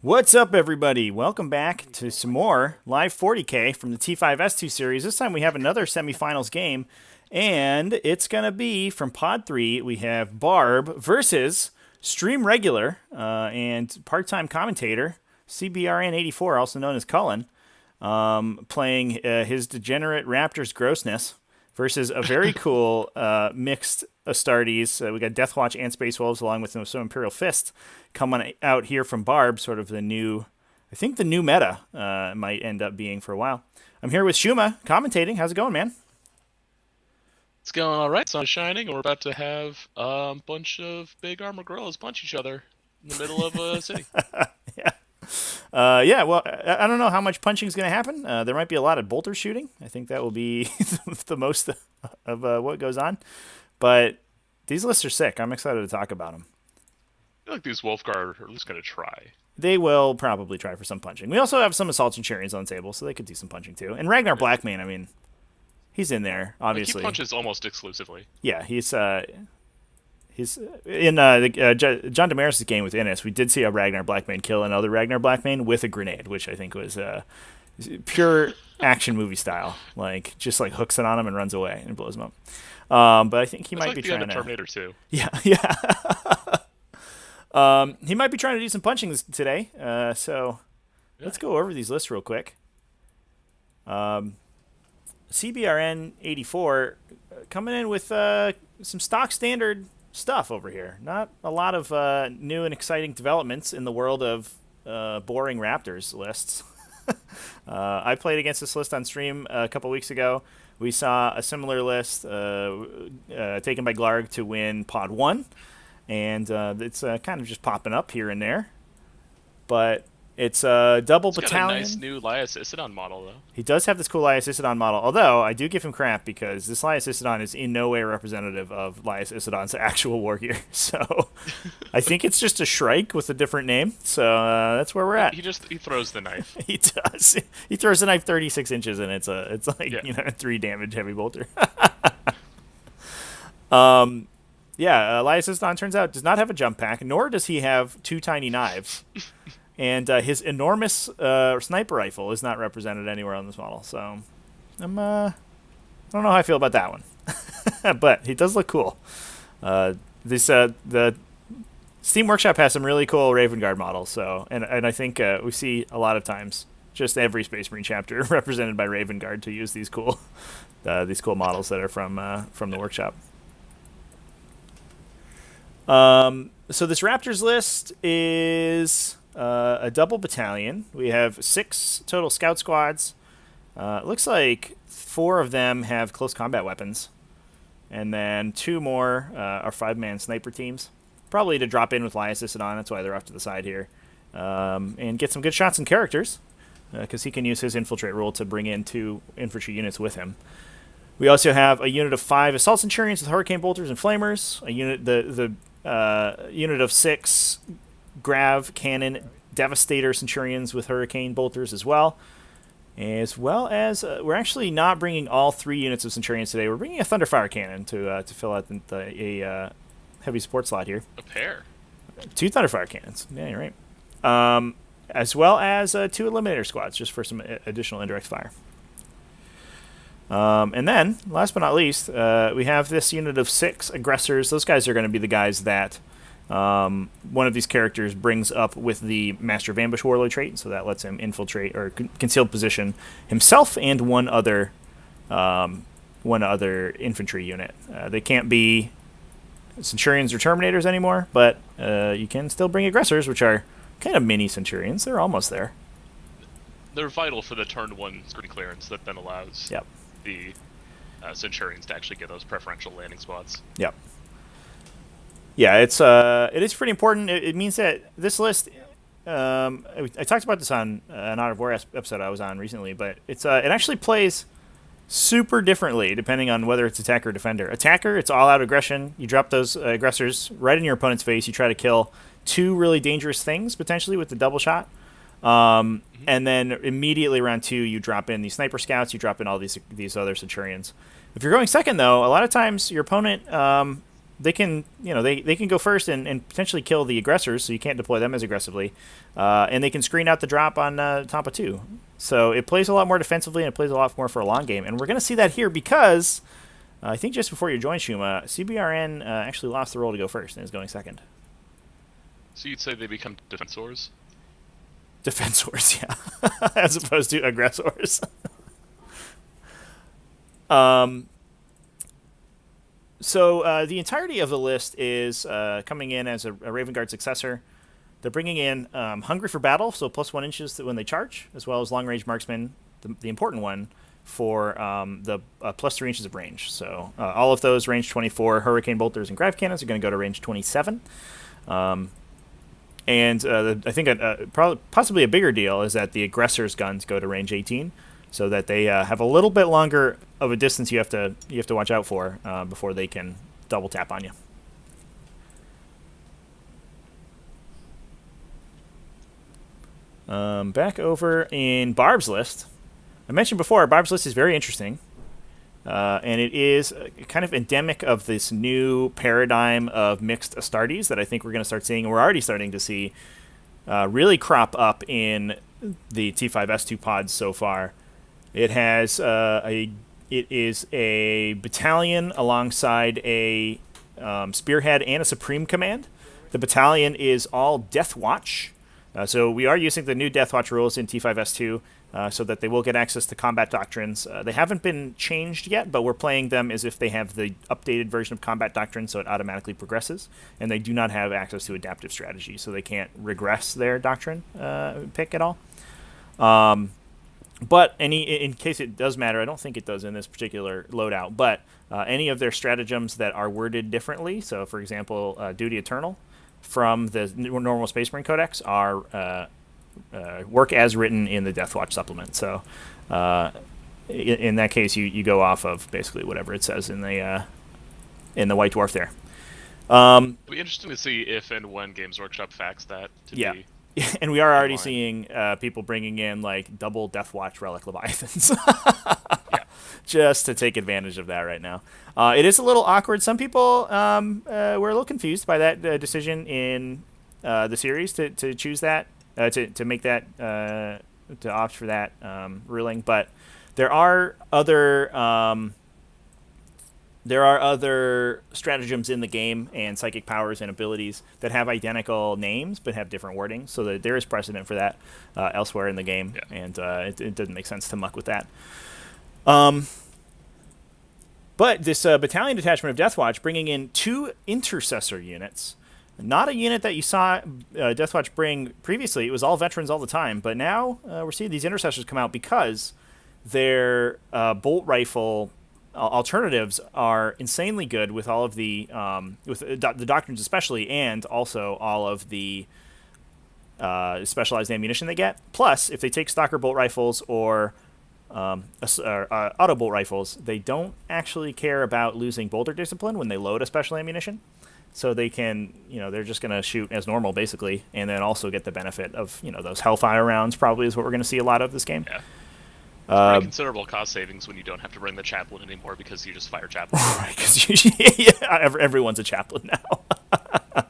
What's up, everybody? Welcome back to some more live 40K from the T5S2 series. This time we have another semifinals game, and it's going to be from Pod 3. We have Barb versus Stream Regular and part-time commentator CBRN84, also known as Cullen, playing his degenerate Raptors grossness versus a very cool mixed Astartes. We got Deathwatch and Space Wolves along with some Imperial Fist coming out here from Barb, sort of the new, I think the new meta might end up being for a while. I'm here with Shuma commentating. How's it going, man? It's going all right. Sun is shining, and we're about to have a bunch of big armor gorillas punch each other in the middle of a city. Yeah, well, I don't know how much punching is going to happen. There might be a lot of bolter shooting. I think that will be the most of what goes on. But these lists are sick. I'm excited to talk about them. I feel like these Wolfguard are at least going to try. They will probably try for some punching. We also have some Assault Centurions on the table, so they could do some punching too. And Ragnar Blackmane, I mean, he's in there, obviously. He punches almost exclusively. Yeah, he's in John Damaris' game with Innis. We did see a Ragnar Blackmane kill another Ragnar Blackmane with a grenade, which I think was pure action movie style. Like, just like hooks it on him and runs away and blows him up. But I think he might be trying to. Terminator 2. Yeah. He might be trying to do some punching today. So let's go over these lists real quick. CBRN 84 coming in with some stock standard stuff over here. Not a lot of new and exciting developments in the world of boring Raptors lists. I played against this list on stream a couple weeks ago. We saw a similar list taken by Glarg to win Pod 1, and it's kind of just popping up here and there. But it's a double battalion. Got a nice new Lias Isodon model, though. He does have this cool Lias Isodon model, although I do give him crap because this Lias Isodon is in no way representative of Lias Isodon's actual war gear. So I think it's just a Shrike with a different name. So that's where we're at. He throws the knife. He does. He throws the knife 36 inches, and it's like 3 damage heavy bolter. Lias Isodon turns out does not have a jump pack, nor does he have 2 tiny knives. And his enormous sniper rifle is not represented anywhere on this model. So I don't know how I feel about that one. But he does look cool. The Steam Workshop has some really cool Raven Guard models. So and I think we see a lot of times just every Space Marine chapter represented by Raven Guard to use these cool models that are from the workshop. So this Raptors list is a double battalion. We have 6 total scout squads. It looks like 4 of them have close combat weapons. And then 2 more are 5-man sniper teams. Probably to drop in with Lias Isodon. That's why they're off to the side here. And get some good shots and characters. Because he can use his infiltrate rule to bring in 2 infantry units with him. We also have a unit of 5 assault centurions with hurricane bolters and flamers. A unit unit of 6 Grav Cannon Devastator Centurions with Hurricane Bolters as well as we're actually not bringing all 3 units of Centurions today. We're bringing a Thunderfire Cannon to fill out a heavy support slot here. A pair. 2 Thunderfire Cannons. Yeah, you're right. As well as 2 Eliminator Squads just for some additional indirect fire. And then, last but not least, we have this unit of 6 Aggressors. Those guys are going to be the guys that one of these characters brings up with the Master of Ambush Warlord trait, so that lets him infiltrate or concealed position himself and one other infantry unit. They can't be Centurions or Terminators anymore, but you can still bring Aggressors, which are kind of mini Centurions. They're almost there. They're vital for the turn 1 screen clearance that then allows the Centurions to actually get those preferential landing spots. Yep. Yeah, it is pretty important. It means that this list, I talked about this on an Art of War episode I was on recently, but it actually plays super differently depending on whether it's attacker or defender. Attacker, it's all out aggression. You drop those aggressors right in your opponent's face. You try to kill 2 really dangerous things potentially with the double shot. And then immediately round 2, you drop in these sniper scouts. You drop in all these other Centurions. If you're going second, though, a lot of times your opponent they can they can go first and potentially kill the aggressors, so you can't deploy them as aggressively, and they can screen out the drop on Tampa 2. So it plays a lot more defensively and it plays a lot more for a long game, and we're going to see that here because I think just before you joined, Shuma, CBRN actually lost the role to go first and is going second. So you'd say they become defensors? Defensors, yeah, as opposed to aggressors. So the entirety of the list is coming in as a Raven Guard successor. They're bringing in Hungry for Battle, so +1 inches when they charge, as well as Long Range Marksman, the important one, for the +3 inches of range. So all of those range 24 Hurricane Bolters and Grav Cannons are going to go to range 27. And I think possibly a bigger deal is that the Aggressors guns go to range 18, so that they have a little bit longer of a distance you have to watch out for before they can double tap on you. Back over in Barb's list. I mentioned before, Barb's list is very interesting. And it is kind of endemic of this new paradigm of mixed Astartes that I think we're going to start seeing, and we're already starting to see really crop up in the T5S2 pods so far. It has it is a battalion alongside a Spearhead and a Supreme Command. The battalion is all Deathwatch. So we are using the new Deathwatch rules in T5S2 so that they will get access to combat doctrines. They haven't been changed yet, but we're playing them as if they have the updated version of combat doctrine, so it automatically progresses. And they do not have access to adaptive strategy, so they can't regress their doctrine pick at all. But in case it does matter, I don't think it does in this particular loadout, but any of their stratagems that are worded differently, so for example, Duty Eternal, from the normal Space Marine Codex are work as written in the Deathwatch supplement. So in that case, you go off of basically whatever it says in the White Dwarf there. It'll be interesting to see if and when Games Workshop facts that to be. And we are already seeing people bringing in like double Deathwatch Relic Leviathans. Just to take advantage of that right now. It is a little awkward. Some people were a little confused by that decision in the series to choose that, to make that, to opt for that ruling. But there are other stratagems in the game and psychic powers and abilities that have identical names but have different wording, so that there is precedent for that elsewhere in the game, and it doesn't make sense to muck with that. But this battalion detachment of Deathwatch bringing in 2 Intercessor units, not a unit that you saw Deathwatch bring previously. It was all veterans all the time, but now we're seeing these Intercessors come out because their bolt rifle alternatives are insanely good with all of the the doctrines especially, and also all of the specialized ammunition they get. Plus, if they take Stalker bolt rifles or auto bolt rifles, they don't actually care about losing bolter discipline when they load a special ammunition. So they can, they're just going to shoot as normal basically, and then also get the benefit of, those Hellfire rounds probably is what we're going to see a lot of this game. Yeah. Pretty considerable cost savings when you don't have to bring the chaplain anymore because you just fire chaplain. Right, because everyone's a chaplain now. I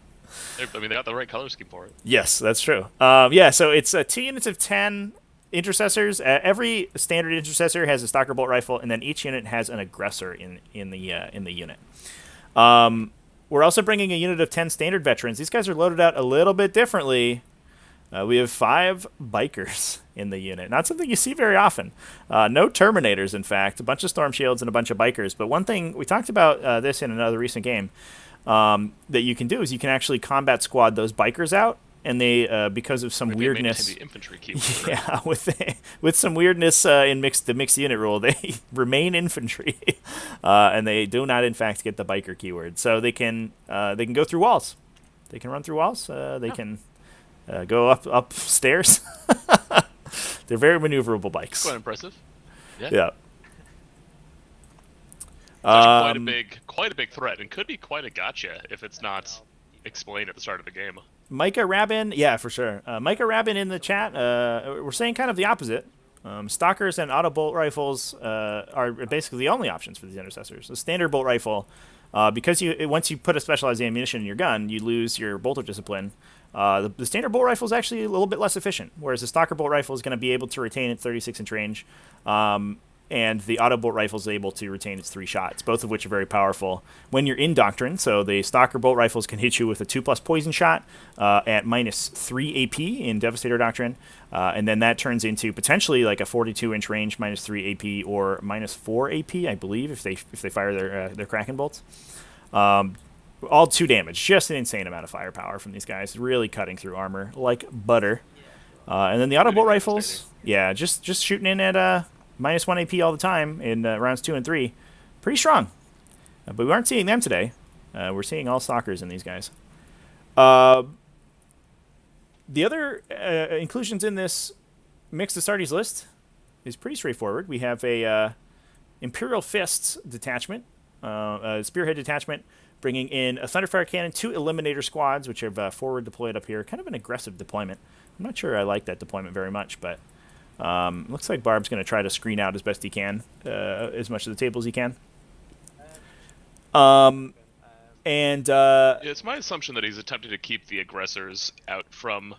mean, they got the right color scheme for it. Yes, that's true. So it's 2 units of 10 Intercessors. Every standard Intercessor has a Stalker bolt rifle, and then each unit has an Aggressor in the unit. We're also bringing a unit of 10 standard veterans. These guys are loaded out a little bit differently. We have 5 bikers in the unit. Not something you see very often. No Terminators, in fact. A bunch of Storm Shields and a bunch of bikers. But one thing, we talked about this in another recent game, that you can do is you can actually combat squad those bikers out, and they, because of some weirdness... The infantry keyword. with some weirdness in the mixed unit rule, they remain infantry. And they do not, in fact, get the biker keyword. So they can go through walls. They can run through walls. They can... go up stairs. They're very maneuverable bikes. Quite impressive. Yeah. Quite a big threat, and could be quite a gotcha if it's not explained at the start of the game. Micah Rabin, yeah, for sure. Micah Rabin in the chat, we're saying kind of the opposite. Stalkers and auto bolt rifles are basically the only options for these Intercessors. The standard bolt rifle Because once you put a specialized ammunition in your gun, you lose your bolter discipline. The standard bolt rifle is actually a little bit less efficient, whereas the Stalker bolt rifle is going to be able to retain its 36-inch range, and the auto bolt rifle is able to retain its 3 shots, both of which are very powerful when you're in Doctrine. So the Stalker bolt rifles can hit you with a 2+ poison shot at -3 AP in Devastator Doctrine, and then that turns into potentially like a 42-inch range -3 AP or -4 AP, I believe, if they fire their Kraken bolts. All 2 damage, just an insane amount of firepower from these guys, really cutting through armor like butter. And then the auto bolt rifles, yeah, just shooting in at -1 AP all the time in rounds 2 and 3, pretty strong. But we aren't seeing them today. We're seeing all Stalkers in these guys. The other inclusions in this mixed Astartes list is pretty straightforward. We have a Imperial Fists detachment, a Spearhead detachment, bringing in a Thunderfire Cannon, 2 Eliminator Squads, which have forward deployed up here. Kind of an aggressive deployment. I'm not sure I like that deployment very much, but looks like Barb's going to try to screen out as best he can, as much of the table as he can. It's my assumption that he's attempting to keep the aggressors out from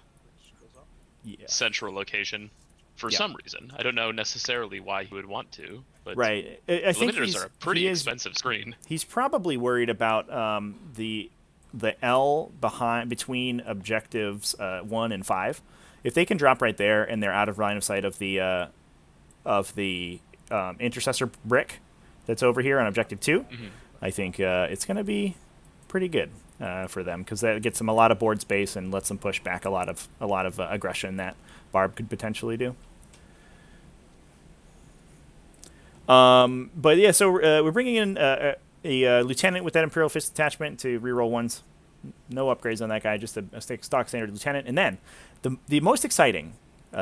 central location for some reason. I don't know necessarily why he would want to, but right. I think Eliminators are a pretty expensive screen. He's probably worried about the L between objectives 1 and 5. If they can drop right there and they're out of line of sight of the intercessor brick that's over here on objective 2, I think it's going to be pretty good for them, because that gets them a lot of board space and lets them push back a lot of aggression that Barb could potentially do. But yeah, so we're bringing in a lieutenant with that Imperial Fist detachment to reroll 1s. No upgrades on that guy, just a stock standard lieutenant. And then the most exciting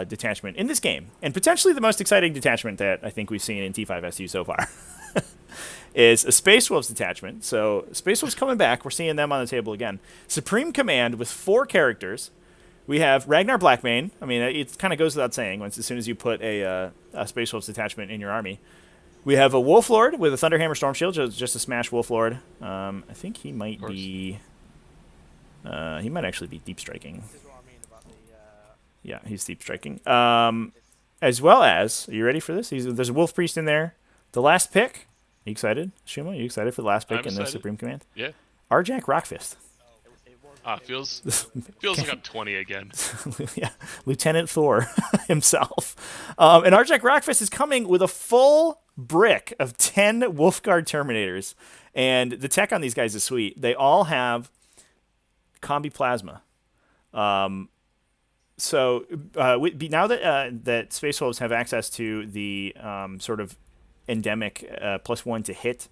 detachment in this game, and potentially the most exciting detachment that I think we've seen in T5S2 so far, is a Space Wolves detachment. So Space Wolves coming back. We're seeing them on the table again. Supreme Command with 4 characters. We have Ragnar Blackmane. I mean, it kind of goes without saying as soon as you put a Space Wolves detachment in your army. We have a Wolf Lord with a Thunderhammer Storm Shield, just a smash Wolf Lord. I think he might be... he might actually be deep striking. This is what I mean about the... Yeah, he's deep striking. As well as... Are you ready for this? There's a Wolf Priest in there. The last pick... Are you excited, Shuma? Are you excited for the last pick in the Supreme Command? Yeah. Arjac Rockfist. Feels like I'm 20 again. Yeah, Lieutenant Thor himself. And Arjac Rockfist is coming with a full brick of 10 Wolfguard Terminators. And the tech on these guys is sweet. They all have combi plasma. So now that Space Wolves have access to the sort of endemic +1 to hit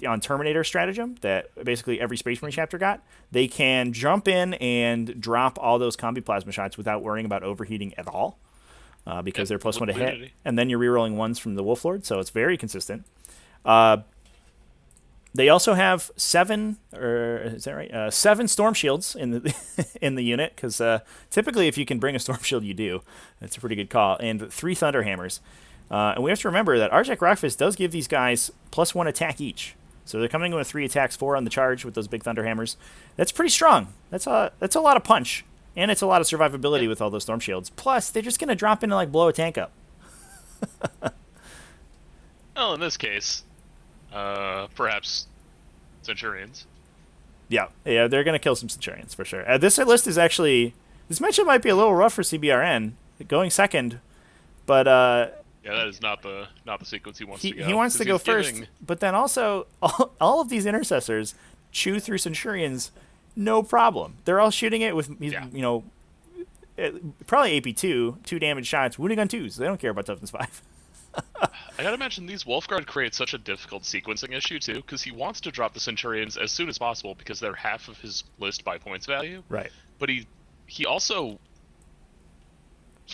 on Terminator stratagem that basically every Space Marine chapter got, they can jump in and drop all those combi plasma shots without worrying about overheating at all, because they're +1 to hit, and then you're rerolling 1s from the Wolf Lord, so it's very consistent. They also have 7, or is that right? 7 Storm Shields in the in the unit, because typically if you can bring a Storm Shield, you do. That's a pretty good call, and 3 Thunder Hammers. And we have to remember that Arjac Rockfist does give these guys +1 attack each. So they're coming in with 3 attacks, 4 on the charge with those big Thunder Hammers. That's pretty strong. That's a lot of punch. And it's a lot of survivability with all those Storm Shields. Plus, they're just going to drop in and like blow a tank up. Well, in this case, perhaps Centurions. Yeah, they're going to kill some Centurions for sure. This list is actually... This matchup might be a little rough for CBRN, going second, but... Yeah, that is not the sequence he wants to go. He wants to go first, but then also all of these intercessors chew through Centurions, no problem. They're all shooting it with probably AP2, 2 damage shots, wounding on 2s. They don't care about toughness 5. I gotta imagine these Wolfguard create such a difficult sequencing issue too, because he wants to drop the Centurions as soon as possible because they're half of his list by points value. Right. But he also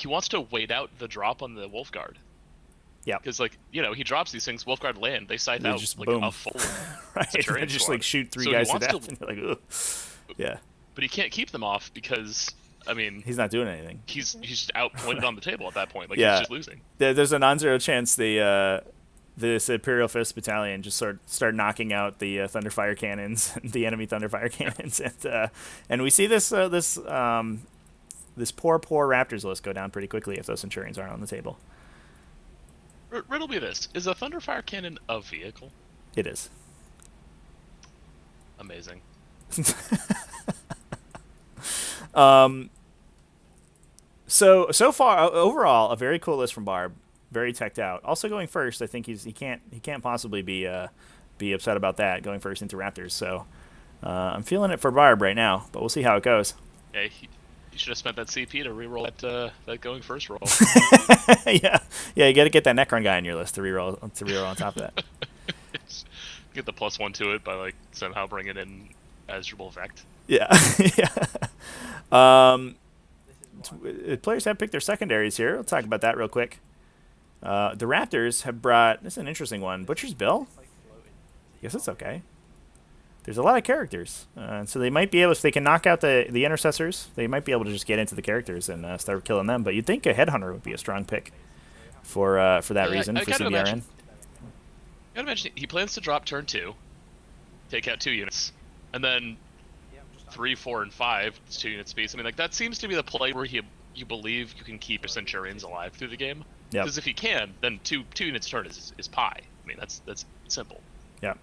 wants to wait out the drop on the Wolfguard. Yeah, because he drops these things. Wolfguard land. They scythe out just like boom. a full right. They just squad. Like shoot 3 so guys to death, and you're like, ugh. Yeah. But he can't keep them off because he's not doing anything. He's just outpointed on the table at that point. Like yeah. he's just losing. There's a non-zero chance the this Imperial Fist Battalion just start knocking out the Thunderfire Cannons, the enemy Thunderfire Cannons, and we see this this poor Raptors list go down pretty quickly if those Centurions aren't on the table. Riddle me this: is a Thunderfire Cannon a vehicle? It is. Amazing. So far overall a very cool list from Barb, very teched out. Also going first, I think he can't possibly be upset about that going first into Raptors. So I'm feeling it for Barb right now, but we'll see how it goes. Yeah, he should have spent that CP to reroll that going first roll. yeah, you got to get that Necron guy on your list to reroll on top of that. Get the +1 to it by like somehow bringing in Azurable Vect. Yeah, players have picked their secondaries here. We'll talk about that real quick. The Raptors have brought, this is an interesting one, Butcher's Bill. Guess it's okay. There's a lot of characters, so they might be able, if they can knock out the Intercessors, they might be able to just get into the characters and start killing them. But you'd think a Headhunter would be a strong pick for that reason for CBRN. I gotta imagine he plans to drop turn 2, take out 2 units, and then 3, 4, and 5, it's 2 unit space. I mean, like that seems to be the play where you believe you can keep your Centurions alive through the game. Because if he can, then 2 units turn is pie. I mean, that's simple. Yeah.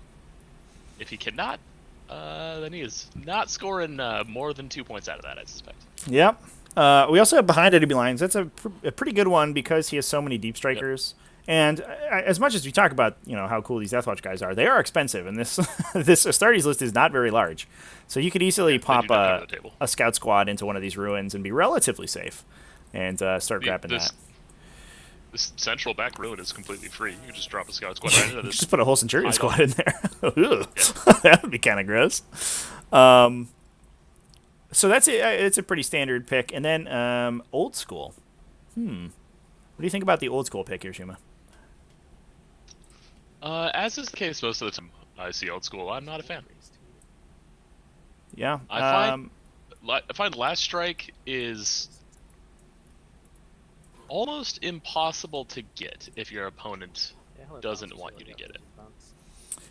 If he cannot, then he is not scoring more than 2 points out of that, I suspect. Yep. We also have behind enemy lines. That's a pretty good one because he has so many deep strikers. Yep. And as much as we talk about how cool these Deathwatch guys are, they are expensive, and this Astartes list is not very large. So you could easily pop a scout squad into one of these ruins and be relatively safe, and start grabbing that. This central back ruin is completely free. You can just drop a scout squad right into this. Just put a whole Centurion squad in there. That would be kind of gross. So that's it. It's a pretty standard pick. And then old school. What do you think about the old school pick here, Shuma? As is the case most of the time I see old school, I'm not a fan. Yeah. I find Last Strike is almost impossible to get if your opponent doesn't want you to get it.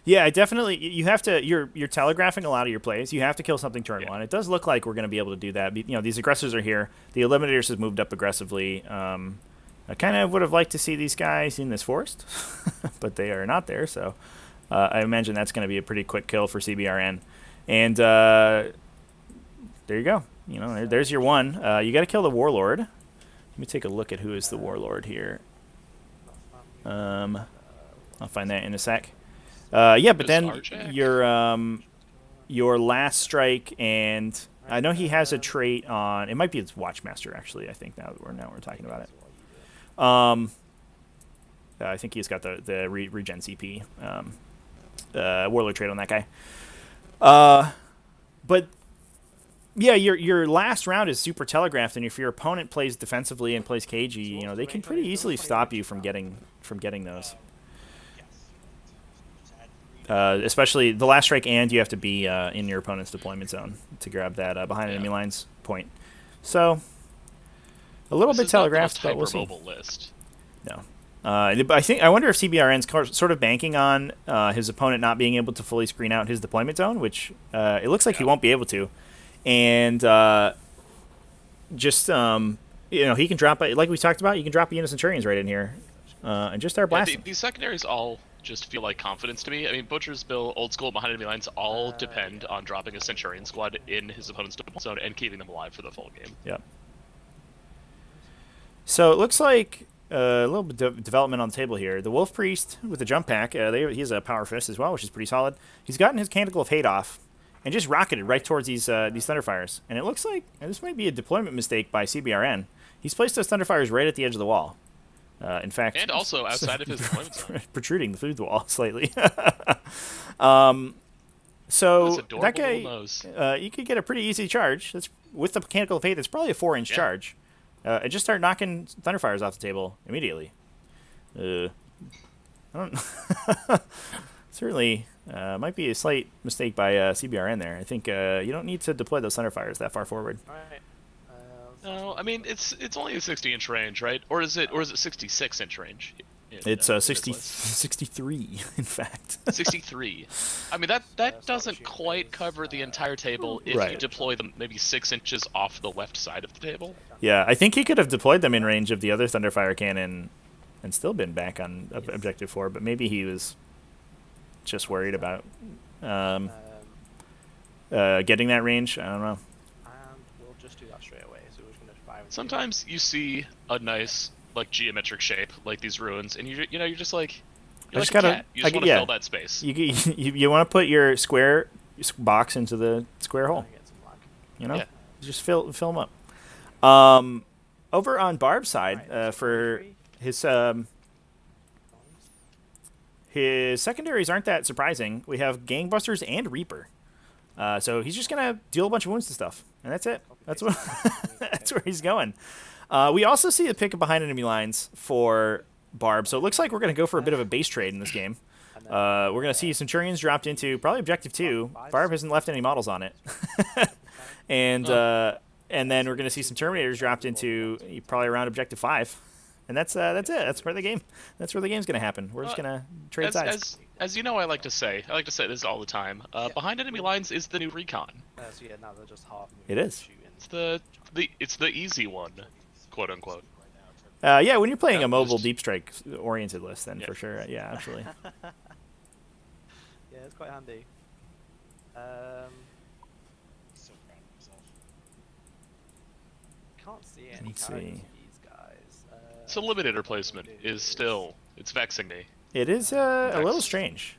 Yeah, definitely. You have to. You're telegraphing a lot of your plays. You have to kill something turn 1. It does look like we're going to be able to do that. These aggressors are here. The Eliminators has moved up aggressively. I kind of would have liked to see these guys in this forest, but they are not there. So I imagine that's going to be a pretty quick kill for CBRN. And there you go. There's your one. You got to kill the Warlord. Let me take a look at who is the Warlord here. I'll find that in a sec. Yeah, but then Arjac? your Last Strike, and I know he has a trait on. It might be his Watchmaster, actually. I think now we're talking about it. I think he's got the regen CP Warlord trait on that guy. But yeah, your last round is super telegraphed, and if your opponent plays defensively and plays cagey, they can pretty easily stop you from getting those. Especially the Last Strike, and you have to be in your opponent's deployment zone to grab that behind enemy lines point. So a little bit telegraphed, but we'll see. List. No. I wonder if CBRN's sort of banking on his opponent not being able to fully screen out his deployment zone, which it looks like he won't be able to. And he can drop, like we talked about, you can drop a unit Centurions right in here and just start blasting. These secondaries all just feel like confidence to me. I mean, Butcher's Bill, old school, behind enemy lines all depend on dropping a Centurion squad in his opponent's deployment zone and keeping them alive for the full game. Yep. So it looks like a little bit of development on the table here. The Wolf Priest with the jump pack, he has a Power Fist as well, which is pretty solid. He's gotten his Canticle of Hate off and just rocketed right towards these Thunderfires. And it looks like this might be a deployment mistake by CBRN. He's placed those Thunderfires right at the edge of the wall. In fact, and also outside of his deployment zone, protruding through the wall slightly. So that guy, you could get a pretty easy charge. That's with the Mechanical of Fate. That's probably a 4-inch charge. And just start knocking Thunderfires off the table immediately. I don't. Certainly, might be a slight mistake by CBRN there. I think you don't need to deploy those Thunderfires that far forward. All right. No, I mean it's only a 60-inch range, right? Or is it 66-inch range? It's 63, in fact. 63. I mean, that doesn't quite cover the entire table if you deploy them maybe 6 inches off the left side of the table. Yeah, I think he could have deployed them in range of the other Thunderfire Cannon and still been back on Objective 4, but maybe he was just worried about getting that range. I don't know. And we'll just do that straight away. So we're just going to fire. Sometimes you see a nice like geometric shape like these ruins, and you're just like you're like a cat. You just want to fill that space. You want to put your square box into the square hole. You know, just fill them up. Over on Barb's side, for his secondaries aren't that surprising. We have Gangbusters and Reaper. So he's just gonna deal a bunch of wounds to stuff, and that's it. That's what. That's where he's going. We also see a pick behind enemy lines for Barb, so it looks like we're gonna go for a bit of a base trade in this game. We're gonna see Centurions dropped into probably Objective 2. Barb hasn't left any models on it, and then we're gonna see some Terminators dropped into probably around Objective 5. And that's it. That's where the game's gonna happen. We're just gonna trade sides. As you know, I like to say this all the time. Behind enemy lines is the new recon. So yeah, now they're just half. It is. It's the easy one, quote unquote. Yeah, when you're playing a mobile deep strike oriented list, then for sure. Yeah, absolutely. Yeah, it's quite handy. So proud of myself. Can't see any Let's characters see. for these guys. So eliminator placement is still it's vexing me. It is a little strange.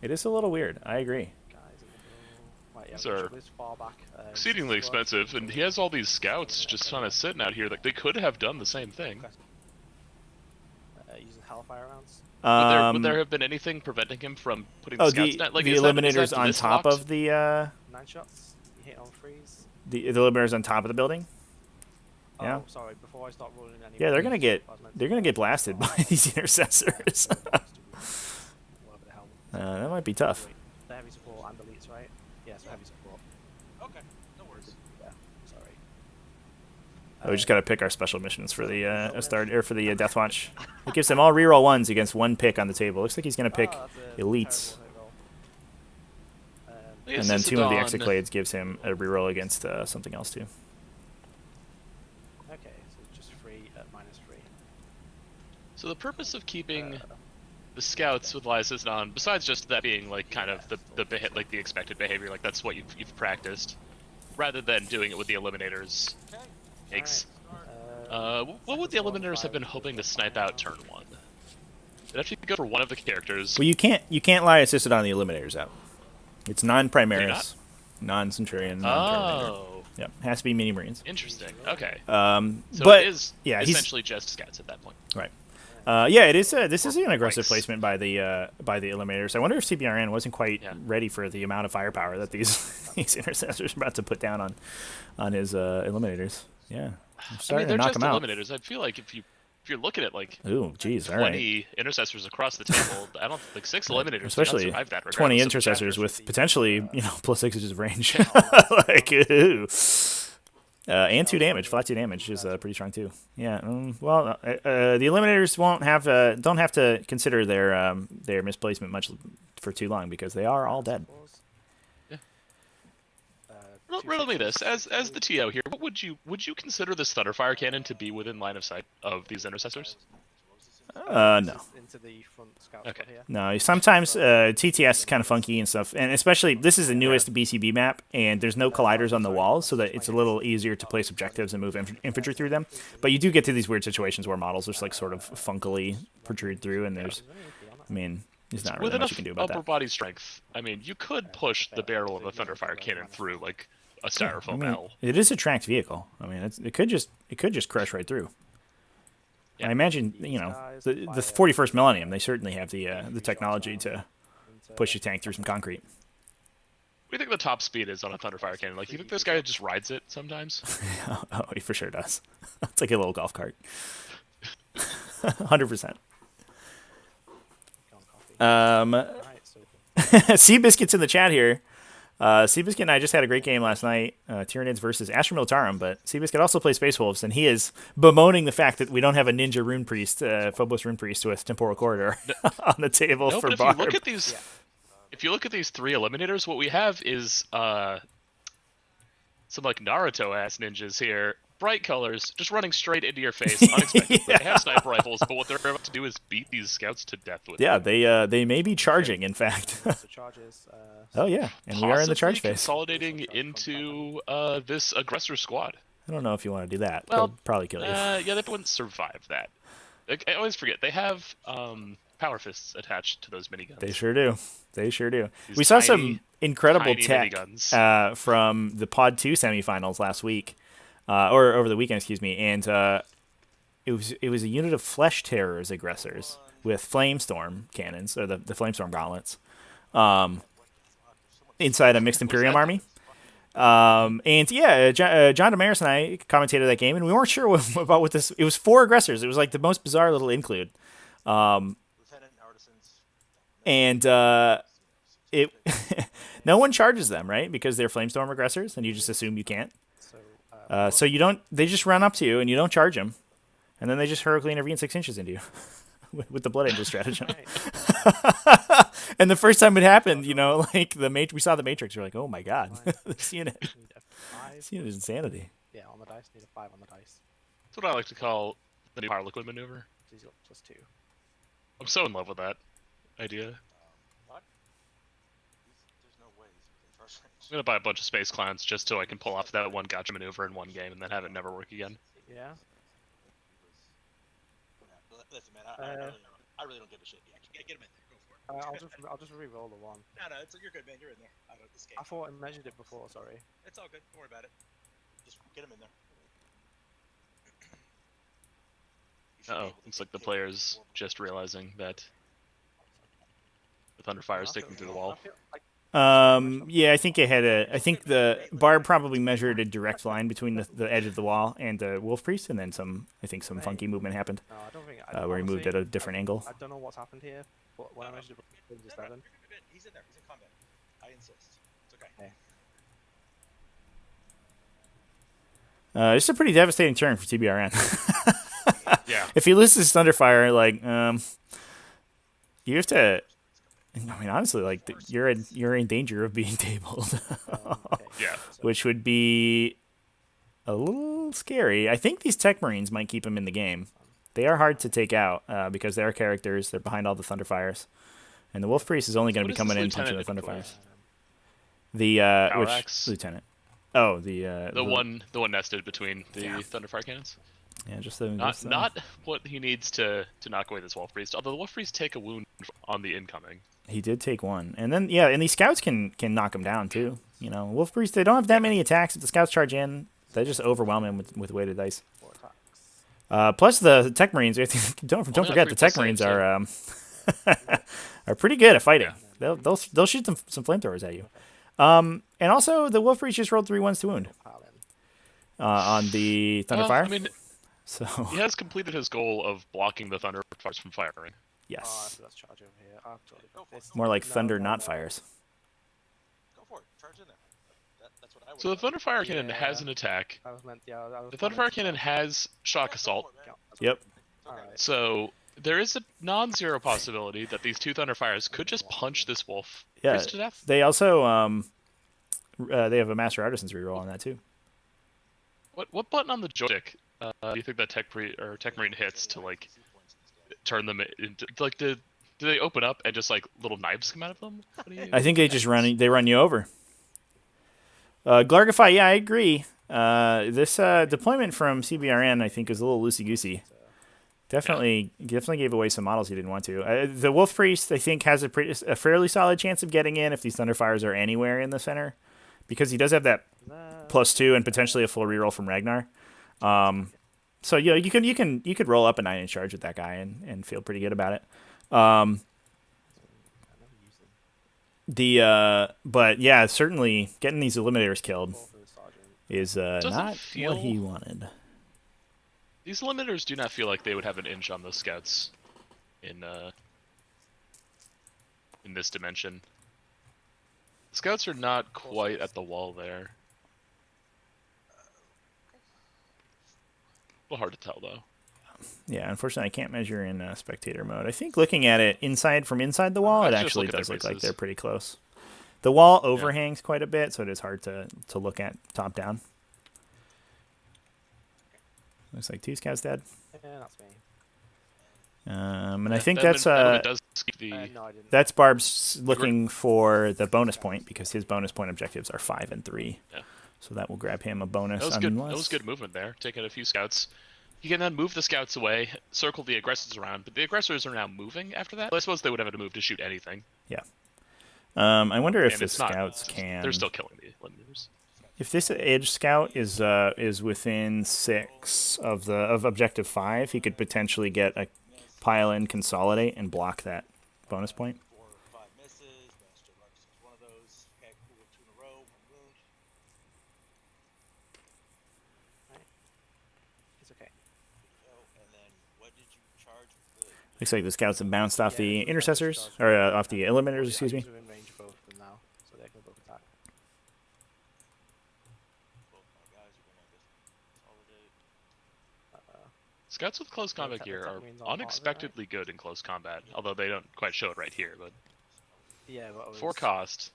It is a little weird. I agree. Guys in the middle. Right, yeah, These are this far back. Exceedingly expensive, and he has all these scouts just kind of sitting out here. Like they could have done the same thing. Using Hellfire rounds. Would there have been anything preventing him from putting the scouts down? Like, the is eliminators that on this top locked? of the 9 shots. You hit on freeze. the eliminators on top of the building. Oh, Yeah. sorry. Before I start rolling any. Yeah, they're gonna get blasted by these intercessors. That might be tough. The heavy support and elites, right? Yeah, so heavy support. Okay, no worries. Yeah, sorry. We just gotta pick our special missions for the Astartes or for the Deathwatch. It gives them all reroll ones against one pick on the table. Looks like he's gonna pick elites, and then 2 of the Exoclades gives him a reroll against something else too. Okay, so just free at -3. So the purpose of keeping the scouts with Lysis on, besides just that being like kind of the expected behavior, like that's what you've practiced, rather than doing it with the eliminators. Yikes. What would the eliminators have been hoping to snipe out turn 1? They'd actually go for one of the characters. Well, you can't lie assisted on the eliminators out. It's non-Primaris, non-Centurion, non-Terminator. Oh. Yep, has to be mini Marines. Interesting. Okay. So it is he's essentially just scouts at that point. Right. Yeah, it is. This is an aggressive placement by the eliminators. I wonder if CBRN wasn't quite ready for the amount of firepower that these intercessors are about to put down on his eliminators. Yeah, I mean, they're just eliminators. I feel like if you're looking at like 20 intercessors across the table, I don't think 6 eliminators especially survive that. 20 intercessors with potentially +6 of range. Like ooh. And 2 damage, flat 2 damage is pretty strong too. Yeah. Well, the eliminators don't have to consider their misplacement much for too long because they are all dead. Yeah. Riddle me this: as the TO here, what would you consider this Thunderfire Cannon to be within line of sight of these intercessors? No. Into the front scout Okay. here. No, sometimes TTS is kind of funky and stuff, and especially this is the newest BCB map, and there's no colliders on the walls, so that it's a little easier to place objectives and move infantry through them. But you do get to these weird situations where models just like sort of funkily protrude through, and there's, I mean, there's not really much you can do about upper that. body strength, I mean, you could push the barrel of a Thunderfire Cannon through like a styrofoam L. It is a tracked vehicle. I mean, it could just crush right through. Yeah. I imagine, the 41st millennium, they certainly have the technology to push a tank through some concrete. What do you think the top speed is on a Thunderfire Cannon? Like, you think this guy just rides it sometimes? Oh, he for sure does. It's like a little golf cart. 100%. Seabiscuits in the chat here. Seabiscuit and I just had a great game last night, Tyranids versus Astra Militarum, but Seabiscuit also plays Space Wolves, and he is bemoaning the fact that we don't have a Ninja Rune Priest, Phobos Rune Priest with Temporal Corridor on the table No, for but if Barb. you look at these, if you look at these 3 Eliminators, what we have is some like Naruto-ass ninjas here. Bright colors, just running straight into your face, unexpectedly. They have sniper rifles, but what they're about to do is beat these scouts to death with Yeah, them. they may be charging, in fact. So charges. Oh yeah, and we are in the charge Possibly phase. consolidating into this aggressor squad. I don't know if you want to do that. Well, They'll probably kill you. Yeah, they wouldn't survive that. I always forget, they have power fists attached to those miniguns. They sure do. They sure do. These We saw tiny, some incredible tiny tech miniguns. from the Pod 2 semifinals last week, or over the weekend, excuse me. And it was a unit of Flesh Terrors aggressors with Flamestorm cannons, or the Flamestorm gauntlets, inside a mixed Imperium army. And yeah, John Damaris and I commentated that game, and we weren't sure about what this. It was 4 aggressors. It was like the most bizarre little include. And it no one charges them, right? Because they're Flamestorm aggressors, and you just assume you can't. So you don't. They just run up to you, and you don't charge them, and then they just heroically intervene 6 inches into you with the Blood Angel stratagem. And the first time it happened, you know, like we saw the Matrix. You're like, oh my god, this unit is insanity. Yeah, on the dice. Need a 5 on the dice. That's what I like to call the new Harlequin maneuver. So he's got +2. I'm so in love with that idea. What? There's no way you can trust him. I'm gonna buy a bunch of space clowns just so I can pull off that one gotcha maneuver in one game and then have it never work again. Yeah. Listen, man, I really don't give a shit. Yeah, get him in there. Go for it. I'll just re-roll the 1. No, you're good, man. You're in there. I don't escape. I thought I measured it before. Sorry. It's all good. Don't worry about it. Just get him in there. Uh-oh, looks like the player's just realizing that the Thunderfire is sticking through the wall. Yeah, I think I think the Barb probably measured a direct line between the edge of the wall and the Wolf Priest, and then some funky movement happened, No, I don't think. where he moved at a different angle. I don't know what's happened here, but when I measured it, it was 7. He's in there. He's in combat. I insist. It's okay. It's a pretty devastating turn for TBRN. Yeah. If he loses Thunderfire, like, you have to. I mean, honestly, like you're in danger of being tabled, Yeah. which would be a little scary. I think these Tech Marines might keep him in the game. They are hard to take out because they are characters. They're behind all the Thunderfires, and the Wolf Priest is only going to be coming in punching the Thunderfires. The which Axe. lieutenant? Oh, the one nested between the Thunderfire cannons. Yeah, just the Not what he needs to knock away this Wolf Priest. Although the Wolf Priest take a wound on the incoming. He did take one, and then and these scouts can knock him down too. You know, Wolf Priest, they don't have that many attacks. If the scouts charge in, they just overwhelm him with weighted dice. 4 attacks. Plus the Tech Marines. Don't forget the Tech Marines are are pretty good at fighting. Yeah. They'll shoot some flamethrowers at you. And also the Wolf Priest just rolled 3 1s to wound on the Thunderfire. I mean, so he has completed his goal of blocking the Thunderfires from firing. yes, Let's charge over here. This, more like thunder, not fires. Go for it. Charge in there. That's what I would. So the Thunderfire Cannon Yeah. has an attack. I was meant. Yeah. I was The Thunderfire Cannon has Shock Assault. Yep. Alright. So there is a non-zero possibility that these 2 Thunderfires could just punch this Wolf Yeah. Priest to death. They also they have a Master Artisan's reroll on that too. What button on the joystick do you think that Tech Marine hits to like turn them into like do they open up and just like little knives come out of them? What do you... I think they just run you over. Glargify, yeah, I agree. This deployment from CBRN, I think, is a little loosey-goosey. Definitely gave away some models he didn't want to. The Wolf Priest, I think, has a fairly solid chance of getting in if these Thunderfires are anywhere in the center, because he does have that +2 and potentially a full reroll from Ragnar. So yeah, you could roll up a 9-inch charge with that guy and feel pretty good about it. But yeah, certainly getting these Eliminators killed is not what he wanted. These Eliminators do not feel like they would have an inch on those scouts in this dimension. Scouts are not quite at the wall there. A little hard to tell though. Yeah, unfortunately, I can't measure in spectator mode. I think looking at it from inside the wall, I it just actually look at does their look like bases. they're pretty close. The wall overhangs quite a bit, so it is hard to look at top down. Looks like 2 scouts dead. Yeah, that's me. And I think That that's movement does keep the No, I didn't. that's Barb's looking for the bonus point because his bonus point objectives are 5 and 3. Yeah. So that will grab him a bonus. That was good. unless... That was good movement there. Taking a few scouts. You can then move the scouts away, circle the aggressors around, but the aggressors are now moving after that. I suppose they would have to move to shoot anything. Yeah. I wonder if And the it's not- scouts can. They're still killing the eliminators. If this edge scout is within 6 of objective 5, he could potentially get a pile in, consolidate, and block that bonus point. 4 or 5 misses. Master Rux is one of those. Okay, cool. 2 in a row. 1 wound. It's okay. Oh, and then what did you charge with the Looks like the scouts have bounced off Yeah, the the intercessors, scouts or are- off the eliminators, excuse me. I'm within range of both of them now, so they can both attack. both my guys are gonna consolidate? Scouts with close combat attack- gear attack are means on part of it, right? unexpectedly good in close combat, although they don't quite show it right here. But Yeah, but I was... for cost,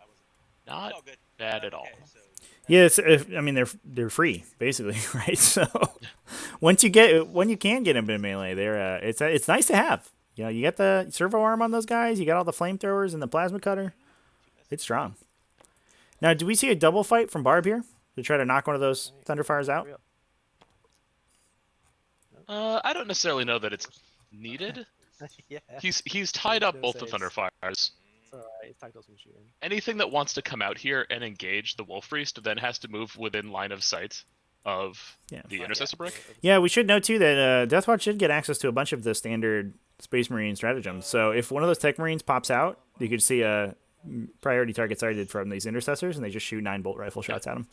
I wasn't. not All good. bad at all. Okay, so Yeah, I mean they're free basically, right? So when you can get them in melee, it's nice to have. You know, you get the servo arm on those guys, you got all the flamethrowers and the plasma cutter. It's strong. Now, do we see a double fight from Barb here to try to knock one of those Thunderfires out? I don't necessarily know that it's needed. yeah. He's tied up gonna both the say it's- Thunderfires. It's alright, it's tagged us some shooting. Anything that wants to come out here and engage the Wolf Priest then has to move within line of sight of Yeah. the Intercessor brick. Yeah, we should note too that Deathwatch should get access to a bunch of the standard Space Marine stratagems. So if one of those Tech Marines pops out, you could see a priority target sighted from these Intercessors, and they just shoot 9 bolt rifle shots at them.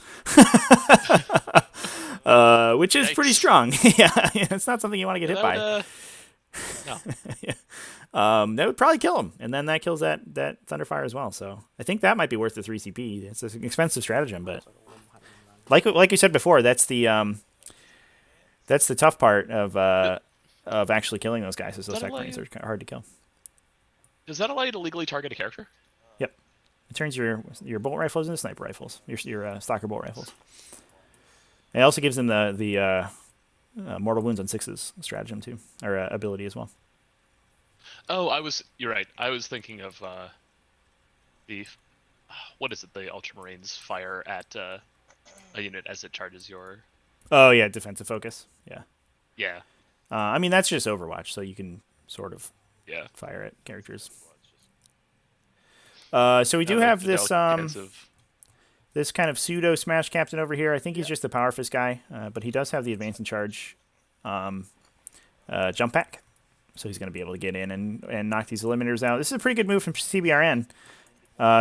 Which is pretty Yikes. strong. Yeah, it's not something you want to get hit by. No. That would probably kill him, and then that kills that Thunderfire as well. So I think that might be worth the 3 CP. It's an expensive stratagem, but like you said before, that's the tough part of actually killing those guys. Is those Does that Tech allow Marines you- are hard to kill. Does that allow you to legally target a character? Yep, it turns your bolt rifles into sniper rifles. Your Stalker bolt rifles. It also gives them the mortal wounds on 6s stratagem too, or ability as well. Oh, you're right. I was thinking of the what is it? The Ultramarines fire at a unit as it charges your. Oh yeah, defensive focus. Yeah. Yeah. I mean that's just Overwatch, so you can sort of Yeah. fire at characters. So we do have this this kind of pseudo Smash Captain over here. I think he's just a Power Fist guy, but he does have the Advance and Charge jump pack. So he's going to be able to get in and knock these Eliminators out. This is a pretty good move from CBRN.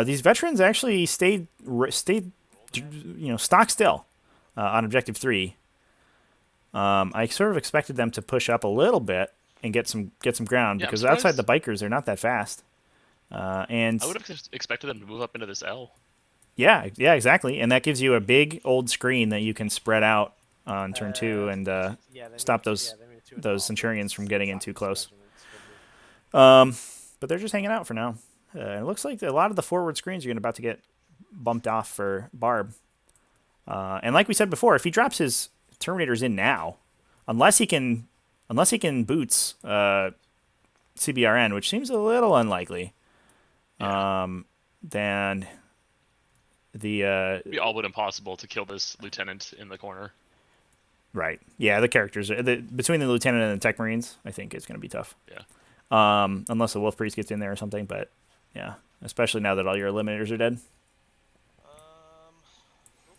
These veterans actually stayed stock still on Objective 3. I sort of expected them to push up a little bit and get some ground, Yeah, I'm because outside surprised. the bikers, they're not that fast. And I would have expected them to move up into this L. yeah, exactly. And that gives you a big old screen that you can spread out on turn 2 and Yeah, they stop moved- those yeah, they moved 2.5 those Centurions from getting in attack too close. regiments. But they're just hanging out for now. It looks like a lot of the forward screens are about to get bumped off for Barb. And like we said before, if he drops his Terminators in now, unless he can boots CBRN, which seems a little unlikely, then It'd be all but impossible to kill this lieutenant in the corner. right. Yeah, the characters between the lieutenant and the Tech Marines, I think it's going to be tough. Yeah. Unless the Wolf Priest gets in there or something, but yeah, especially now that all your Eliminators are dead.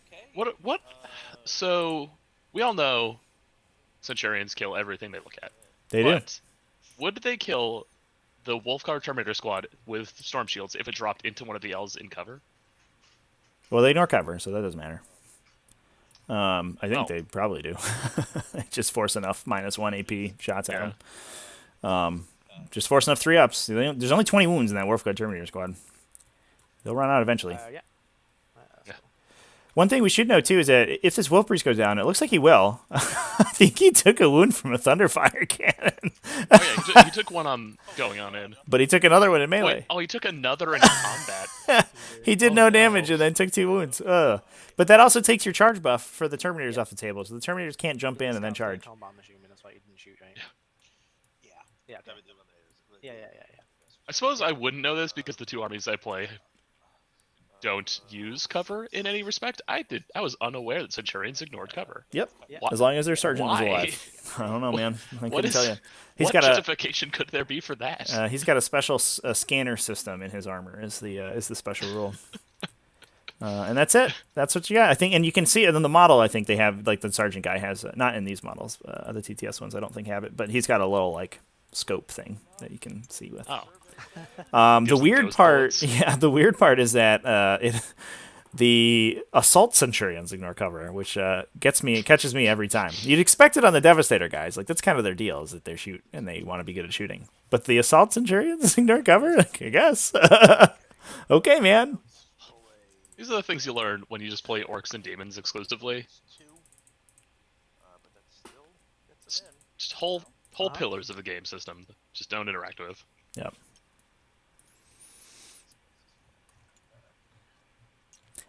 Okay. What? So we all know Centurions kill everything they look at. They do. But would they kill the Wolfguard Terminator Squad with Storm Shields if it dropped into one of the L's in cover? Well, they ignore cover, so that doesn't matter. I think Oh. they probably do. Just force enough -1 AP shots at Yeah. them. Just force enough 3-ups. There's only 20 wounds in that Wolfguard Terminator Squad. He'll run out eventually. Yeah. Yeah. One thing we should know too is that if this Wolf Priest goes down, it looks like he will. I think he took a wound from a Thunderfire Cannon. Oh yeah, he took one on going on in. But he took another one in melee. Wait, oh, he took another in combat. He did Oh, no no. damage and then took 2 wounds. But that also takes your charge buff for the Terminators off the table, so the Terminators can't jump in and then charge. Combat, I'm assuming that's why he didn't shoot, right? Yeah. Yeah. Okay. Yeah. I suppose I wouldn't know this because the 2 armies I play don't use cover in any respect. I was unaware that Centurions ignored cover. Yep. Yeah. As long as their sergeant is Why? alive. I don't know, man. I What couldn't is- tell you. He's What got justification could there be for that? he's got a special scanner system in his armor. Is the special rule. And that's it. That's what you got. I think, and you can see it in the model. I think they have like the sergeant guy has not in these models. The TTS ones I don't think have it, but he's got a little like scope thing that you can see with. Oh, The Gives weird ghost part, bullets. yeah, the weird part is that the assault centurions ignore cover, which catches me every time. You'd expect it on the Devastator guys, like that's kind of their deal, is that they shoot and they want to be good at shooting. But the assault centurions ignore cover, like, I guess. Okay, man. these are the things you learn when you just play Orcs and Demons exclusively. But that's still gets it in. Just whole pillars of the game system. Just don't interact with. Yep.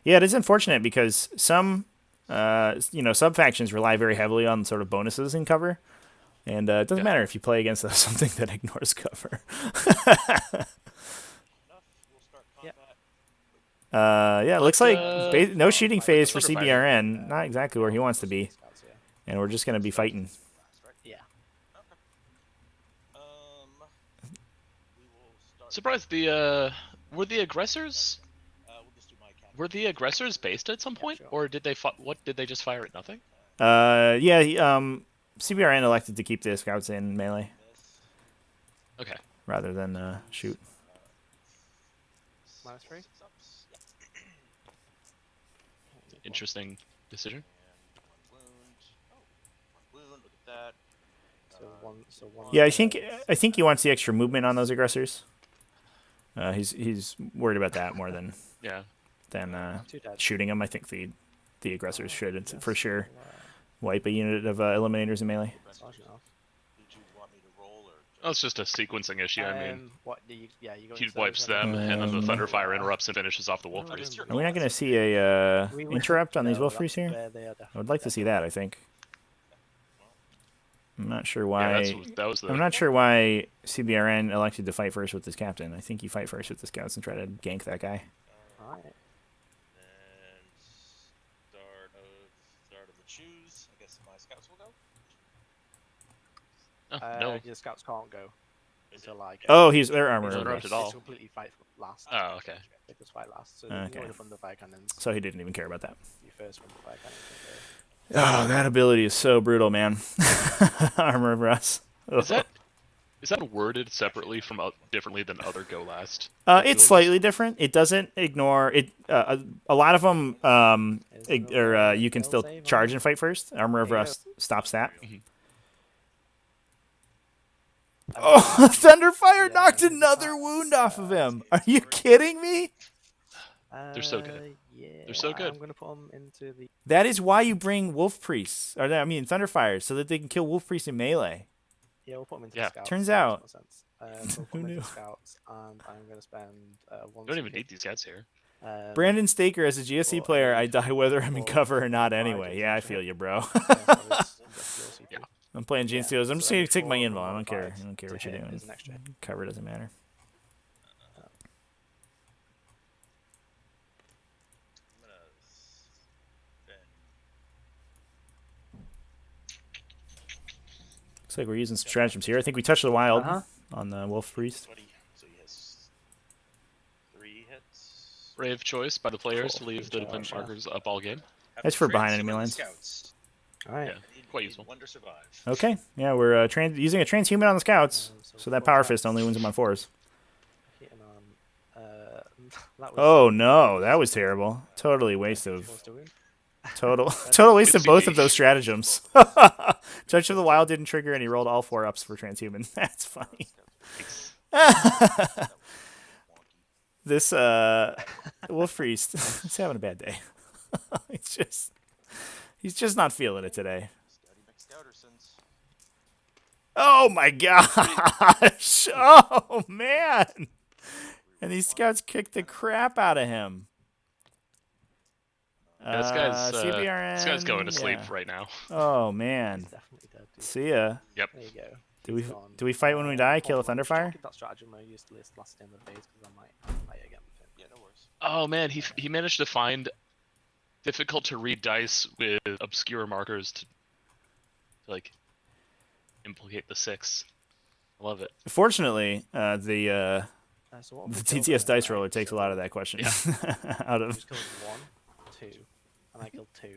Yeah, it is unfortunate because some sub-factions rely very heavily on sort of bonuses in cover. And it doesn't matter if you play against something that ignores cover. Enough. We'll start combat. Yeah, it looks like no oh, shooting phase for Thunderfire. CBRN. Not exactly where he wants to be. Scouts, yeah. And we're just going to be fighting. Yeah. We will start. Surprised were the aggressors We'll just do my cat. were the aggressors based at some point, sure. or did they what did they just fire at nothing? CBRN elected to keep the scouts in melee This. Okay. rather than shoot. -3? 6 ups. Yeah. Interesting decision. And 1 wound. Oh, 1 wound. Look at that. So one. Yeah, I think he wants the extra movement on those aggressors. He's worried about that more than Yeah. 2 dead. shooting them. I think the aggressors should for sure wipe a unit of eliminators in melee. Sergeant off. Did you want me to roll or? Oh, it's just a sequencing issue. I mean, What? You go. he into wipes those, them, and then the Um, Thunderfire interrupts and finishes off the Wolf No, Priest. Are we not going to see a We- interrupt on these no, wolf that's priests here? where they are I would like to see that. I think. I'm not sure Yeah, why. that was the. I'm not sure why CBRN elected to fight first with this captain. I think you fight first with the scouts and try to gank that guy. Alright. And start of the choose. I guess my scouts will go. Oh, no. Your scouts can't go Is until it? like. Oh, he's their armor. He's interrupted They all. completely fight last. Oh, okay. They just fight last. So Okay. you the Thunderfire Cannons. So he didn't even care about that. Your first Thunderfire Cannon. Oh, that ability is so brutal, man. Armor of Russ. Is that worded separately from differently than other Go Last? It's slightly different. It doesn't ignore it. A lot of them, you can still charge and fight first. Armor of There you Rust stops that. Mhm. Oh, Thunderfire Yeah, knocked that's- another wound off of him. Are you kidding me? They're so good. Yeah, They're so good. I'm gonna put them into the. That is why you bring Wolf Priests, Thunderfires, so that they can kill Wolf Priests in melee. Yeah, we'll put them into Yeah. the scouts. Turns that makes out- more sense. So we'll put Who 'em into knew? the scouts, and I'm gonna spend one. You don't even ticket, need these guys here. Brandon Staker, as a GSC Well, player, I I mean, die whether I'm in well, cover or not I anyway. just Yeah, I mentioned feel it. you, bro. Yeah. I'm playing Gene Yeah, Steelers. I'm so just going every to take my 4 invul. I don't care. modifiers I don't care to what you're hit doing. is an extra hit. Cover doesn't matter. I'm gonna spend. Looks like we're using some stratagems here. I think we touched the wild Uh-huh. on the Wolf Priest. 20. So he has 3 hits. Brave choice by the players to Cool. leave the Good defense job, markers up all game. That's for behind enemy lines. Scouts. All right. Yeah. Quite useful. One to survive. Okay. Yeah, we're using a transhuman on the scouts, so that power fist only wins them on 4s. Hitting on. That was. Oh no, that was terrible. Totally waste of What's doing? total waste Good of both CP. of those stratagems. Touch of the Wild didn't trigger, and he rolled all 4 ups for transhuman. That's funny. This Wolf Priest is having a bad day. He's just not feeling it today. Oh my gosh! Oh man! And these scouts kicked the crap out of him. Yeah, this guy's going to sleep right now. Oh man! He's definitely dead, dude. See ya. Yep. There you go. Do we fight when we die? Kill a Thunderfire? That stratagem I used to last in the phase because I might fight again with him. Yeah, no worries. Oh man, he managed to find difficult to read dice with obscure markers to like implicate the 6. I love it. Fortunately, the So what have we killed TTS then, dice right? roller takes a lot of that question out We of. just killed 1, 2, and I killed 2.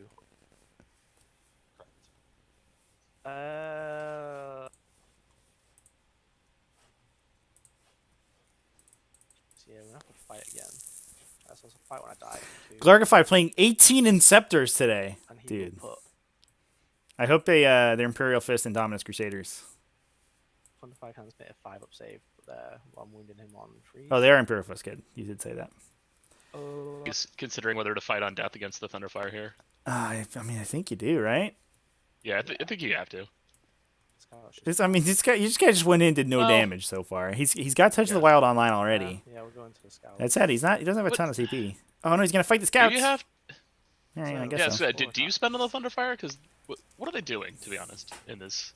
So yeah, we're gonna have to fight again. So it's a fight when I die. 2, Glargify playing 18 Inceptors today, and he dude. will put I hope they're Imperial Fist and Dominus Crusaders. Thunderfire Cannon's made a 5-up save there while I'm wounding him on 3. Oh, they are Imperial Fist, kid. You did say that. He's considering whether to fight on death against the Thunderfire here. I mean, I think you do, right? Yeah, I think you have to. This guy just went in and did no damage so far. He's got Touch of the Wild online already. Yeah, we're going to the scout. That said, he doesn't have a ton of CP. Oh no, he's gonna fight the scouts. Do you have? All right, I Yeah, guess so. do you spend on the Thunderfire? Because what are they doing, to be honest, in this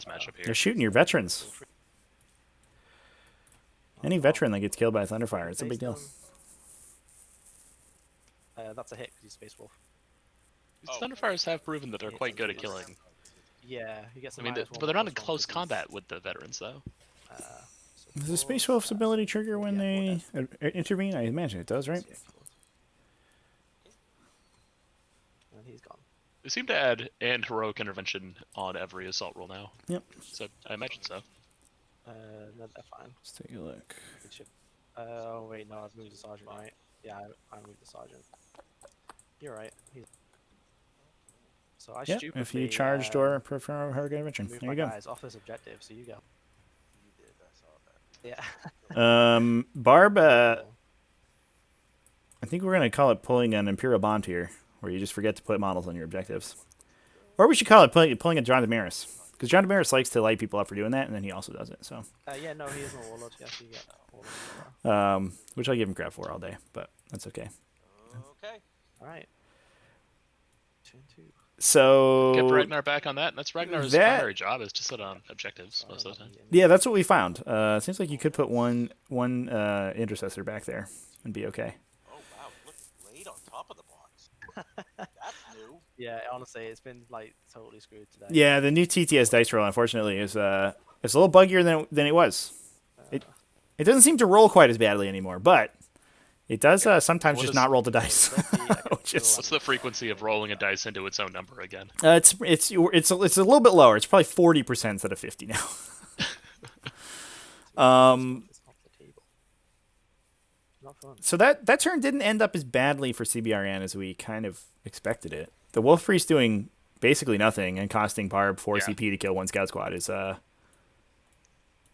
matchup here? They're shooting your veterans. Any veteran that gets killed by a Thunderfire, it's a big deal. That's a hit because he's Space Wolf. These Thunderfires have proven that they're quite good at killing. Yeah, he gets. I mean, but they're not in close combat with the veterans, though. Does the Space Wolf's ability trigger when they intervene? I imagine it does, right? And he's gone. They seem to add and heroic intervention on every assault roll now. Yep. So I imagine so. No, they're fine. Let's take a look. Good ship. Oh wait, no, I've moved the sergeant, right? Yeah, I moved the sergeant. You're right. So I Yep, stupidly, if you charged or prefer heroic intervention. moved There my you go. guys off this objective, so you go. You did, I saw that. Yeah. Barb, I think we're going to call it pulling an Imperial Bond here, where you just forget to put models on your objectives. Or we should call it pulling a John Damaris, because John Damaris likes to light people up for doing that, and then he also does it. So. Yeah, no, he isn't a warlord. Yes, you get warlord. Which I give him crap for all day, but that's okay. Okay. All right. Turn 2. So Get Ragnar back on that, and that's Ragnar's primary job is to sit on objectives most of the time. yeah, that's what we found. Seems like you could put one intercessor back there and be okay. Oh wow, look laid on top of the box. That's new. Yeah, honestly, it's been like totally screwed today. Yeah, the new TTS dice roll, unfortunately, is it's a little buggier than it was. It doesn't seem to roll quite as badly anymore, but it does sometimes just not roll the dice. What's the frequency of rolling a dice into its own number again? It's a little bit lower. It's probably 40% instead of 50 now. It's off the table. Not fun. So that turn didn't end up as badly for CBRN as we kind of expected it. The Wolf Priest doing basically nothing and costing Barb 4 CP to kill 1 scout squad is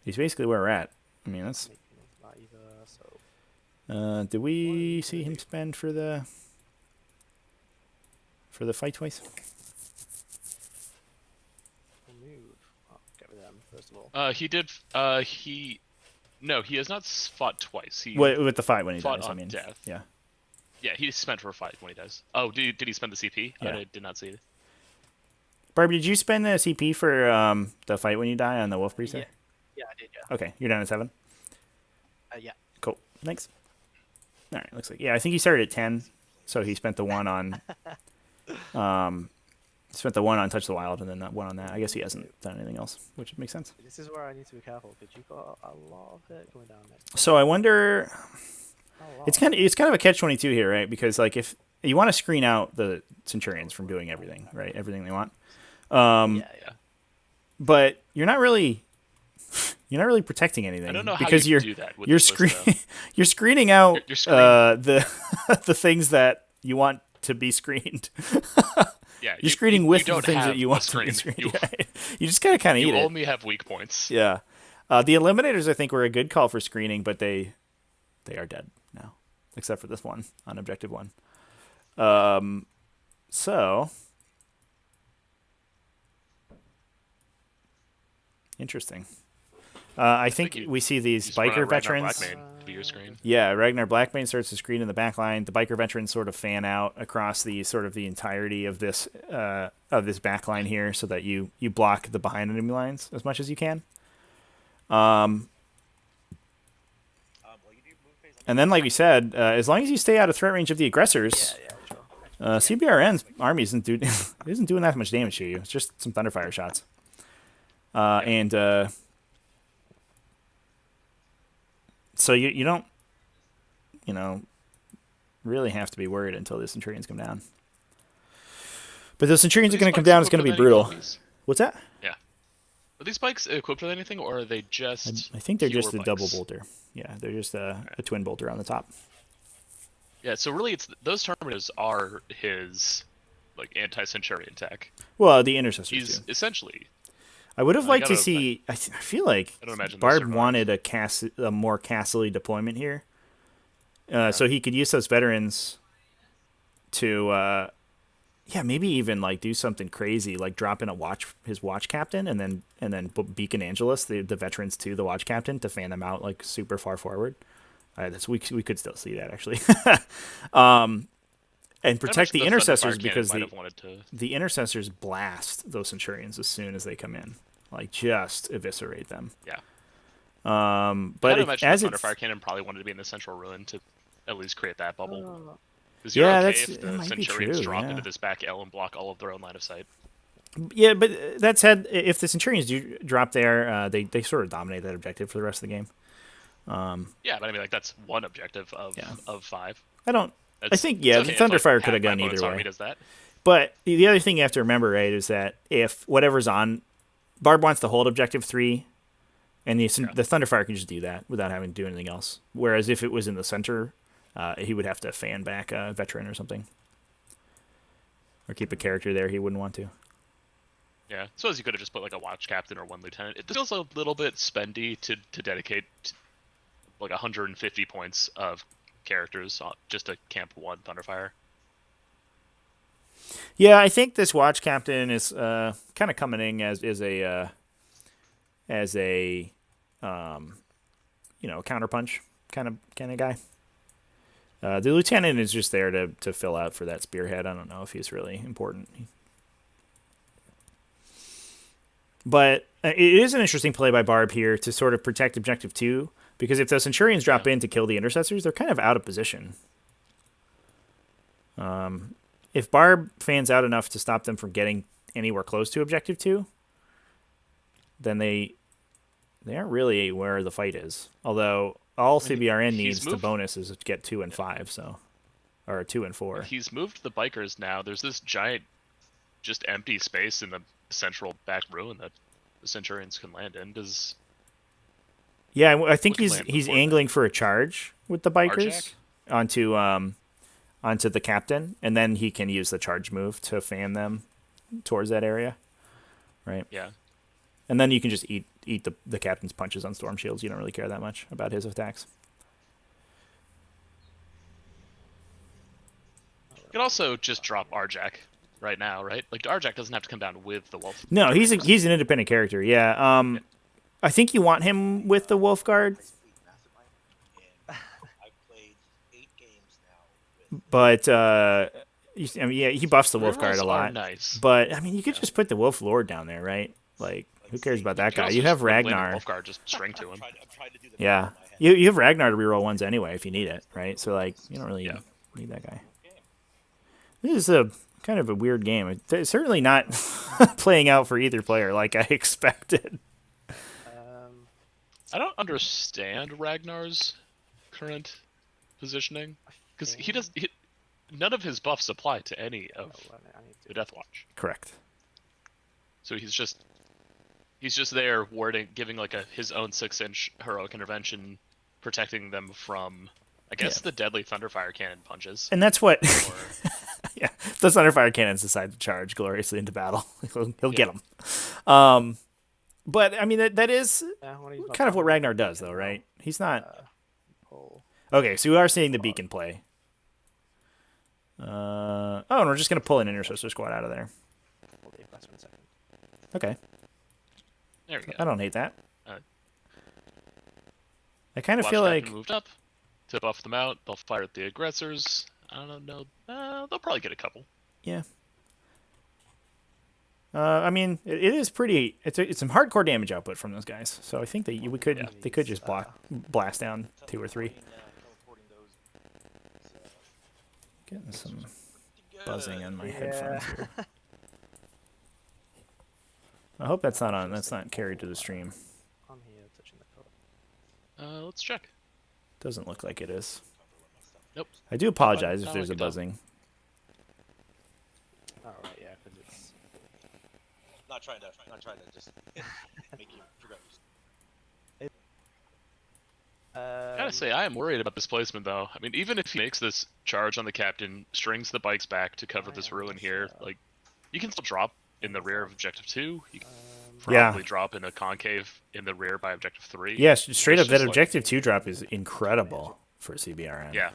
he's basically where we're at. I mean, that's. Not either, so. Did we see him spend for the fight twice? We'll move. I'll get rid of them first of all. He did. No, he has not fought twice. He With the fight when he fought dies, I on mean. death. Yeah. Yeah, he spent for a fight when he does. Oh, did he spend the CP? Yeah. I did not see it. Barb, did you spend the CP for the fight when you die on the Wolf Priest? Yeah, I did. Yeah. Okay, you're down at 7. Yeah. Cool. Thanks. All right. Looks like I think he started at 10, so he spent the one on spent the one on Touch the Wild and then that one on that. I guess he hasn't done anything else, which makes sense. This is where I need to be careful because you've got a lot of hit going down next. So I wonder. It's kind of a catch-22 here, right? Because like if you want to screen out the Centurions from doing everything, right? Everything they want. Yeah. But you're not really protecting anything. I don't know how because you do that with you're this list, though. you're screening out You're screening. the things that you want to be screened. Yeah, You're screening with the don't things have that you a want to screen. be screened. You just gotta kind of eat You it. only have weak points. Yeah. The Eliminators, I think, were a good call for screening, but they they are dead now, except for this one on objective 1. So interesting. I think we see these biker veterans. To your screen. Yeah, Ragnar Blackmane starts to screen in the back line. The biker veterans sort of fan out across the entirety of this back line here, so that you block the behind enemy lines as much as you can. And then, like we said, as long as you stay out of threat range of the aggressors, CBRN's army isn't doing that much damage to you. It's just some Thunderfire shots. So you don't, really have to be worried until the Centurions come down. But the Centurions are going to come down. It's going to be brutal. What's that? Yeah. Are these spikes equipped with anything, or are they just? I think they're just a bikes? double bolter. Yeah, they're just a twin bolter on the top. Yeah. So really, those Terminators are his anti-Centurion tech. Well, the Intercessors He's too. essentially. I would have liked to see. I feel like Barb wanted a more castle-y deployment here, so he could use those veterans to, maybe even do something crazy, like drop in his watch captain, and then beacon Angelus, the veterans to the watch captain to fan them out super far forward. We could still see that actually, and protect the Intercessors because the Intercessors blast those Centurions as soon as they come in. Just eviscerate them. Yeah. But as the Thunderfire Cannon probably wanted to be in the central ruin to at least create that bubble. Because if the Centurions drop into this back L and block all of their own line of sight. Yeah, but that said, if the Centurions do drop there, they sort of dominate that objective for the rest of the game. Yeah, but I mean, that's one objective of 5. I think the Thunderfire could have gone either way. Does that. But the other thing you have to remember, right, is that if whatever's on, Barb wants to hold objective 3, and the Thunderfire can just do that without having to do anything else. Whereas if it was in the center, he would have to fan back a veteran or something, or keep a character there he wouldn't want to. Yeah, so as you could have just put a watch captain or 1 lieutenant. It feels a little bit spendy to dedicate 150 points of characters just to camp 1 Thunderfire. Yeah, I think this watch captain is kind of coming in as a counterpunch kind of guy. The lieutenant is just there to fill out for that spearhead. I don't know if he's really important. But it is an interesting play by Barb here to sort of protect objective 2, because if the Centurions drop in to kill the Intercessors, they're kind of out of position. If Barb fans out enough to stop them from getting anywhere close to objective 2, then they aren't really where the fight is. Although all CBRN needs to bonus is to get 2 and 5, or 2 and 4. He's moved the bikers now. There's this giant, just empty space in the central back ruin that the Centurions can land in. I think he's angling for a charge with the bikers onto the captain, and then he can use the charge move to fan them towards that area, right? Yeah. And then you can just eat the captain's punches on storm shields. You don't really care that much about his attacks. You could also just drop Arjac right now, right? Arjac doesn't have to come down with the wolf. No, he's an independent character. Yeah. I think you want him with the Wolf Guard. But he buffs the Wolf Guard a lot. Nice. But I mean, you could just put the Wolf Lord down there, right? Who cares about that guy? You have Ragnar. Wolf Guard just string to him. Yeah, you have Ragnar to reroll 1s anyway if you need it, right? So you don't really need that guy. This is a kind of a weird game. It's certainly not playing out for either player like I expected. I don't understand Ragnar's current positioning, because none of his buffs apply to any of the Deathwatch. Correct. So he's just there warding, giving his own 6-inch heroic intervention, protecting them from, I guess, the deadly Thunderfire Cannon punches. And that's what. Yeah, the Thunderfire Cannons decide to charge gloriously into battle. He'll get them. But I mean that is kind of what Ragnar does, though, right? He's not. Okay, so we are seeing the beacon play. Oh, and we're just going to pull an Intercessor Squad out of there. Hold the press 1 second. Okay. There we go. I don't hate that. Uh, I kind of Watch feel Captain like... moved up to buff them out. They'll fire at the aggressors. I don't know. They'll probably get a couple. Yeah. I mean, it is pretty... It's some hardcore damage output from those guys. So I think that we could they could just blast down 2 or 3. Getting some buzzing on my headphones here. I hope that's not on. That's not carried to the stream. I'm here touching the code. Let's check. Doesn't look like it is. Nope. I do apologize if Not there's a like it does. buzzing. Oh right, yeah, because it's. Not trying to just make you forget. I gotta say, I am worried about this placement, though. I mean, even if he makes this charge on the captain, strings the bikes back to cover this ruin here, like, you can still drop in the rear of Objective 2. You can probably drop in a concave in the rear by Objective 3. Yes, straight It's up, that just like- Objective 2 drop is incredible for CBRN. Yeah.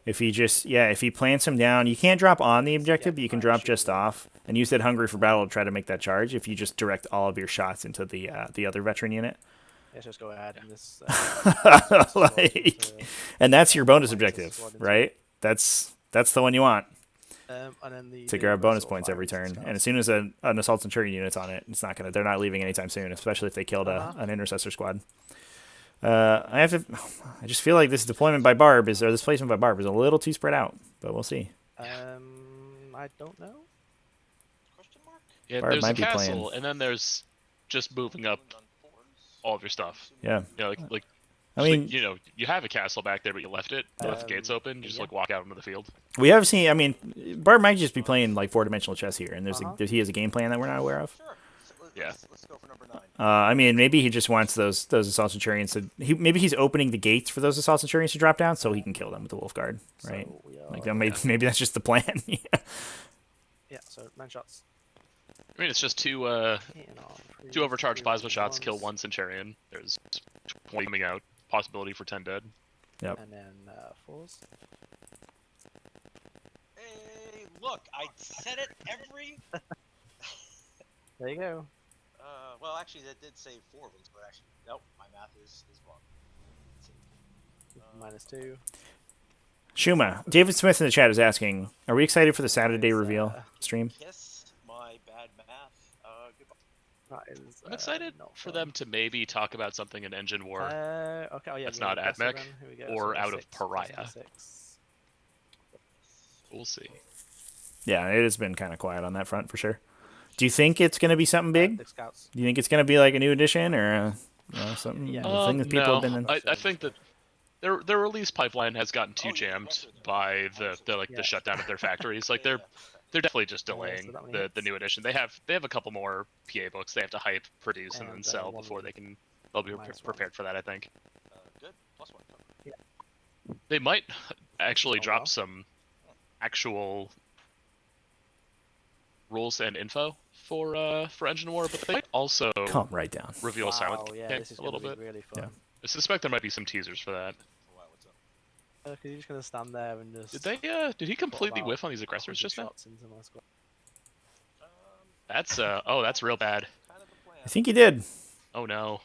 If he just, if he plants him down, you can't drop on the objective, but you can drop just off. And use that Hungry for Battle to try to make that charge if you just direct all of your shots into the other veteran unit. Let's just go ahead and this. And that's your bonus objective, right? That's the one you want And then to grab bonus points every turn. And as soon as an Assault Centurion unit's on it, they're not leaving anytime soon, especially if they killed an Intercessor Squad. I just feel like this deployment by Barb this placement by Barb is a little too spread out, but we'll see. I don't know. Question mark? Yeah, Barb there's a might be castle, playing. and then there's just moving up all of your stuff. Yeah. You know, like I mean, you know, you have a castle back there, but you left it. You left the gates open. You just like walk out into the field. we have seen. I mean, Barb might just be playing like 4-dimensional chess here, and he has a game plan that we're not aware of. Sure. Yeah. Let's go for number 9. I mean, maybe he just wants those Assault Centurions to. Maybe he's opening the gates for those Assault Centurions to drop down, so he can kill them with the Wolf Guard, right? So we are, Like maybe that's just the plan. yeah, so 9 shots. I mean, it's just two overcharged plasma shots, kill 1 Centurion. There's 20 coming out. Possibility for 10 dead. Yep. And then 4s. Hey, look, I said it every. There you go. Well, actually, that did say 4 of them, but actually, nope, my math is wrong. Let's see. -2. Shuma, David Smith in the chat is asking, are we excited for the Saturday reveal stream? Kiss my bad math. Goodbye. That is, I'm excited not for fun. them to maybe talk about something in Engine War. Okay, oh, yeah, That's yeah, not aggressor AdMech then. Here we go. or So out of 6, Pariah. 6. We'll see. Yeah, it has been kind of quiet on that front for sure. Do you think it's going to be something big? The scouts. Do you think it's going to be like a new edition or something? Yeah. The thing that people No, have been. I think that their release pipeline has gotten too jammed by the shutdown of their factories. Like they're definitely just delaying that one the new edition. They have a couple more PA books they have to hype, produce, and then And, sell one before they'll be minus prepared for that. I think Good. +1. they might actually Oh, drop wow. some actual rules and info for Engine War, but they might also Calm right down. reveal Silent yeah, King this is a little gonna bit. be really fun. Yeah. I suspect there might be some teasers for that. Wow, what's up? Cause you're just gonna stand there and just. Did he completely about whiff on these aggressors 100 just now? shots into my squad. That's that's real bad. Kind of the plan. I think he did. Oh no.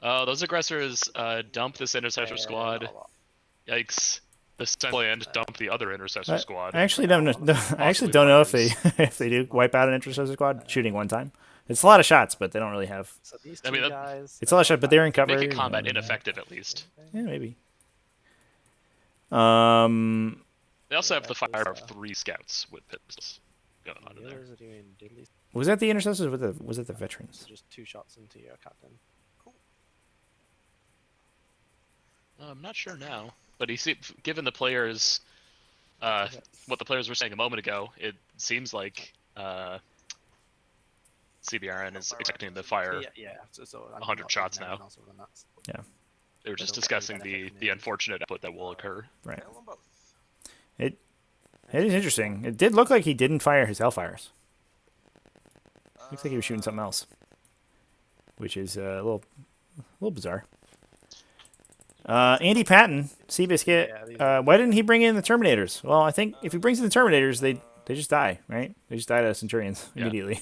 Oh, those aggressors dump this Intercessor squad. Not a lot. Yikes. The second dump the other Intercessor squad. I actually don't know. I actually don't know if they if they do wipe out an Intercessor Squad shooting one time. It's a lot of shots, but they don't really have. So these I two mean, that- guys. It's a lot of shots, but they're in cover. Make it combat ineffective at least. Yeah, maybe. They also have the fire of 3 scouts with pistols going on in The there. others are doing diddly. Was that the Intercessors? Or was it the veterans? So just 2 shots into your captain. I'm not sure now, but given the players, what the players were saying a moment ago, it seems like CBRN is expecting to fire. Yeah. So 100 shots now. Also than that. Yeah. They were just They don't get discussing any benefit from the it. unfortunate output that will occur. Right. Kill them both. It is interesting. It did look like he didn't fire his Hellfires. Looks like he was shooting something else, which is a little bizarre. Andy Patton, Seabiscuit. Yeah, these are- Why didn't he bring in the Terminators? Well, I think if he brings in the Terminators, they just die, right? They just die to Centurions Yeah. immediately.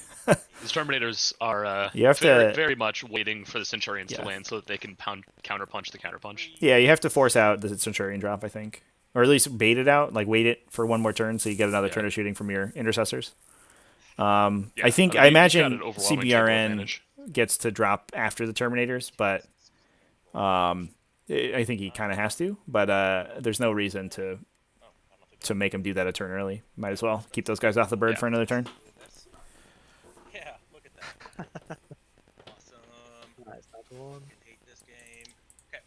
These Terminators are You have very, to- very much waiting for the Centurions Yeah. to land so that they can counterpunch the counterpunch. Yeah, you have to force out the Centurion drop, I think. Or at least bait it out, like wait it for one more turn so you get another Yeah. turn of shooting from your Intercessors. Yeah, I think, mean, I you've got imagine an overwhelming table CBRN advantage. gets to drop after the Terminators, but I think he kind of has to. But there's no reason to make him do that a turn early. Might as well keep those guys off the bird Yeah. for another turn. Yeah, look at that. Awesome. Nice, that's one. Can hate this game. Okay.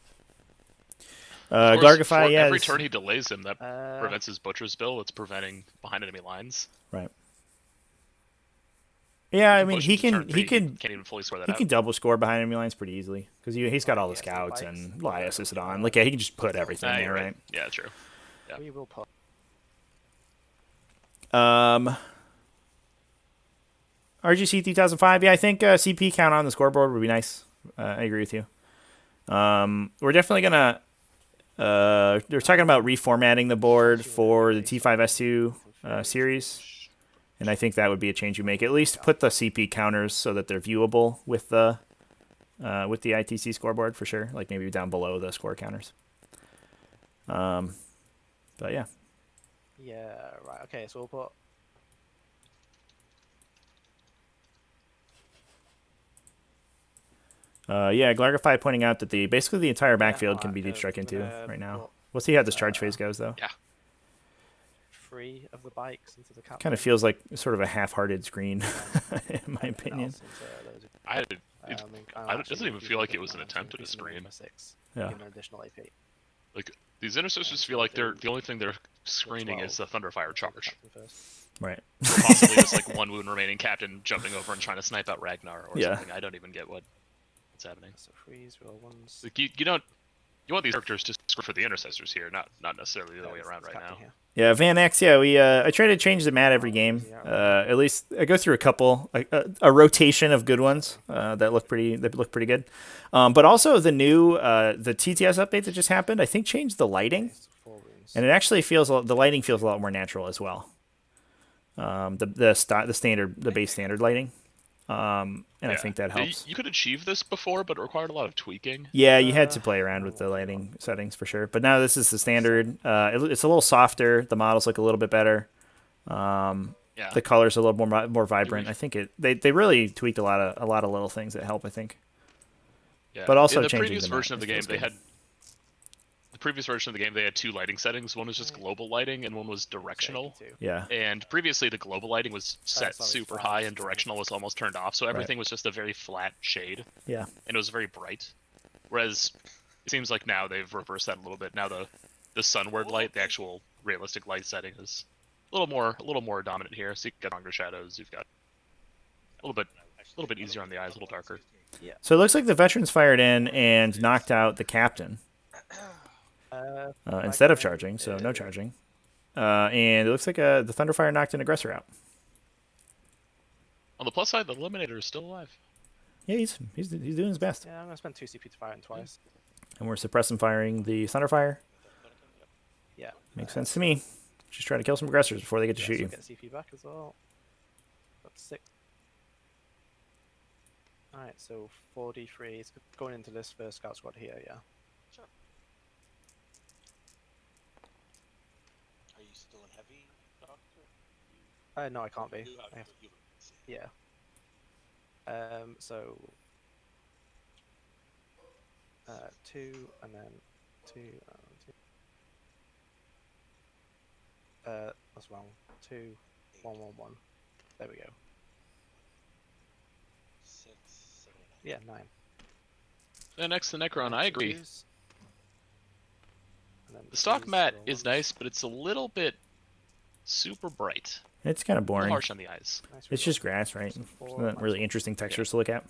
Of course, Glargify, for yeah. every this- turn he delays him, that Uh, prevents his Butcher's Bill. It's preventing behind enemy lines. Right. Yeah, I mean, Push he him to turn can three, he can can't even fully score that he out. can double score behind enemy lines pretty easily because he's got all the Yeah, so scouts bikes. and Lias is on. Like, yeah, he can just put everything Ah, there, you're right? Yeah, true. Yeah. We will put. RGC 3005. Yeah, I think CP count on the scoreboard would be nice. I agree with you. We're definitely gonna. They're talking about reformatting the board for the T5S2 series, and I think that would be a change you make. At least put the CP counters so that they're viewable with the ITC scoreboard for sure. Like maybe down below the score counters. But yeah. Yeah, right. Okay, so we'll put. Yeah, Glargify pointing out that basically the entire backfield can be okay, deep struck into gonna right now. put, We'll see how this charge phase goes though. 3 of the bikes into the cap. Kind of feels like sort of a half-hearted screen, in my opinion. It doesn't even feel like it was an attempt at a screen. Yeah. Give an additional AP. Like these Intercessors feel like the only thing they're screening is the Thunderfire charge. Right. Or possibly just like one wound remaining captain jumping over and trying to snipe out Ragnar or Yeah. something. I don't even get what's happening. So freeze, roll ones. Like you want these characters to screw for the Intercessors here, not necessarily the other way around right now. Yeah, Van X. Yeah, we. I try to change the mat every game. At least I go through a couple, a rotation of good ones that look pretty good. But also the new the TTS update that just happened, I think changed the lighting, and it actually the lighting feels a lot more natural as well. The base standard lighting, and I think that helps. You could achieve this before, but it required a lot of tweaking. Yeah, you had to play around with the lighting settings for sure. But now this is the standard. It's a little softer. The models look a little bit better. Yeah. The colors are a little more vibrant. I think they really tweaked a lot of little things that help, I think. Yeah. But also in the changing previous the version map, of the it game, feels they good. had two lighting settings. One was just global lighting, and one was directional. Yeah. And previously, the global lighting was set sorry, super flat. high, and directional was almost turned off. So everything was just a very flat shade, Yeah. and it was very bright. Whereas it seems like now they've reversed that a little bit. Now the sunward light, the actual realistic light setting, is a little more dominant here. So you've got stronger shadows. You've got a little bit easier on the eyes, a little darker. So it looks like the veterans fired in and knocked out the captain instead of charging, so no charging. And it looks like the Thunderfire knocked an aggressor out. On the plus side, the Eliminator is still alive. Yeah, he's doing his best. Yeah, I'm gonna spend 2 CP to fire it twice. And we're suppressing firing the Thunderfire. Yeah. Makes sense to me. Just try to kill some aggressors before they get to shoot so you. Get CP back as well. That's 6. Alright, so 43. It's going into this first scout squad here, yeah. Sure. Are you still in heavy, Doctor? No, I can't be. You I have, you- yeah. So 2 and then 2. 2. That's wrong. 2, 1, 1, 1. There we go. 6, 7, 8. Yeah, 9. And next to Necron, I agree. Twos. And then The stock twos, mat roll is ones. nice, but it's a little bit super bright. It's kind of A little boring. harsh on the eyes. Nice It's reroll. just grass, right? So It's 4, not really interesting textures to look at.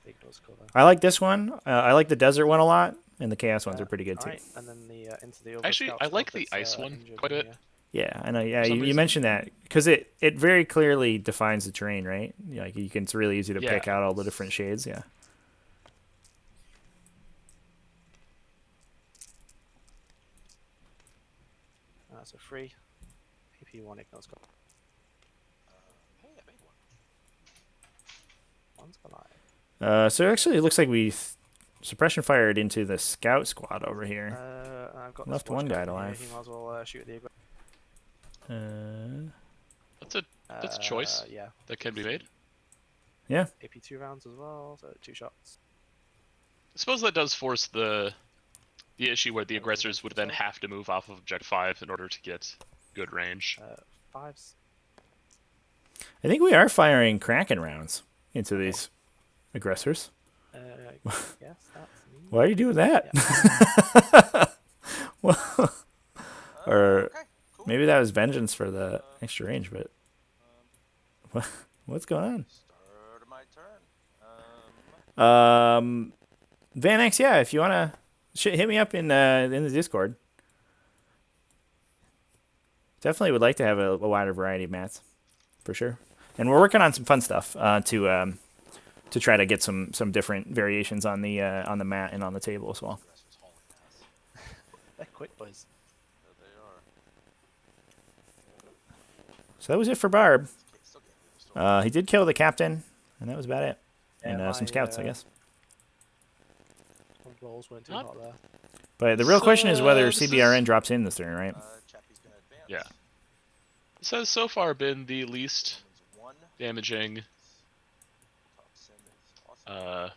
Big does cover. I like this one. I like the desert one a lot, and the chaos ones are pretty good too. Alright, and then the into the other Actually, scout I squad like the that's, ice one injured quite a in bit. here. Yeah, I know. Yeah, For some you reason. mentioned that because it very clearly defines the terrain, right? Like you can. It's really easy to Yeah. pick out all the different shades. Yeah. So 3. AP1 ignores got. Hey, I made one. One's alive. So actually, it looks like we suppression fired into the scout squad over here. I've got Left this one guy captain here, alive. He might as well shoot at the That's a choice Yeah. that can be made. Yeah. AP2 rounds as well, so 2 shots. I suppose that does force the issue where the aggressors would then have to move off of objective 5 in order to get good range. 5s. I think we are firing Kraken rounds into these aggressors. Yes, that's me. Why are you doing that? Yeah. Well, or Okay, cool. maybe that was vengeance for the extra range, but what's going on? Start of my turn. Van X, yeah, if you wanna hit me up in the Discord. Definitely would like to have a wider variety of mats, for sure. And we're working on some fun stuff to try to get some different variations on the mat and on the table as well. Aggressors hauling ass. They're quick, boys. Yeah, they are. So that was it for Barb. Still getting through the story. He did kill the captain, and that was about it. Yeah, And some scouts, I guess. Rolls weren't too Not- hot there. But the real question is whether this CBRN is- drops in this turn, right? Chappie's gonna advance. Yeah. This has so far been the least Wins 1. damaging Top sim is awesome.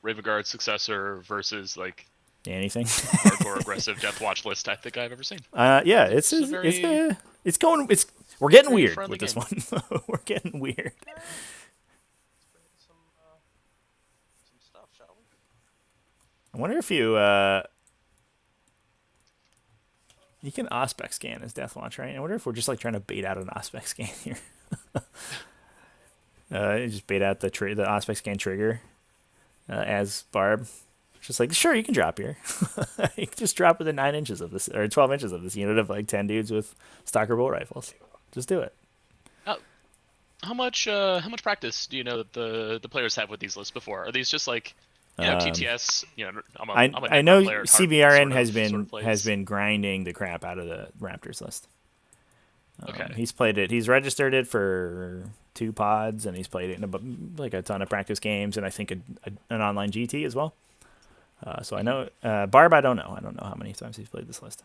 Ravenguard successor versus like Anything? hardcore aggressive Deathwatch list I think I've ever seen. Yeah, it's It's a very- we're getting very weird friendly with this one. We're getting weird. Let's bring in some stuff, shall we? I wonder if you can Auspex scan as Deathwatch, right? I wonder if we're just like trying to bait out an Auspex scan here. Just bait out the Auspex scan trigger as Barb. Just like, sure, you can drop here. You can just drop within 9 inches of this, or 12 inches of this unit of like 10 dudes with Stalker bolt rifles. Just do it. How much practice do you know that the players have with these lists before? Are these just like TTS? I'm a I Necron know player at heart, CBRN sort of plays. has been grinding the crap out of the Raptors list. Okay. He's played it. He's registered it for 2 pods, and he's played it in a ton of practice games, and I think an online GT as well. So I know Barb. I don't know. I don't know how many times he's played this list.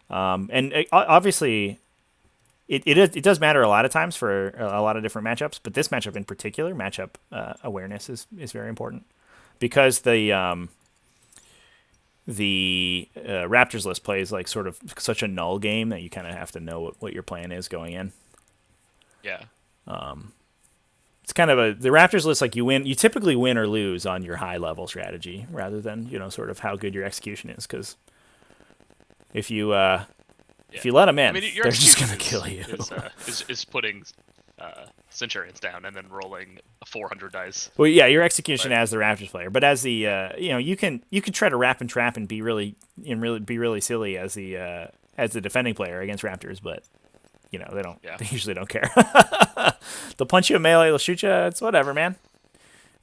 Obviously, it does matter a lot of times for a lot of different matchups, but this matchup in particular, matchup awareness is very important because the Raptors list plays like sort of such a null game that you kind of have to know what your plan is going in. Yeah. It's kind of the Raptors list, like you typically win or lose on your high level strategy rather than, sort of how good your execution is. Cause if you let them in, your they're just going to execution kill you. is putting Centurions down and then rolling a 400 dice. Well, yeah, your execution Right. as the Raptors player, but as the, you can try to wrap and trap and be really silly as the defending player against Raptors, but they usually don't care. They'll punch you in melee, they'll shoot you. It's whatever, man.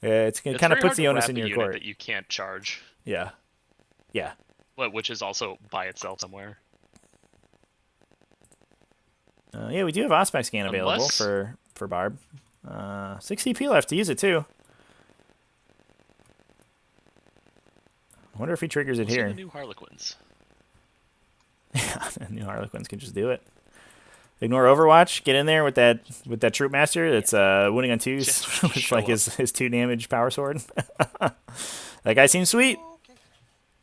It kind of very puts hard the to onus wrap in a your unit court. that you can't charge, Yeah. which is also by itself somewhere. Yeah, we do have Auspex scan available Unless- for Barb. 6 CP left to use it too. I wonder if he triggers it Those are here. the new Harlequins. Yeah, the new Harlequins can just do it. Ignore Overwatch. Get in there with that Troop Master that's winning on 2s Just with show like his 2 damage power sword. That guy seems sweet. Okay.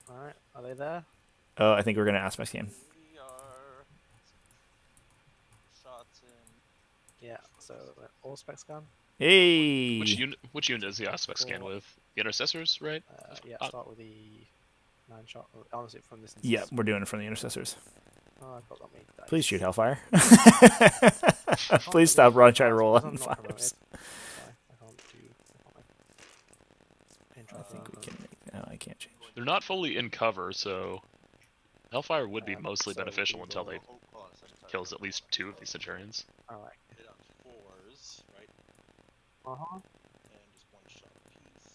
Alright, are they there? Oh, I think we're gonna Auspex scan. We are shots in. Yeah, so all specs gone. Hey. Which unit is the aspect scan with? The Intercessors, right? Yeah, start with the 9 shot. Honestly, from this. Yeah, we're doing it from the Intercessors. Oh, I forgot me. Please shoot Hellfire. Please stop trying to roll on fires. I think we can make. No, I can't change. They're not fully in cover, so Hellfire would be mostly so beneficial we until they Oh, hold on a second. Sorry. kills at least 2 of these Centurions. Alright. Hit on 4s, right? Uh huh. And just 1 shot apiece.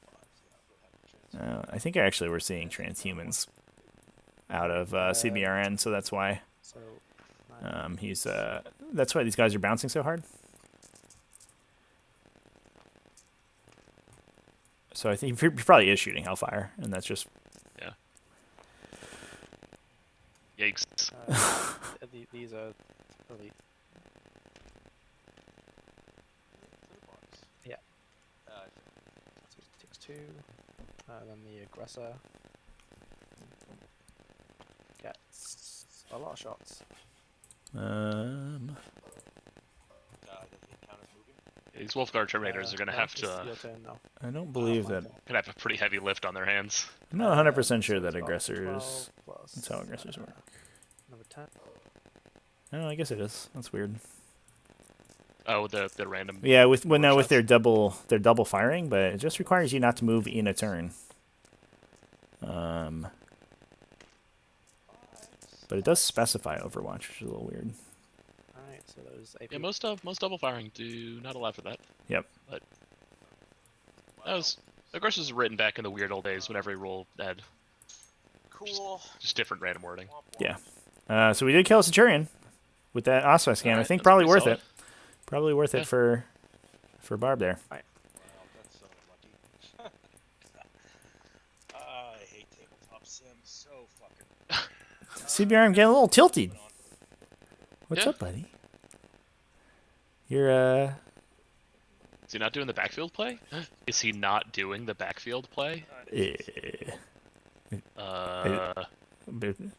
5s, yeah, we'll have a chance. I think actually we're seeing transhumans out of CBRN, so that's why So he's that's why these guys are bouncing so hard. So I think he probably is shooting Hellfire, and that's just Yeah. Yikes. these are elite. Yeah. So it takes 2. Then the aggressor gets a lot of shots. These Wolfguard Terminators are going to have It's to your turn now. I don't believe that. gonna have a pretty heavy lift on their hands. I'm not 100% sure So that it's about aggressors. 12 plus, That's how aggressors work. Number 10. Oh, I guess it is. That's weird. Oh, the random. Yeah, with four with shots. their double firing, but it just requires you not to move in a turn. But it does specify Overwatch, which is a little weird. Alright, so those AP. Yeah, most double firing do not allow for that. Yep. But that was Aggressors were written back in the weird old days when every rule had Cool. just different random wording. Yeah. So we did kill a Centurion with that Osprey scan. I Alright, think that's probably pretty worth solid. it. Probably worth Yeah. it for Barb there. Wow, that's so lucky. I hate tabletop sims so fucking. CBR, I'm getting a little tilted. What's Yeah. up, buddy? You're Is he not doing the backfield play? Is he not doing the backfield play?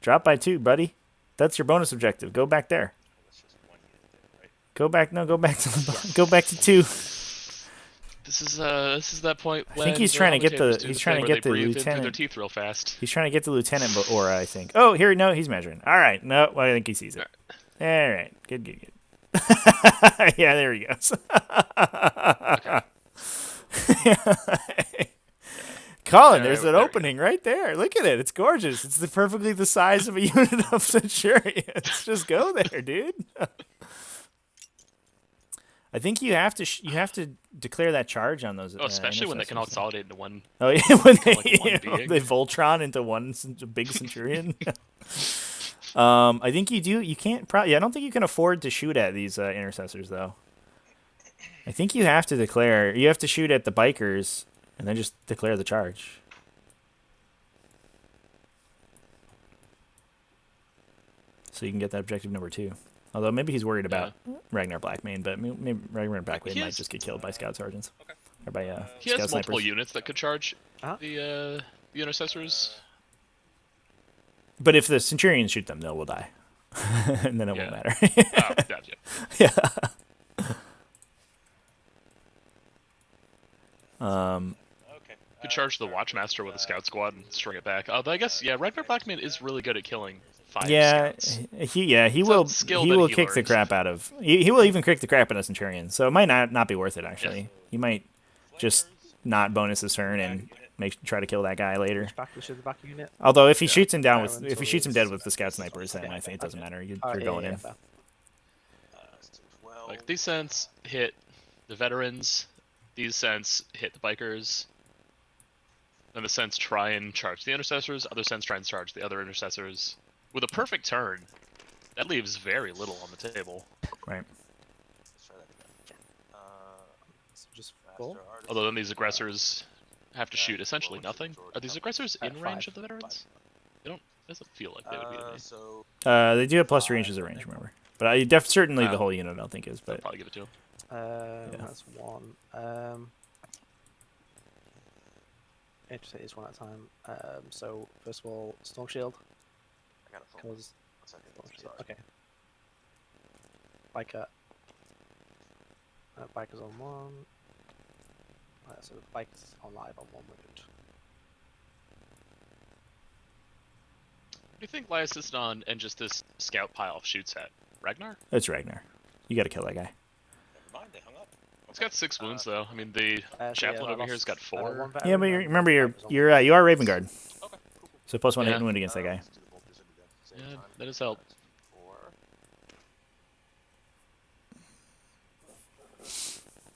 drop by 2, buddy. That's your bonus objective. Go back there. That's just one unit there, right? Go back. No, go back to go back to 2. This is that point. I think he's trying to get the lieutenant. Their teeth real fast. He's trying to get the lieutenant aura, I think. Oh, here, no, he's measuring. All right, no, well, I think he sees it. All right, good. Yeah, there he goes. Colin, there's an opening right there. Look at it. It's gorgeous. It's perfectly the size of a unit of Centurions. Just go there, dude. I think you have to declare that charge on those. Oh, especially when they can all intercessors. consolidate into one. Oh yeah, when they, like one being. they Voltron into one big Centurion. I think you do. You can't. Probably. I don't think you can afford to shoot at these intercessors though. I think you have to declare. You have to shoot at the bikers and then just declare the charge. So you can get that objective number 2. Although maybe he's worried about Ragnar Blackmane, but maybe Ragnar Blackmane might just get killed by scout sergeants. Okay. Or by He scout has multiple snipers. units that could charge Uh-huh. the intercessors. But if the Centurions shoot them, will die. And then it won't matter. Oh, gotcha. Yeah. Okay. Could charge the Watchmaster with a scout squad and string it back. Although I guess Ragnar Blackmane is really good at killing 5 Yeah, scouts. he It's a will skill he that will he kick the learned. crap out of he will even kick the crap out of Centurions. So it might not be worth it actually. He might just not bonus his turn and try to kill that guy later. Which is the back unit? Although if he shoots him down with Until if he shoots him dead with the it's- scout snipers, then I think it doesn't matter. You're Yeah, going in. fair. It's 12. Like these cents hit the veterans, these cents hit the bikers. Then the cents try and charge the intercessors, other cents try and charge the other intercessors. With a perfect turn, that leaves very little on the table. Right. Let's try that again. So just 4. Faster, harder. Although then these aggressors have to shoot essentially nothing. Are these aggressors At in range 5. of the veterans? They don't. Doesn't feel like they would be to me. So They do have plus 3 inches of range, remember. But certainly the whole unit I don't think is. I'll But probably give it to him. That's 1. Just say this one at a time. So first of all, Storm Shield. I got a phone. Cause One second. Storm Shield. Okay. Biker. Biker's on 1. So the bike's on live on 1 wound. What do you think Lie assisted on and just this scout pile shoots at? Ragnar? it's Ragnar. You got to kill that guy. Never mind, they hung up. It's got 6 wounds though. I mean, the chaplain over here's got 4. Yeah, but remember you are Raven Guard. Okay, cool. So plus 1 hit Yeah. and wound against that guy. Let's do the bolt vision again at the same Yeah, time. that does help.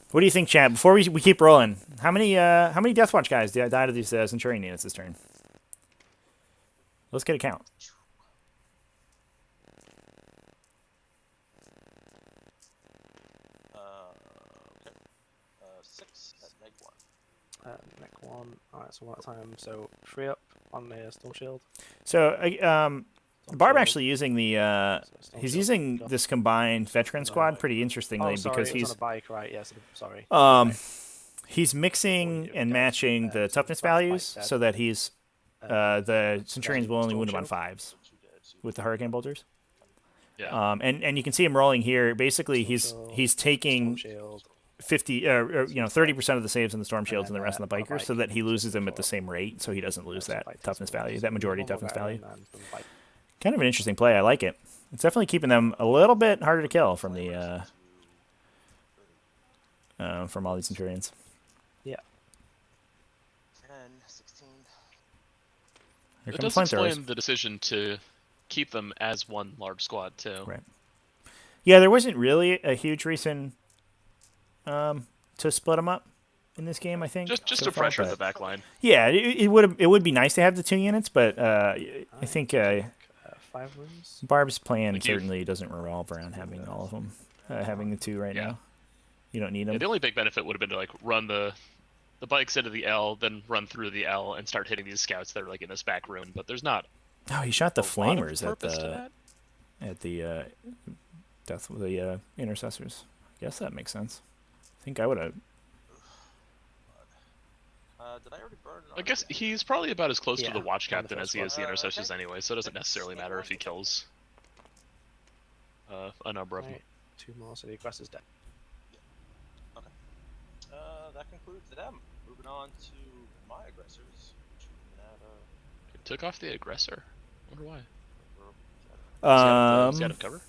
4. What do you think, Chad? Before we keep rolling, how many Deathwatch guys died of these Centurion units this turn? Let's get a count. Okay. 6 at neg 1. Neck 1. Alright, so one at a time. So 3 up on the Storm Shield. So, Barb Shield. actually using the Storm he's Shield. using Go. this combined veteran squad pretty Oh, interestingly sorry, because it was he's on a bike, right? Yes, sorry. he's mixing and matching the toughness values so that he's the Centurions will only wound him on 5s with the Hurricane Bolters. Yeah. And you can see him rolling here. Basically, he's taking Storm Shield. 50 or 30% of the saves in the Storm Shields and the rest on the Bikers, so that he loses them at the same rate, so he doesn't lose that toughness value, that majority toughness value. Kind of an interesting play. I like it. It's definitely keeping them a little bit harder to kill from the from all these Centurions. Yeah. 10, 16. Here It come does flamethrowers. explain the decision to keep them as one large squad too. Right. Yeah, there wasn't really a huge reason to split them up in this game, I think. Just so to far, pressure but- the back line. Yeah, it would be nice to have the 2 units, but I think 5 wounds. Barb's plan Like you- certainly doesn't revolve around having all of them, having the 2 right Yeah. now. You don't need Yeah, them. the only big benefit would have been to like run the bikes into the L, then run through the L and start hitting these scouts that are like in this back room. But there's not Oh, he shot the a lot of flamers purpose to that. the intercessors. I guess that makes sense. I think I would have. Did I already burn? I guess he's probably about as close Yeah, to the watch on the captain as first he is the one. intercessors Okay. anyway, so it doesn't necessarily matter if he kills a number of them. Right. 2 more, so the aggressor's dead. That concludes them. Moving on to my aggressors. Which we can add, It took off the aggressor. Wonder why. Is he out of cover?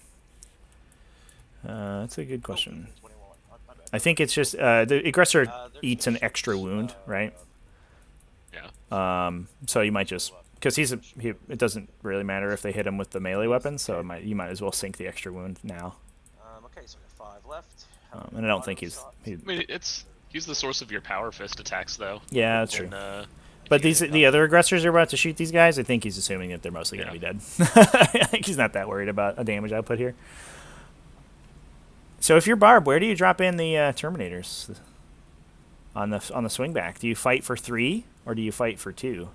That's a good question. 21. My bad. I think it's just the aggressor There's eats an extra wound, right? Yeah. So you might just because it doesn't really matter if they hit him with the melee weapon, so you might as well sink the extra wound now. Okay, so we have 5 left. And I don't think he's. I mean, he's the source of your power fist attacks, though. Yeah, that's true. And, But the other aggressors are about to shoot these guys. I think he's assuming that they're mostly going to be dead. I think he's not that worried about a damage output here. So if you're Barb, where do you drop in the Terminators on the swing back? Do you fight for 3 or do you fight for 2?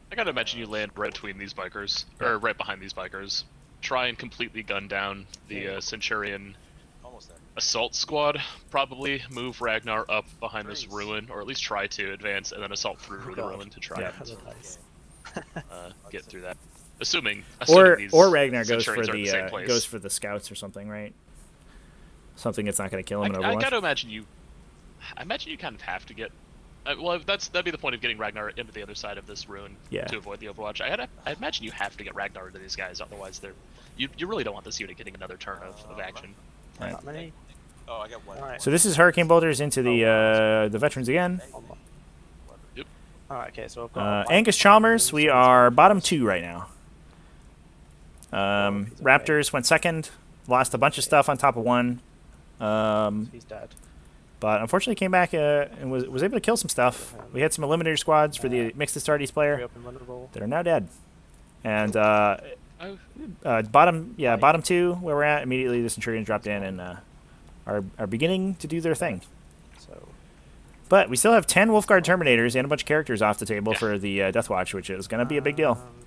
I gotta imagine you land right between these bikers, or right behind these bikers. Try and completely gun down the Centurion Almost there. assault squad. Probably move Ragnar up behind this ruin, or at least try to advance and then assault through the God. ruin to try Yeah. and Nice. get through that. Assuming these Or Ragnar goes for Centurions are in the same place. goes for the scouts or something, right? Something that's not going to kill him in I Overwatch. gotta imagine you. I imagine you kind of have to get. Well, that'd be the point of getting Ragnar into the other side of this ruin Yeah. to avoid the Overwatch. I imagine you have to get Ragnar into these guys, otherwise you really don't want this unit getting another turn of action. Right. Not many. Oh, I got 1. Alright. So this is Hurricane Bolters into the veterans again. Alright, okay, so I've got Angus Chalmers, we are bottom 2 right now. Raptors went second, lost a bunch of stuff on top of 1, He's dead. but unfortunately came back and was able to kill some stuff. We had some Eliminator squads for the mixed Astartes 3 player up and vulnerable. that are now dead. And Oh, bottom 2 where we're at, immediately the Centurions dropped in and are beginning to do their thing. So But we still have 10 Wolfguard Terminators and a bunch of characters off the table for the Deathwatch, which is going to be a big deal. and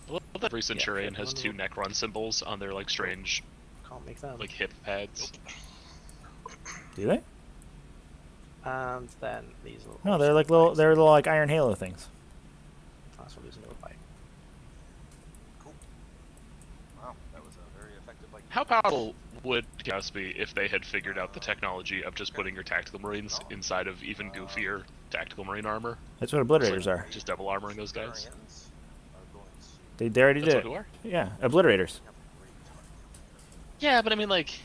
I love that every Centurion Yeah, has 2 Necron symbols on their like strange can't make them. like hip pads. Do they? And then these are No, they're like little like Iron Halo things. That's what losing another fight. Cool. Wow, that was a very effective like. How powerful would Chaos be if they had figured out the technology of just putting your tactical marines inside of even goofier tactical marine armor? That's what Obliterators are. Just double armoring those guys. Variants are going to They already That's did what it. who are? Yeah, Obliterators. Yeah, but I mean like,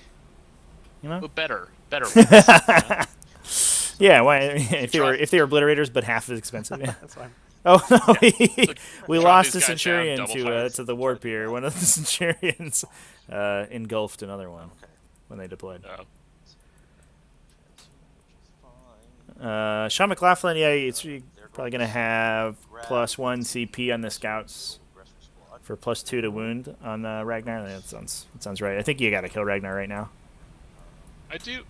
You know? but better ones, you know? Yeah, why? If they were Obliterators, but half as expensive. Yeah. That's fine. Oh no, we drop lost these a guys down, Centurion double fire. to the warp here. One of the Centurions engulfed another one Okay. when they deployed. Oh. So Sean McLaughlin, yeah, it's They're probably going to to have grab +1 the CP on the scouts Aggressor Squad. for +2 to wound on Ragnar. That sounds right. I think you got to kill Ragnar right now.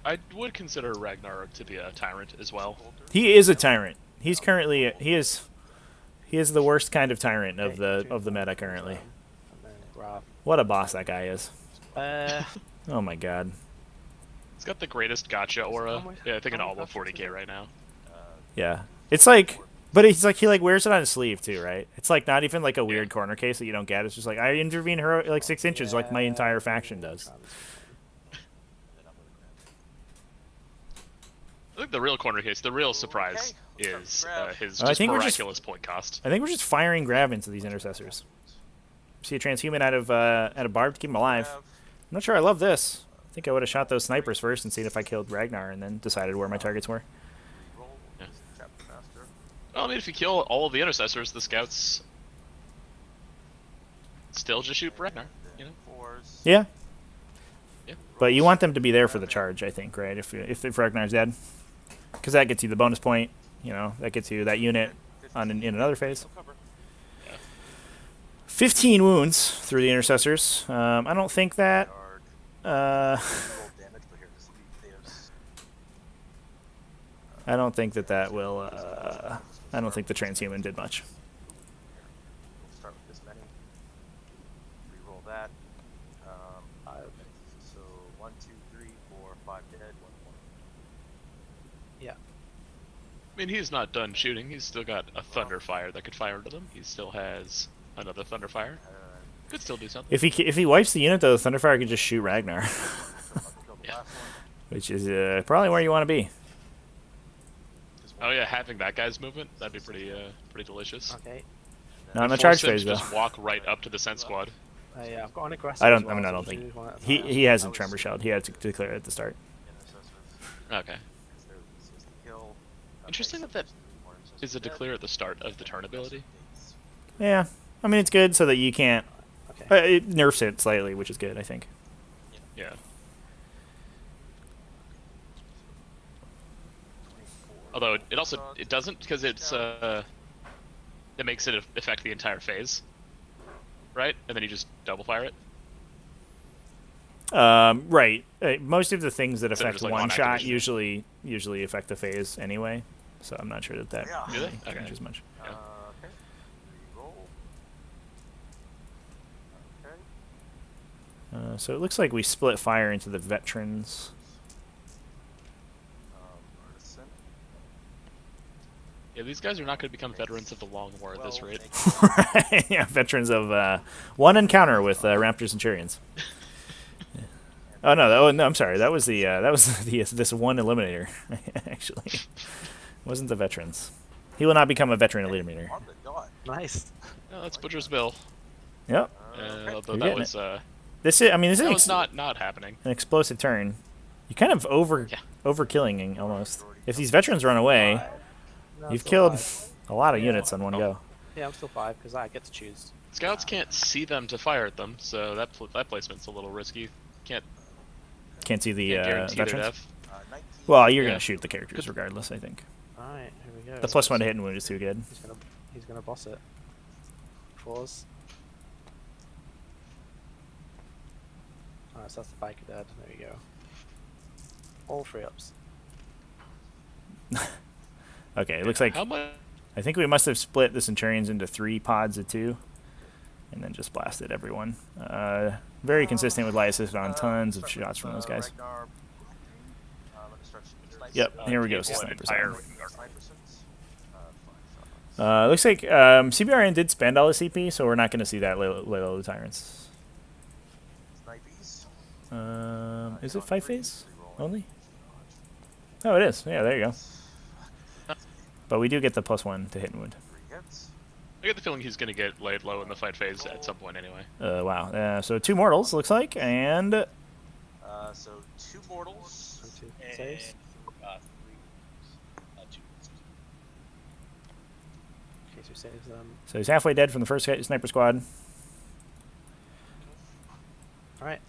I would consider Ragnar to be a tyrant as well. He is a tyrant. He's currently he is the worst kind of tyrant of the meta currently. And then grab. What a boss that guy is. Uh, Oh my god. He's got the greatest gotcha aura. How much- Yeah, I think in how all much of gotcha is 40k it? right now. Yeah. It's like, but he's like, he like wears it on his sleeve too, right? It's like not even like a weird corner case that you don't get. It's just like I intervene her like 6 inches like my entire faction does. I think the real corner case, the real surprise is his I just think we're just- miraculous point cost. I think we're just firing grab into these intercessors. See a transhuman out of Barb to keep him alive. I'm not sure I love this. I think I would have shot those snipers first and seen if I killed Ragnar and then decided where my targets were. Yeah. Well, I mean, if you kill all of the intercessors, the scouts still just shoot Ragnar. You know? Yeah. Yeah. But you want them to be there for the charge, I think, right? If Ragnar's dead, because that gets you the bonus point. You know, that gets you that unit in another phase. 15 wounds through the intercessors. I don't think that. I don't think that will. I don't think the transhuman did much. We'll start with this many. Reroll that. So 1, 2, 3, 4, 5 dead, 1 point. yeah. I mean, he's not done shooting. He's still got a Thunderfire that could fire into them. He still has another Thunderfire. Could still do something. If he wipes the unit, though, the Thunderfire could just shoot Ragnar, Yeah. which is probably where you want to be. Oh yeah, having that guy's movement, that'd be pretty delicious. Okay. Not in the Force charge him to phase, though. Just walk right up to the scent squad. Yeah, I've got an aggressor. I don't. as well, I mean, I so don't we'll think do one at a he time. he hasn't tremor shelled. He had to declare it at the start. Okay. Interesting that is a declare at the start of the turn ability. Yeah, I mean it's good so that you can't. Okay. It nerfs it slightly, which is good, I think. Yeah. Although it also it doesn't because it makes it affect the entire phase, right? And then you just double fire it. Right. Most of the things that Instead of affect just, like, one on shot activation. usually affect the phase anyway. So I'm not sure that Yeah. Do they? really Okay. changes much. Yeah. Okay. Reroll. Okay. So it looks like we split fire into the veterans. Artisan. Yeah, these guys are not going to become veterans of the Long War at this rate. Yeah, veterans of one encounter with Raptor Centurions. Oh no! Oh no! I'm sorry. That was the this one eliminator. Actually, wasn't the veterans. He will not become a veteran eliminator. On the dot. Nice. Oh, that's Butcher's Bill. Yep. Although You're that getting was This is. I mean, this is that was not happening. an explosive turn. You kind of Yeah. overkilling almost. If these veterans run away, No, I'm you've still killed 5. a lot of units on one go. Yeah, I'm still 5 because I get to choose. Scouts can't see them to fire at them, so that placement's a little risky. Can't Can't see the guarantee their veterans. death. 19. Well, you're Yeah. gonna shoot the characters regardless. I think All right, here we go. the +1 to hit and wound is too good. He's gonna boss it. Pause. Alright, so that's the biker dead. There we go. All 3 ups. Okay, it looks like How much? I think we must have split the Centurions into 3 pods of 2, and then just blasted everyone. Very consistent with light assist on tons of shots from those guys. Ragnar. Let me start shooting snipers. Yep, here we go. One Sniper entire side. Snipers. 5 shots. Looks like CBRN did spend all the CP, so we're not going to see that Layla the Tyrants. Snipies. Is it 5 phase only? Oh, it is. Yeah, there you go. But we do get the +1 to hit and wound. 3 hits. I get the feeling he's going to get laid low in the fight phase at some point anyway. Wow. So 2 mortals, looks like, and So 2 mortals. 2 And saves. 2. Okay, so saves them. so he's halfway dead from the first sniper squad. Alright.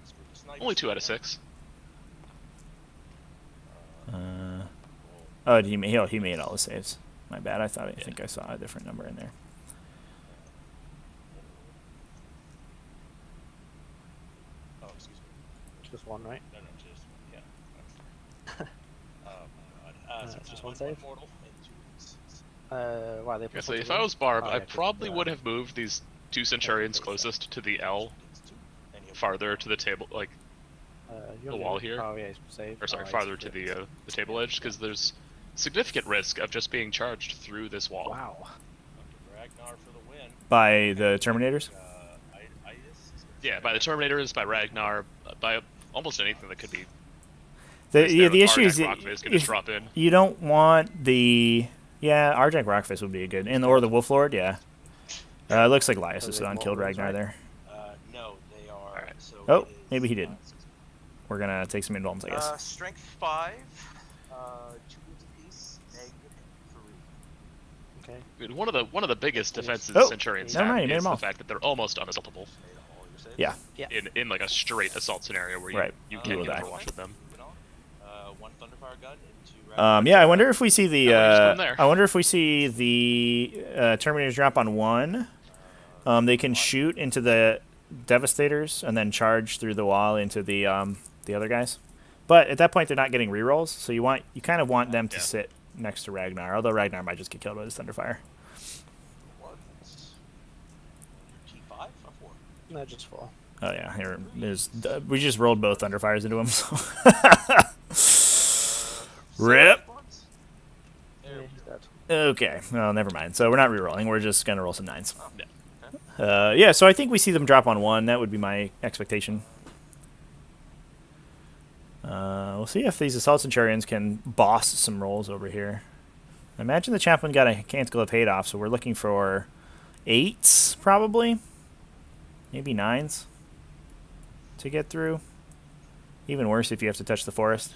Let's move to snipers. Only 2 out of 6. Oh, he made all the saves. My bad. I think I saw a different number in there. Oh, excuse me. Just one, right? No, just yeah. Oh my god. So just just one one save? mortal and 2 weeks. Why they Yeah, put so one if to I win? was Barb, Oh, I yeah, 'cause probably of would the- have moved these 2 Centurions closest to the L Gets 2. And he'll farther to the table, like you the wall here. Oh yeah, he's saved. or sorry, Oh, he's farther to saved. the table edge, because there's significant risk of just being charged through this wall. Wow. Dr. Ragnar for the win. By the Terminators? Itis is Yeah, by the Terminators, by Ragnar, by almost anything that could be. The issue is Arjac Rockfist can just drop in. you don't want the... Yeah, Arjac Rockfist would be a good... or the Wolf Lord, yeah. It looks like Lias is on killed Ragnar there. No, they are. Alright. So Oh, it is, maybe he did. We're going to take some invulns, I guess. Strength 5, 2 wounds apiece, neg 3. Okay. I mean, one of the biggest defenses Oh, Centurions never mind, have he made is them the all. fact that they're almost unassaultable Made all your saves. Yeah. Yeah. in like a straight assault scenario where you, Right. you You can't will get die. overwatch with them. Moving on. 1 Thunderfire gun into Yeah, I wonder if we see the... Oh, he's going there. I wonder if we see the Terminators drop on 1. They can shoot into the Devastators and then charge through the wall into the other guys. But at that point, they're not getting rerolls, so you kind of want them to Yeah. sit next to Ragnar. Although Ragnar might just get killed by his Thunderfire. ones. Your T5 or 4? No, just 4. Oh yeah, we just rolled both Thunderfires into him. So. Rip. Ones? Yeah, There we he's go. dead. Okay, well, never mind. So we're not rerolling. We're just gonna roll some 9s. Yeah. Yeah, so I think we see them drop on 1. That would be my expectation. We'll see if these Assault Centurions can boss some rolls over here. I imagine the Chaplain got a Canticle of Hate off, so we're looking for 8s, probably. Maybe 9s to get through. Even worse if you have to touch the forest.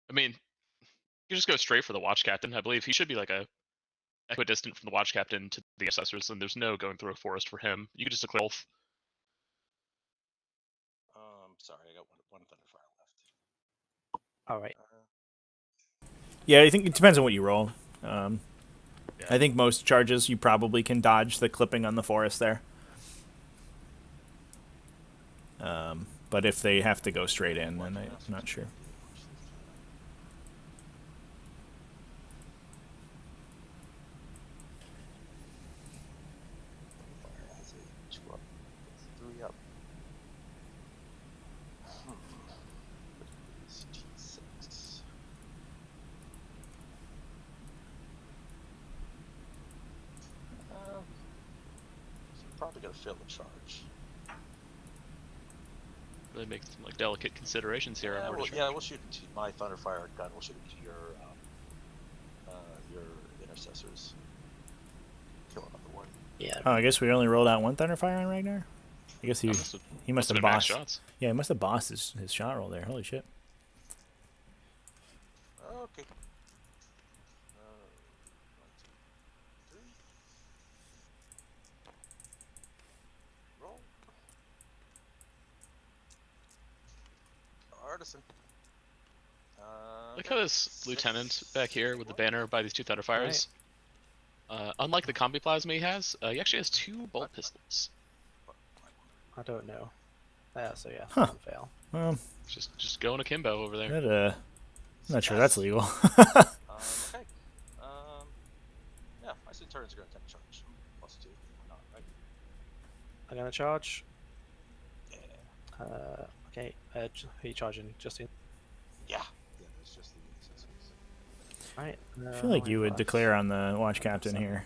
I mean, you just go straight for the Watch Captain. I believe he should be like a equidistant from the Watch Captain to the Intercessors, and there's no going through a forest for him. You could just declare both. Sorry, I got one Thunderfire left. Alright. Yeah, I think it depends on what you roll. Yeah. I think most charges you probably can dodge the clipping on the forest there. But if they have to go straight in, then I'm not sure. Thunderfire has a 2 up, 3 up. It's T6. So probably gonna fail the charge. Really make some like delicate considerations here. Yeah, on where to we'll charge. shoot it to my Thunderfire gun. We'll shoot it to your Intercessors. Kill another one. Yeah. Oh, I guess we only rolled out 1 Thunderfire on Ragnar? I guess he must have been max bossed. shots. Yeah, he must have bossed his shot roll there. Holy shit. Okay. 1, 2, 3. Roll. Artisan. Look how this lieutenant back here with the banner by these 2 Thunderfires. Unlike the combi plasma he has, he actually has 2 bolt pistols. I don't know. Yeah, so yeah, Huh. fail. Well, Just going akimbo over there. that, I'm not sure that's legal. Okay. Yeah, I see turns are gonna take charge. +2. Why not, right? I'm gonna charge. Yeah. Okay. Who you charging? Justin. Yeah. Yeah, it's just the Intercessors. Right. I feel like you would declare on the Watch Captain here.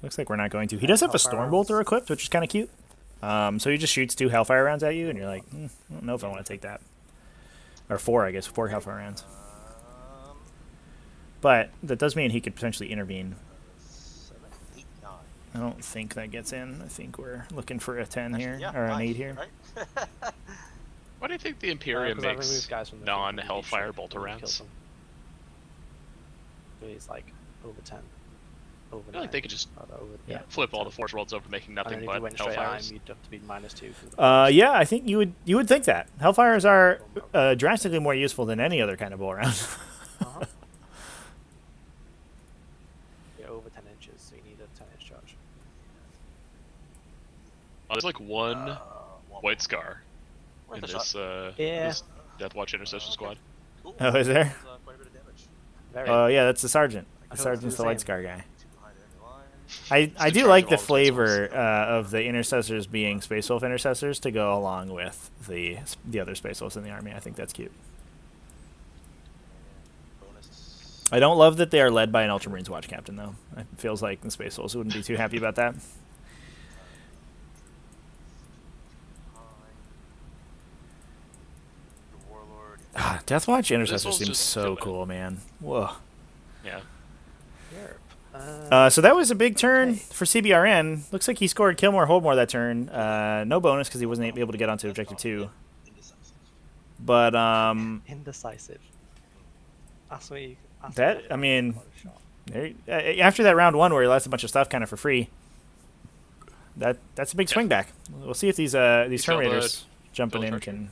Looks like we're not going to. He does have a Stormbolter equipped, which is kind of cute. So he just shoots 2 Hellfire rounds at you, and you're like, I don't know if I want to take that. Or 4, I guess. 4 Hellfire rounds. But that does mean he could potentially intervene. 7, 8, 9. I don't think that gets in. I think we're looking for a 10 here, Yeah, or an 9, 8 here. Right? Why do you think the Imperium 'cause I removed makes guys from the field, non-Hellfire he bolter should've killed rounds? them. So he's like over 10. overnight. I feel like they could just yeah. flip all the Force Worlds over, making And nothing then if you but went straight at Hellfires. him, you'd have to be -2. Yeah, I think you would think that. Hellfires are drastically more useful than any other kind of bow round. Uh-huh. You're over 10 inches, so you need a 10-inch charge. Oh, there's like one One White Scar Worth in a shot. this Deathwatch Intercession squad. Cool. Oh, is there? That's, quite a bit of damage. Very. Oh, yeah, that's the sergeant. The Goes sergeant's the the White same. Scar guy. Two behind enemy line. I Just do in like charge the of all the flavor of the Intercessors being Space Wolf Intercessors to go along with the other Space Wolves in the army. I think that's cute. Bonus. I don't love that they are led by an Ultramarines watch captain, though. It feels like the Space Wolves wouldn't be too happy about that. The Warlord. Deathwatch Intercessor Wolves seems just so do it. cool, man. Whoa. Yeah. Europe. So that was a big turn Okay. for CBRN. Looks like he scored kill more, hold more that turn. No bonus because he wasn't able to get onto objective 2. Indecisive. But Indecisive. That's what you. That's That- what I mean- got a shot. after that round 1 where he lost a bunch of stuff kind of for free, that's a big swing back. We'll see if these failed Terminators jumping failed in charge. can.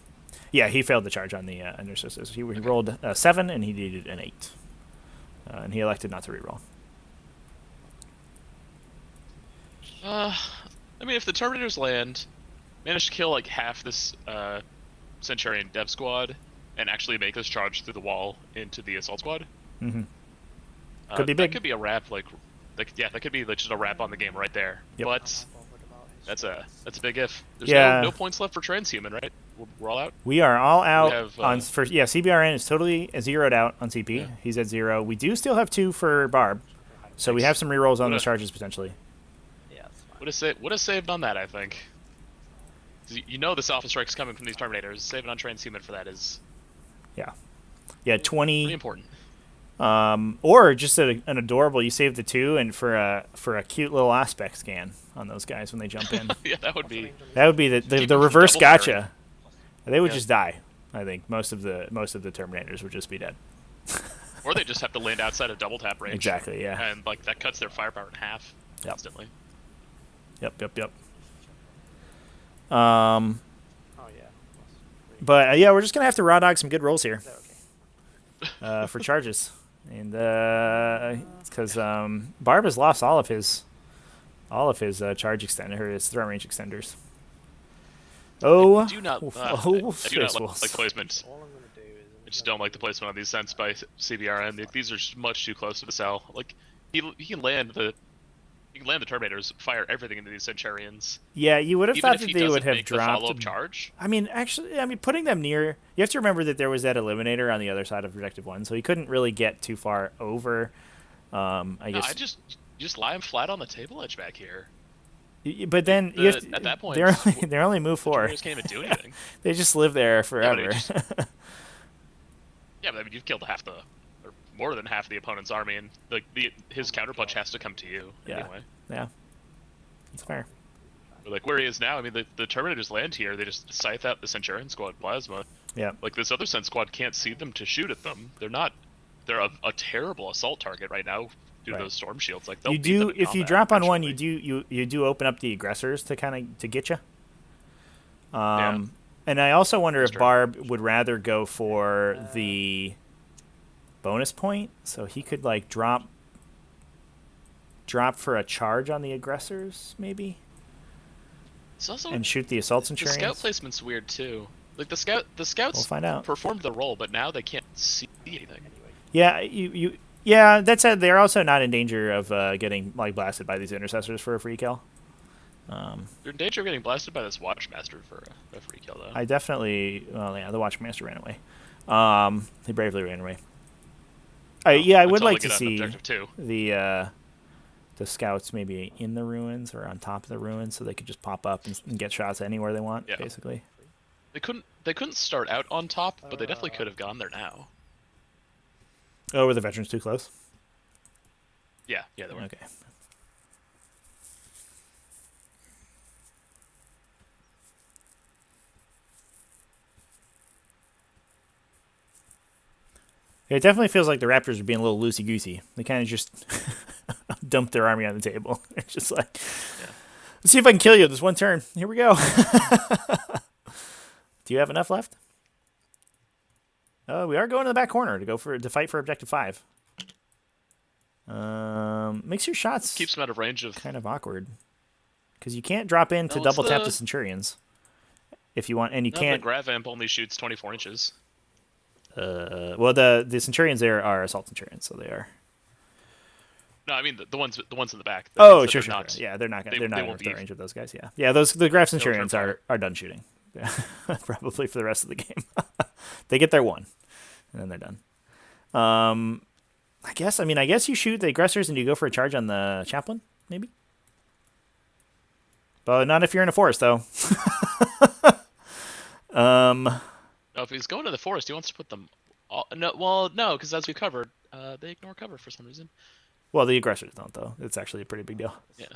Yeah, he failed the charge on the Intercessors. He rolled 7 and he needed an 8, and he elected not to reroll. I mean, if the Terminators land, manage to kill like half this Centurion Dev squad, and actually make us charge through the wall into the Assault squad, Mm-hmm. Could be big. That could be a wrap. That could be like just a wrap on the game right there. Yep. But that's a big if. There's Yeah. no points left for Transhuman, right? We're all out. We are all out have, on first. Yeah, CBRN is totally zeroed out on CP. Yeah. He's at 0. We do still have 2 for Barb, so we have some rerolls on What those a- charges potentially. Yeah, it's fine. Would have saved on that, I think. 'Cause you know this Alpha Strike's coming from these Terminators. Saving on Transhuman for that is Yeah, pretty 20. important. Or just an adorable. You save the 2 and for a cute little aspect scan on those guys when they jump in. Yeah, that would be. That would be the Keep them from reverse double firing. gotcha. They would Yeah. just die. I think most of the Terminators would just be dead. Or they just have to land outside of double tap range. Exactly. Yeah. And like that cuts their firepower in half Yep. instantly. Yep. Oh yeah. But yeah, we're just gonna have to raw dog some good rolls here. They're okay. For charges, and because Barb has lost all of his charge extender, or his throw range extenders. Oh, I do not. I do not Space like Wolves. placement. All I'm gonna do is. I just don't like the placement on these sents by CBRN. These are just much too close to the cell. Like he can land the Terminators, fire everything into these Centurions. Yeah, you would have Even thought if that he they would doesn't have make the dropped. follow-up charge. I mean, actually, putting them near. You have to remember that there was that Eliminator on the other side of Objective 1, so he couldn't really get too far over. I No, guess. I just lie him flat on the table edge back here. But then you have to, at that point, they're only move 4. Terminators can't even do anything. They just live there forever. Yeah, but I mean, you've killed half or more than half of the opponent's army, and his counterpunch has to come to you Yeah. anyway. Yeah, it's fair. But like where he is now, I mean, the Terminators land here, they just scythe out the Centurion squad plasma. Yeah. Like this other Cent squad can't see them to shoot at them. They're a terrible assault target right now due Right. to those storm shields. Like they'll You beat them do in if you combat drop on one, eventually. you do open up the aggressors to get you. Yeah. And I also wonder That's if true. Barb would rather go for the bonus point, so he could like drop for a charge on the aggressors maybe, It's also and shoot the assault the centurions. scout placement's weird too. Like the scouts We'll find out. performed the role, but now they can't see anything. Yeah, yeah. That said, they're also not in danger of getting like blasted by these intercessors for a free kill. They're in danger of getting blasted by this Watchmaster for a free kill though. I definitely. Well, yeah, the Watchmaster ran away. He bravely ran away. I would Until like they to get on see objective 2. the scouts maybe in the ruins or on top of the ruins, so they could just pop up and get shots anywhere they want. Yeah. Basically. They couldn't start out on top, but they definitely could have gone there now. Oh, were the veterans too close? Yeah, they were. Okay. It definitely feels like the Raptors are being a little loosey-goosey. They kind of just dump their army on the table. They're just like, let's see if I can kill you this one turn. Here we go. Do you have enough left? We are going to the back corner to fight for objective 5. Makes your shots Keeps him out of range of. kind of awkward because you can't drop in to No, double tap the- the Centurions if you want, and you No, can't. the grav amp only shoots 24 inches. Well, the Centurions there are assault Centurions, so they are. No, I mean the ones in the back. That Oh, means that sure, they're sure. not- Yeah, they're not. they They're not won't within be- range of those guys. Yeah. The Graf Centurions turn are done shooting. Yeah, probably for the rest of the game. They get their one, and then they're done. I guess you shoot the aggressors and you go for a charge on the chaplain, maybe. But not if you're in a forest, though. No, if he's going to the forest, he wants to put them. No, because as we covered, they ignore cover for some reason. Well, the aggressors don't, though. It's actually a pretty big deal. Yeah.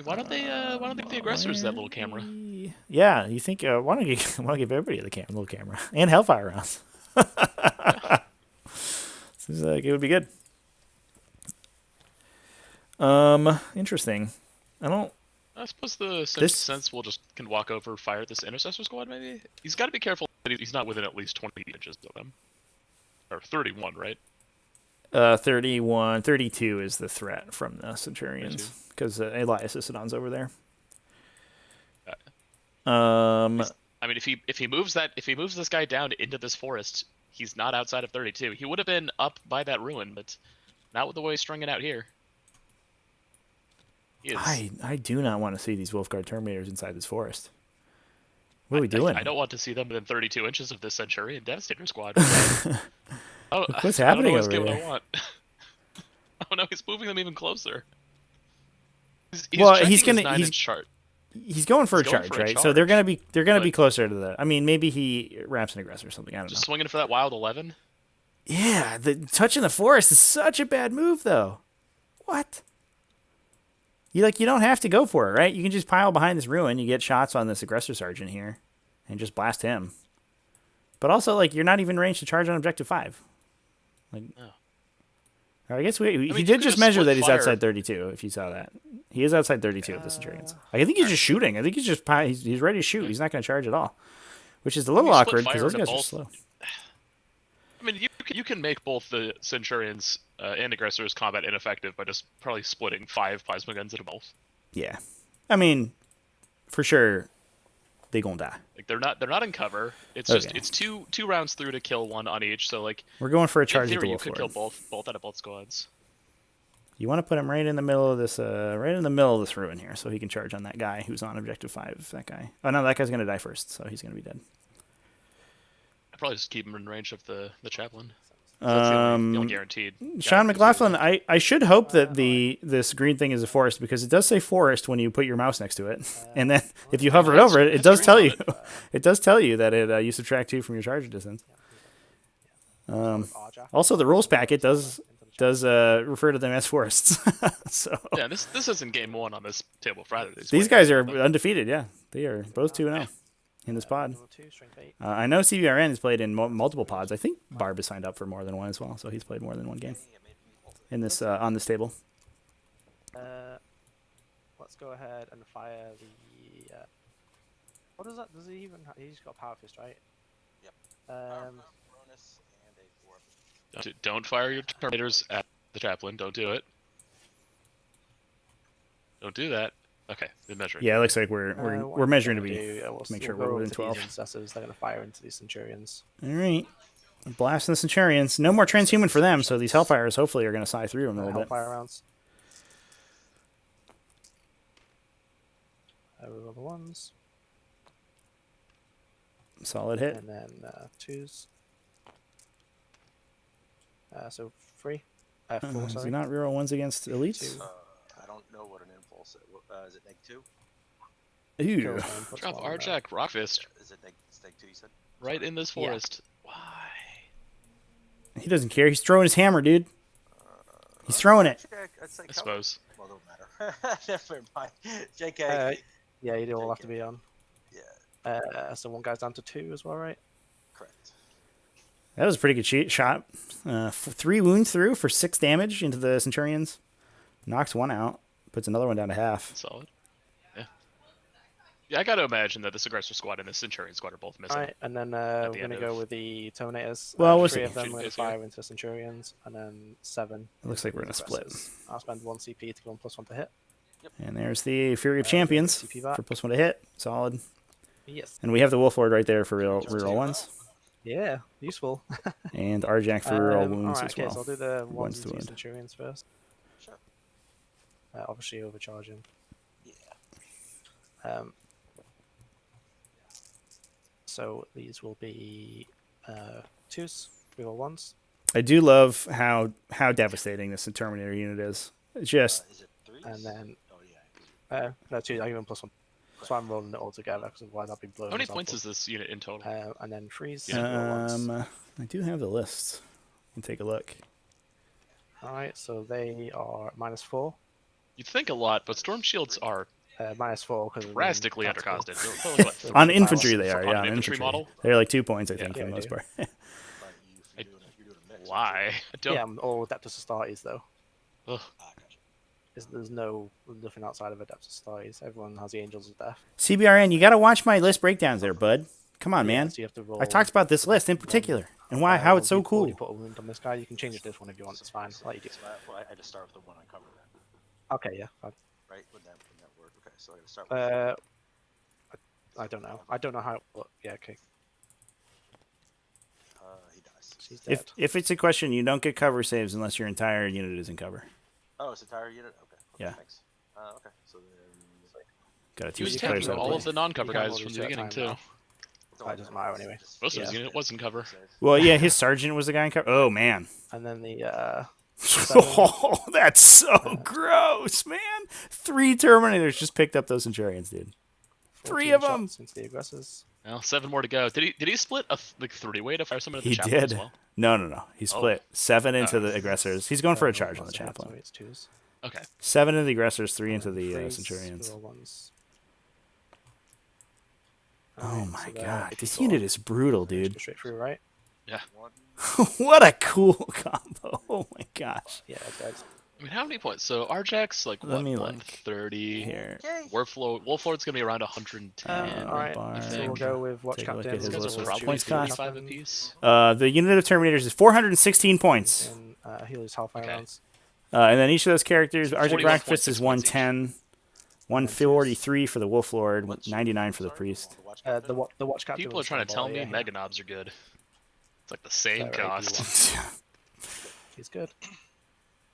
Why don't they? Why don't they give the aggressors that little camera? Yeah, you think? Why don't you give everybody the little camera and Hellfire rounds? Seems like it would be good. Interesting. I suppose the sense will just can walk over, fire this Intercessor Squad. Maybe he's got to be careful that he's not within at least 20 inches of them, or 31, right? 32 is the threat from the Centurions because Elias Isodon's over there. I mean, if he moves this guy down into this forest, he's not outside of 32. He would have been up by that ruin, but not with the way he's stringing out here. He is. I do not want to see these Wolfguard Terminators inside this forest. What are we doing? I don't want to see them within 32 inches of this Centurion Devastator Squad. What's happening over what there? I want. Oh no, he's moving them even closer. He's going checking his 9-inch chart. He's going for a He's going charge, for a right? So they're gonna be but- closer to the. I mean, maybe he wraps an aggressor or something. I don't know. Just swinging for that wild 11. Yeah, the touching the forest is such a bad move, though. What? You don't have to go for it, right? You can just pile behind this ruin. You get shots on this aggressor sergeant here, and just blast him. But also, you're not even ranged to charge on objective 5. Or I guess he you did could just just measure split that he's fire. outside 32. If you saw that, he is outside 32 of the Centurions. I think he's just shooting. I think he's just he's ready to shoot. He's not going to charge at all, which is a little You split awkward because fire those into guys are both. slow. I mean, you can make both the Centurions and Aggressors combat ineffective by just probably splitting 5 plasma guns into both. Yeah, I mean, for sure, they gonna die. They're not in cover. It's Okay. just it's two rounds through to kill one on each. So We're going for a in charge at the theory, you wolf could lord. kill both out of both squads. You want to put him right in the middle of this, ruin here, so he can charge on that guy who's on objective 5. That guy. Oh no, that guy's gonna die first, so he's gonna be dead. I'd probably just keep him in range of the chaplain. So that's the only guaranteed. Sean guy. McLaughlin, I should hope that this green thing is a forest because it does say forest when you put your mouse next to it, and then if you hover it over it, it does tell you. It does tell you that you subtract 2 from your charge distance. Arjac. Also, the rules packet does refer to them as forests. So Yeah, this isn't game 1 on this table for either of these guys are undefeated. Yeah, they are both 2-0 in this pod. Level 2, strength 8. I know CBRN has played in multiple pods. I think Barb has signed up for more than one as well, so he's played more than one game in this on this table. Let's go ahead and fire the. What is that? Does he even? He's got Power Fist, right? Yep. Bonus and a 4. Don't fire your Terminators at the chaplain. Don't do it. Don't do that. Okay, good measuring. Yeah, it looks like we're measuring to make sure we're within 12. Intercessors, they're going to fire into these Centurions. All right, blasting the Centurions. No more transhuman for them, so these Hellfires hopefully are going to sigh through them a little bit. Hellfire rounds. Level 1s. Solid hit. And then 2s. So 3. 4, Is sorry. he not reroll ones against elites? I don't know what an impulse is. It -2? Ooh. Kills one, puts Drop one, Arjac Rockfist Is it -2? You said. right in this Yeah. forest. Why? He doesn't care. He's throwing his hammer, dude. He's throwing it. I'd say I suppose. Well, don't matter. Never mind. JK. Yeah, you do all have to be on. Yeah, So one guy's down to 2 as well, right? correct. That was a pretty good shot. 3 wounds through for 6 damage into the Centurions. Knocks one out. Puts another one down to half. Solid. Yeah. Yeah, I gotta imagine that this Aggressor squad and this Centurion squad are both missing. Alright, and then we're the going to end go of- with the Terminators. Well, we'll 3 see. of them Should are going be to here. fire into the Centurions, and then 7. It looks like we're into gonna split. Aggressors. I'll spend 1 CP to go on +1 to hit. And there's the Fury of Champions CP back. for +1 to hit. Solid. Yes. And we have the Wolf Lord right there for reroll ones. Yeah, useful. And Arjac for reroll wounds Alright, as okay, well. so I'll do the Ones 1s to and 2 wound. Centurions first. Sure. Obviously overcharging. Yeah. So these will be 2s, reroll 1s. I do love how devastating this Terminator unit is. It's just Is it 3s? And then Oh yeah. no, 2, I give them +1. So I'm rolling it all together, because otherwise I'll be blowing How many myself points up. is this unit in total? And then 3s, Yeah. reroll 1s. I do have the list. You can take a look. Alright, so they are -4. You'd think a lot, but Storm Shields are -4 because drastically undercosted. They're like, what, So On it's infantry, balanced. they are. On Yeah, an on infantry infantry. model? They're like 2 points, I think, Yeah, for the they most do. part. But if you're doing a mix. Why? I don't. Yeah, all Adeptus Astartes though. Ugh. Ah, gotcha. There's nothing outside of Adeptus Astartes. Everyone has the Angels of Death. CBRN, you got to watch my list breakdowns there, bud. Come on, Yeah, man. so you have to roll I talked about this list in particular and why how it's so You cool. put a wound on this guy. You can change it to this one if you want. It's fine. I'll let you do. So I just start with the one I covered then, Okay, yeah. Fine. right? Would that work? Okay, so I gotta start with I don't know. I don't know how. But yeah, okay. he dies. She's dead. If it's a question, you don't get cover saves unless your entire unit is in cover. Oh, it's entire unit? Okay. Yeah. Thanks. Okay, so then Got to He was teach can't players taking how to all play. of the non-cover You can't guys roll from these the at a beginning time too. now. It doesn't matter anyway. Most of his Yeah. unit was in cover. Well, yeah, his sergeant was the guy in cover. Oh man. And then the Oh, that's so gross, man. 3 Terminators just picked up those Centurions, dude. 3 of 'em! shots into the aggressors. Well, 7 more to go. Did he split a 3-way to fire someone at the He chaplain did. as well? No. He split 7 into Oh. the aggressors. He's going for a So charge on the once ahead, so chaplain. it's 2s. Okay. 7 into the aggressors, 3 into And then the 3s, Centurions. reroll 1s. Oh Alright, my so there, god, if this you unit go- is brutal, just dude. go straight through, right? one. What a cool combo. Oh my gosh. Yeah, dead. I mean, how many points? So Arjac's like Let what, me look 130. Here. Yay! Wolf Lord's gonna be around 110. Alright, Barb. so we'll go with Watch Take a look Captain. at his These guys list are with probably points cost. 35 apiece. The unit of Terminators is 416 points. And Helios Hellfire Okay. rounds. And then each of those characters, Arjac 41 Rockfist points, is 6 points each. 110, 143 for the Wolf Lord, 99 for the Priest. The Watch Captain. People are was trying to the tell ball, me yeah, Mega Knobs are good. It's like the same They're cost. He's good.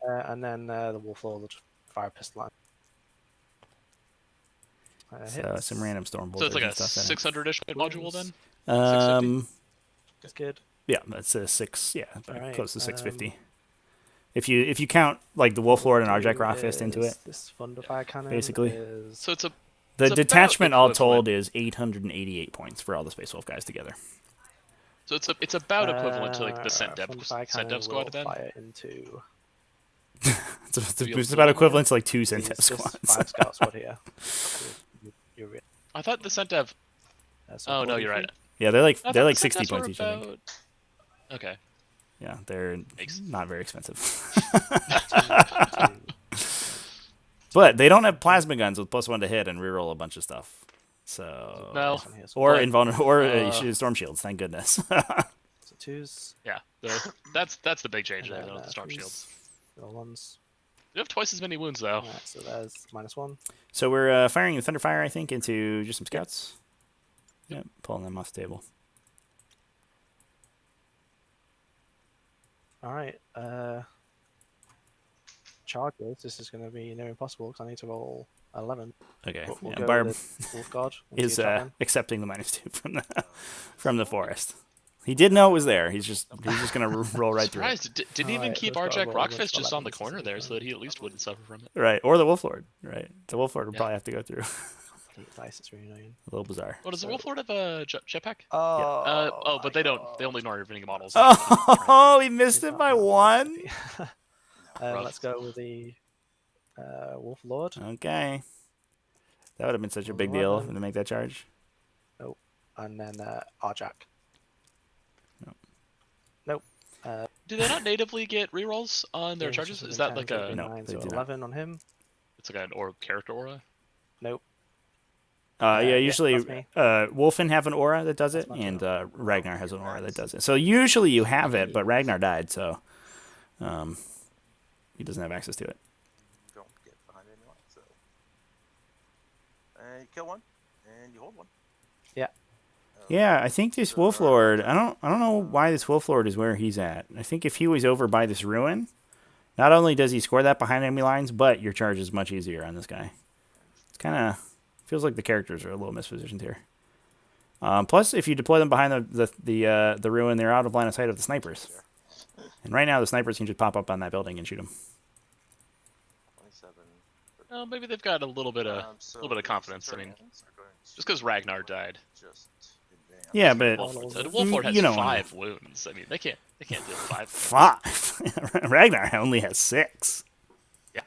And then the Wolf Lord will just fire a pistol at him. So Hits. some random storm So it's like a and stuff. 600-ish module then? That's good. Yeah, that's a 6. Yeah, Alright, close to 650. If you count like the Wolf Lord and Arjac Rockfist into it, This Thunderfire Cannon basically. is So it's a the it's about detachment all equivalent. told is 888 points for all the Space Wolf guys together. So it's about equivalent to like the Scent Thunderfire Dev Cannon squad will then. fire into It's about equivalent to like 2 these, Syntev this squads. 5 scout squad here. You're right. I thought the Scent Dev. So Oh no, you're 43. right. Yeah, they're I like thought the 60 Scent Devs were points each, I think. about- Okay. Yeah, they're Makes- not very expensive. But they don't have plasma guns with +1 to hit and reroll a bunch of stuff. So No. This one here is or But, invulnerable or storm shields. Thank goodness. so 2s. Yeah. That's the big change there, And though, then, the Storm 3s, Shields. Roll 1s. You have twice as many wounds though. Alright, so there's -1. So we're firing the Thunderfire, I think, into just some scouts. Yep, pulling them off the table. Alright, charges. This is going to be near impossible because I need to roll 11. Okay, But we'll yeah, go Barb with Wolf Guard into is your chaplain. accepting the -2 from the forest. He did know it was there. He's just gonna roll right through it. Surprised. Didn't even Alright, keep let's go Arjac roll Rockfist against just on the 11, this corner is there so fine. that he at least wouldn't suffer from it. Right, or the Wolf Lord. Right, the Wolf Lord would Yeah. probably have to go through. Complete dice, it's really annoying. A little bizarre. Oh, does the So- Wolf Lord have a jetpack? Oh, But they don't. They only ignore everything models. Oh, he missed it by 1. Rough. Let's go with the Wolf Lord. Okay, that would have been such a big Roll deal 11. to make that charge. And then Arjac. Nope. Nope. Do they not natively get rerolls on their Yeah, charges? just Is that like enchantment would a? be No, 9, they so do not. 11 on him. It's like an or character aura. Nope. Yeah, yeah, usually that's me. Wolfen have an aura that does it, That's my and turn. Ragnar has an aura that does it. So usually you have it, but Ragnar died, so he doesn't have access to it. You don't get behind anyone, so. And you kill one, and you hold one. Yeah. Yeah, I think this Wolf Lord. I don't know why this Wolf Lord is where he's at. I think if he was over by this ruin, not only does he score that behind enemy lines, but your charge is much easier on this guy. It's kind of feels like the characters are a little mispositioned here. Plus, if you deploy them behind the ruin, they're out of line of sight of the snipers. And right now, the snipers can just pop up on that building and shoot them. 27. Oh, maybe they've got a little bit of confidence. I mean, just because Ragnar died. Just advance. Yeah, but Wolf Lord has you know, 5 wounds. I mean, they can't deal 5. 5. Ragnar only has 6. Yeah.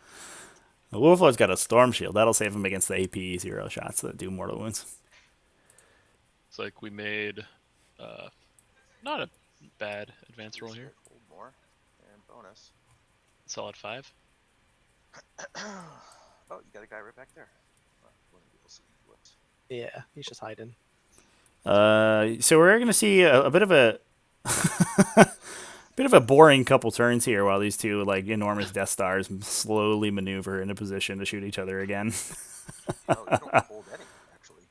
The Wolf Lord's got a storm shield. That'll save him against the AP 0 shots that do mortal wounds. It's like we made not a bad advance roll here. Hold more and bonus. Solid 5. Oh, you got a guy right back there. We'll see what. Yeah, he's just hiding. So we're gonna see a bit of a bit of a boring couple turns here while these two like enormous Death Stars slowly maneuver into position to shoot each other again. Oh, you don't hold any, actually.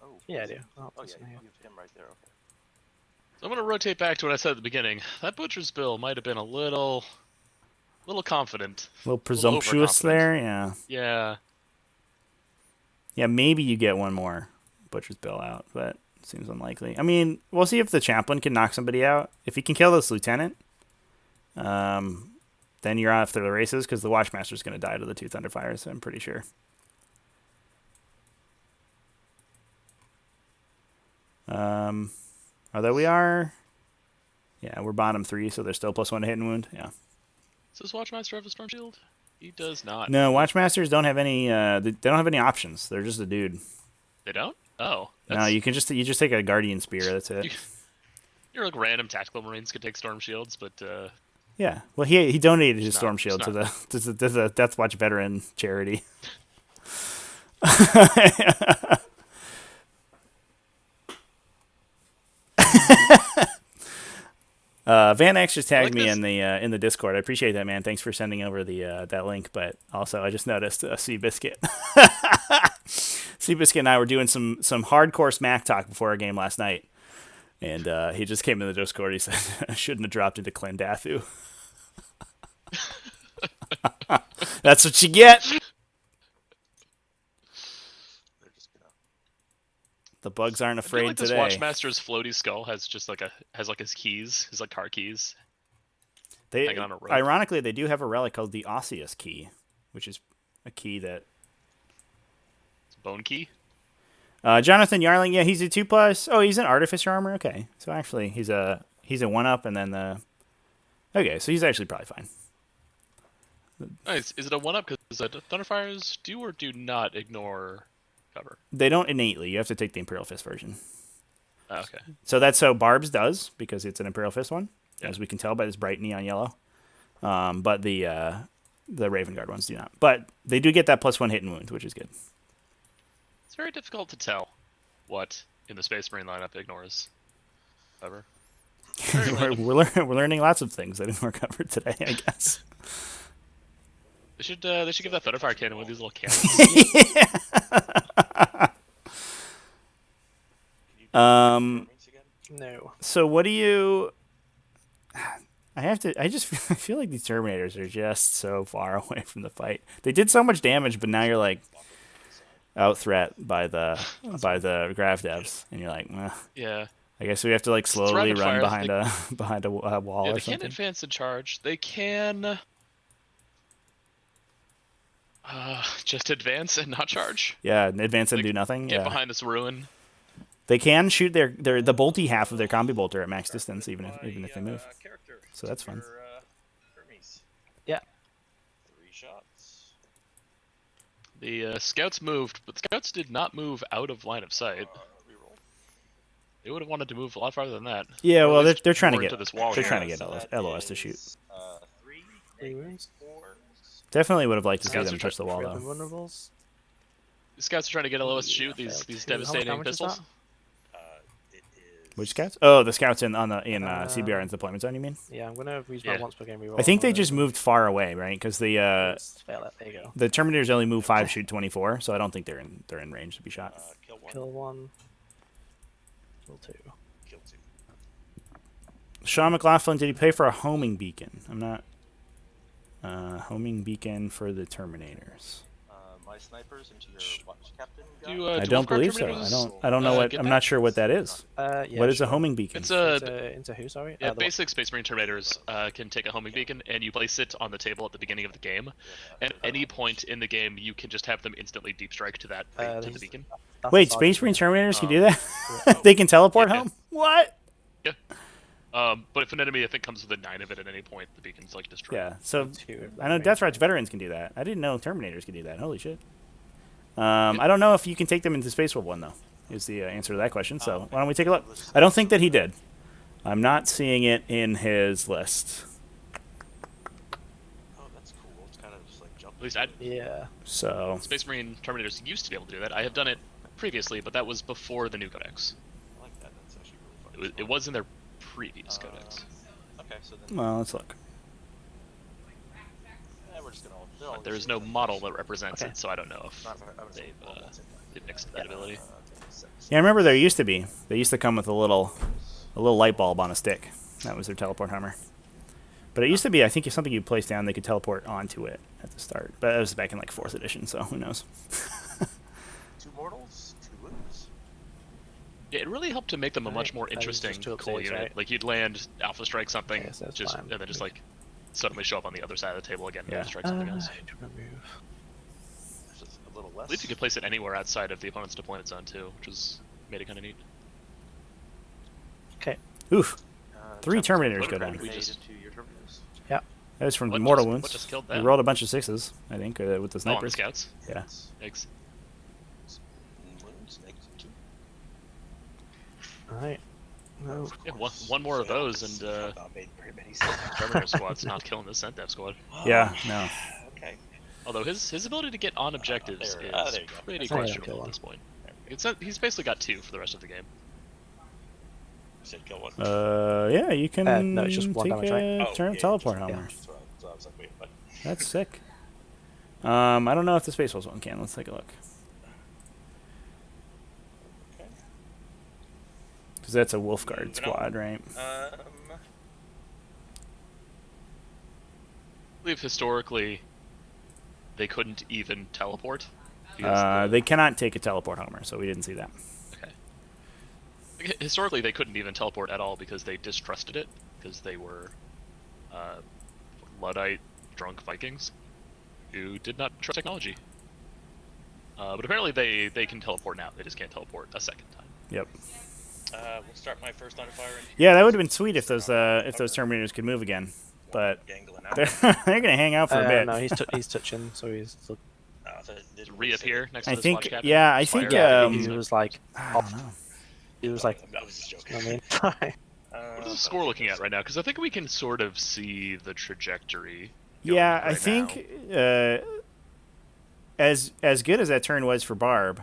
Oh. Yeah, I do. Oh, Oh, that's yeah, me. you have him right there. Okay. So I'm gonna rotate back to what I said at the beginning. That Butcher's Bill might have been a little confident. A little presumptuous there, yeah. Yeah. Yeah, maybe you get one more Butcher's Bill out, but it seems unlikely. I mean, we'll see if the chaplain can knock somebody out. If he can kill this lieutenant, then you're off to the races because the Watchmaster's going to die to the 2 Thunderfires, I'm pretty sure. Although we are... Yeah, we're bottom 3, so there's still +1 to hit and wound. Yeah. Does Watchmaster have a Storm Shield? He does not. No, Watchmasters don't have any. They don't have any options. They're just a dude. They don't? Oh. No, you just take a Guardian Spear. That's it. You're like random tactical Marines could take Storm Shields, but Yeah. Well, he donated his It's Storm not- Shield it's to the Deathwatch veteran charity. Van X just tagged me in the Discord. I appreciate that, man. Thanks for sending over the that link. But also, I just noticed Seabiscuit. Seabiscuit and I were doing some hardcore smack talk before our game last night, and he just came in the Discord. He said, "I shouldn't have dropped into Clendathu." That's what you get. They're just gonna. The bugs aren't I feel afraid like this today. Watchmaster's floaty skull has just like his keys, his like car keys. hanging on a rope. Ironically, they do have a relic called the Osseous Key, which is a key that It's Bone Key. Jonathan Yarling, yeah, he's a 2+. Oh, he's an Artificer armor. Okay, so actually, he's a 1-up, and then the. Okay, so he's actually probably fine. Nice. Is it a 1-up? Because Thunderfires do or do not ignore cover. They don't innately. You have to take the Imperial Fist version. Oh, okay. So that's how Barb's does, because it's an Imperial Fist one, Yeah. as we can tell by this bright neon yellow. But the Raven Guard ones do not. But they do get that +1 hit and wound, which is good. It's very difficult to tell what in the Space Marine lineup ignores cover. we're learning lots of things that didn't work covered today, I guess. They should give that Thunderfire Cannon with these little cannons. No. So what do you? I just feel like these Terminators are just so far away from the fight. They did so much damage, but now you're like out threat by the Grav devs, and you're like, Yeah. I guess we have to like slowly rapid run fire. behind a wall Yeah, or they can't something. advance and charge. They can just advance and not charge. Yeah, and advance and Like, do nothing. Get Yeah, behind this ruin. they can shoot the bolty half of their combi bolter at max distance, even if they move. So that's fun. Hermes. Yeah. 3 shots. The scouts moved, but the scouts did not move out of line of sight. Reroll. They would have wanted to move a lot farther than that. Yeah, Or at well, least they're trying to more get into this wall they're here. trying to get So LOS, that LOS to shoot. is, 3 3 negative wounds. 4s. Definitely would have liked to see Scouts them are touch the wall, Three though. vulnerables. The scouts are trying to get LOS to shoot Yeah, these failed these two. How devastating much is pistols. that? It is. Which scouts? Oh, the scouts in CBRN's Um, deployment zone, you mean? Yeah, I'm gonna use Yeah. my once per game reroll. I think on they one of just those. moved far away, right? Because the Fail it. There you go. the Terminators only move 5, shoot 24, so I don't think they're in range to be shot. Kill 1. Kill 1. Kill 2. Kill 2. Sean McLaughlin, did he pay for a homing beacon? I'm not. Homing beacon for the Terminators. My snipers into your watch captain. Do, I do don't Wolfguard believe so. Terminators, I don't know what. get I'm back? not sure what that is. Yeah, What is a sure. homing beacon? It's a Into who? Sorry. yeah, The basic Space Marine Terminators can take a homing beacon, and you place it on the table at the beginning of the game. At any point in the game, you can just have them instantly deep strike to that to the these- beacon. that's Wait, the Space sergeant. Marine Terminators can do that? They can teleport Yeah. home? What? Yeah. But if an enemy I think comes within 9 of it at any point, the beacon's like destroyed. Yeah. So Two of I know them. Deathwatch veterans can do that. I didn't know Terminators could do that. Holy shit. I don't know if you can take them into Space Wolf 1 though. Is the answer to that question. So why don't we take a look? I don't think that he did. I'm not seeing it in his list. Oh, that's cool. It's kind of just like jumping. At least I, Yeah. So Space Marine Terminators used to be able to do that. I have done it previously, but that was before the new codex. I like that. That's actually really fun. It was in their previous codex. Okay, so then well, let's look. we're just gonna. They're all There is just no gonna- model that represents Okay. it, so I don't know if Not, I would say they've, all that's in there. they've mixed that ability. Yeah, I remember there used to be. They used to come with a little light bulb on a stick. That was their teleport hammer. But it used to be, I think, if something you place down, they could teleport onto it at the start. But that was back in like 4th edition, so who knows? 2 mortals, 2 wounds. Yeah, it really helped to make them a much Right. more That was just interesting two cool updates, unit. right? Like you'd land Alpha Strike something, Okay, so that's just fine. and then just like suddenly show up on the other side of the table again and Yeah. strike something else. To remove. There's just a little less. I believe you could place it anywhere outside of the opponent's deployment zone too, which was made it kind of neat. Okay. Oof. 3 Chapter Terminators what go did down. we just- to your terminators. That was from What Mortal just- Wounds. what just killed We them? rolled a bunch of 6s, I think, with the Oh, on the snipers. scouts. Yeah. Eggs. Wounds, negative 2. Alright. No. Yeah, one more of those, and Not made very many sense. Terminator Squad's not killing the Centav Squad. Yeah, no. Okay. Although his ability to get on objectives there- is there you go. pretty That's fine. questionable Kill at one. this point. He's basically got 2 for the rest of the game. You said kill 1. Yeah, you can no, it's just one take damage, a right? Oh, turn yeah, teleport just- hammer. That's what I was like, wait, what? That's sick. I don't know if the Space Wolves one can. Let's take a look. Okay. Because that's a Wolf Guard Moving on. squad, right? I believe historically they couldn't even teleport. because They cannot take a teleport homer, so we didn't see that. historically they couldn't even teleport at all because they distrusted it, because they were Luddite drunk Vikings who did not trust technology. But apparently they can teleport now. They just can't teleport a second time. Yep. We'll start my first Thunderfire. Yeah, that would have been sweet if those Terminators could move again, but Gangling they're, out. they're gonna hang out for a bit. No, he's touching, so he's. So it didn't Reappear next to I the think, squad captain. yeah, I Fire. think, he was like, I don't know. he was like, I was just joking. I mean, What is the score looking at right now? Because I think we can sort of see the trajectory. Yeah, going I right think now. as good as that turn was for Barb,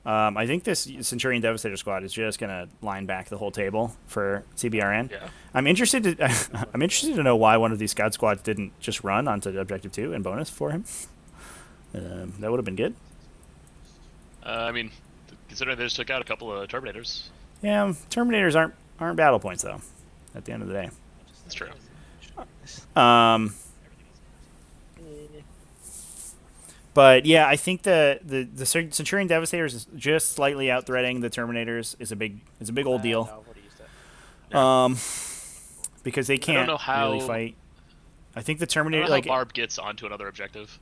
I think this Centurion Devastator squad is just gonna line back the whole table for CBRN. Yeah. I'm interested to know why one of these scout squads didn't just run onto Objective 2 and bonus for him. That would have been good. I mean, considering they just took out a couple of Terminators, Yeah, Terminators aren't battle points though. At the end of the day. that's true. But yeah, I think the Centurion Devastators is just slightly out threading the Terminators is a big old deal. no, what do you say? Because they can't know how- really fight. I think the I don't Terminator know like how Barb gets onto another objective.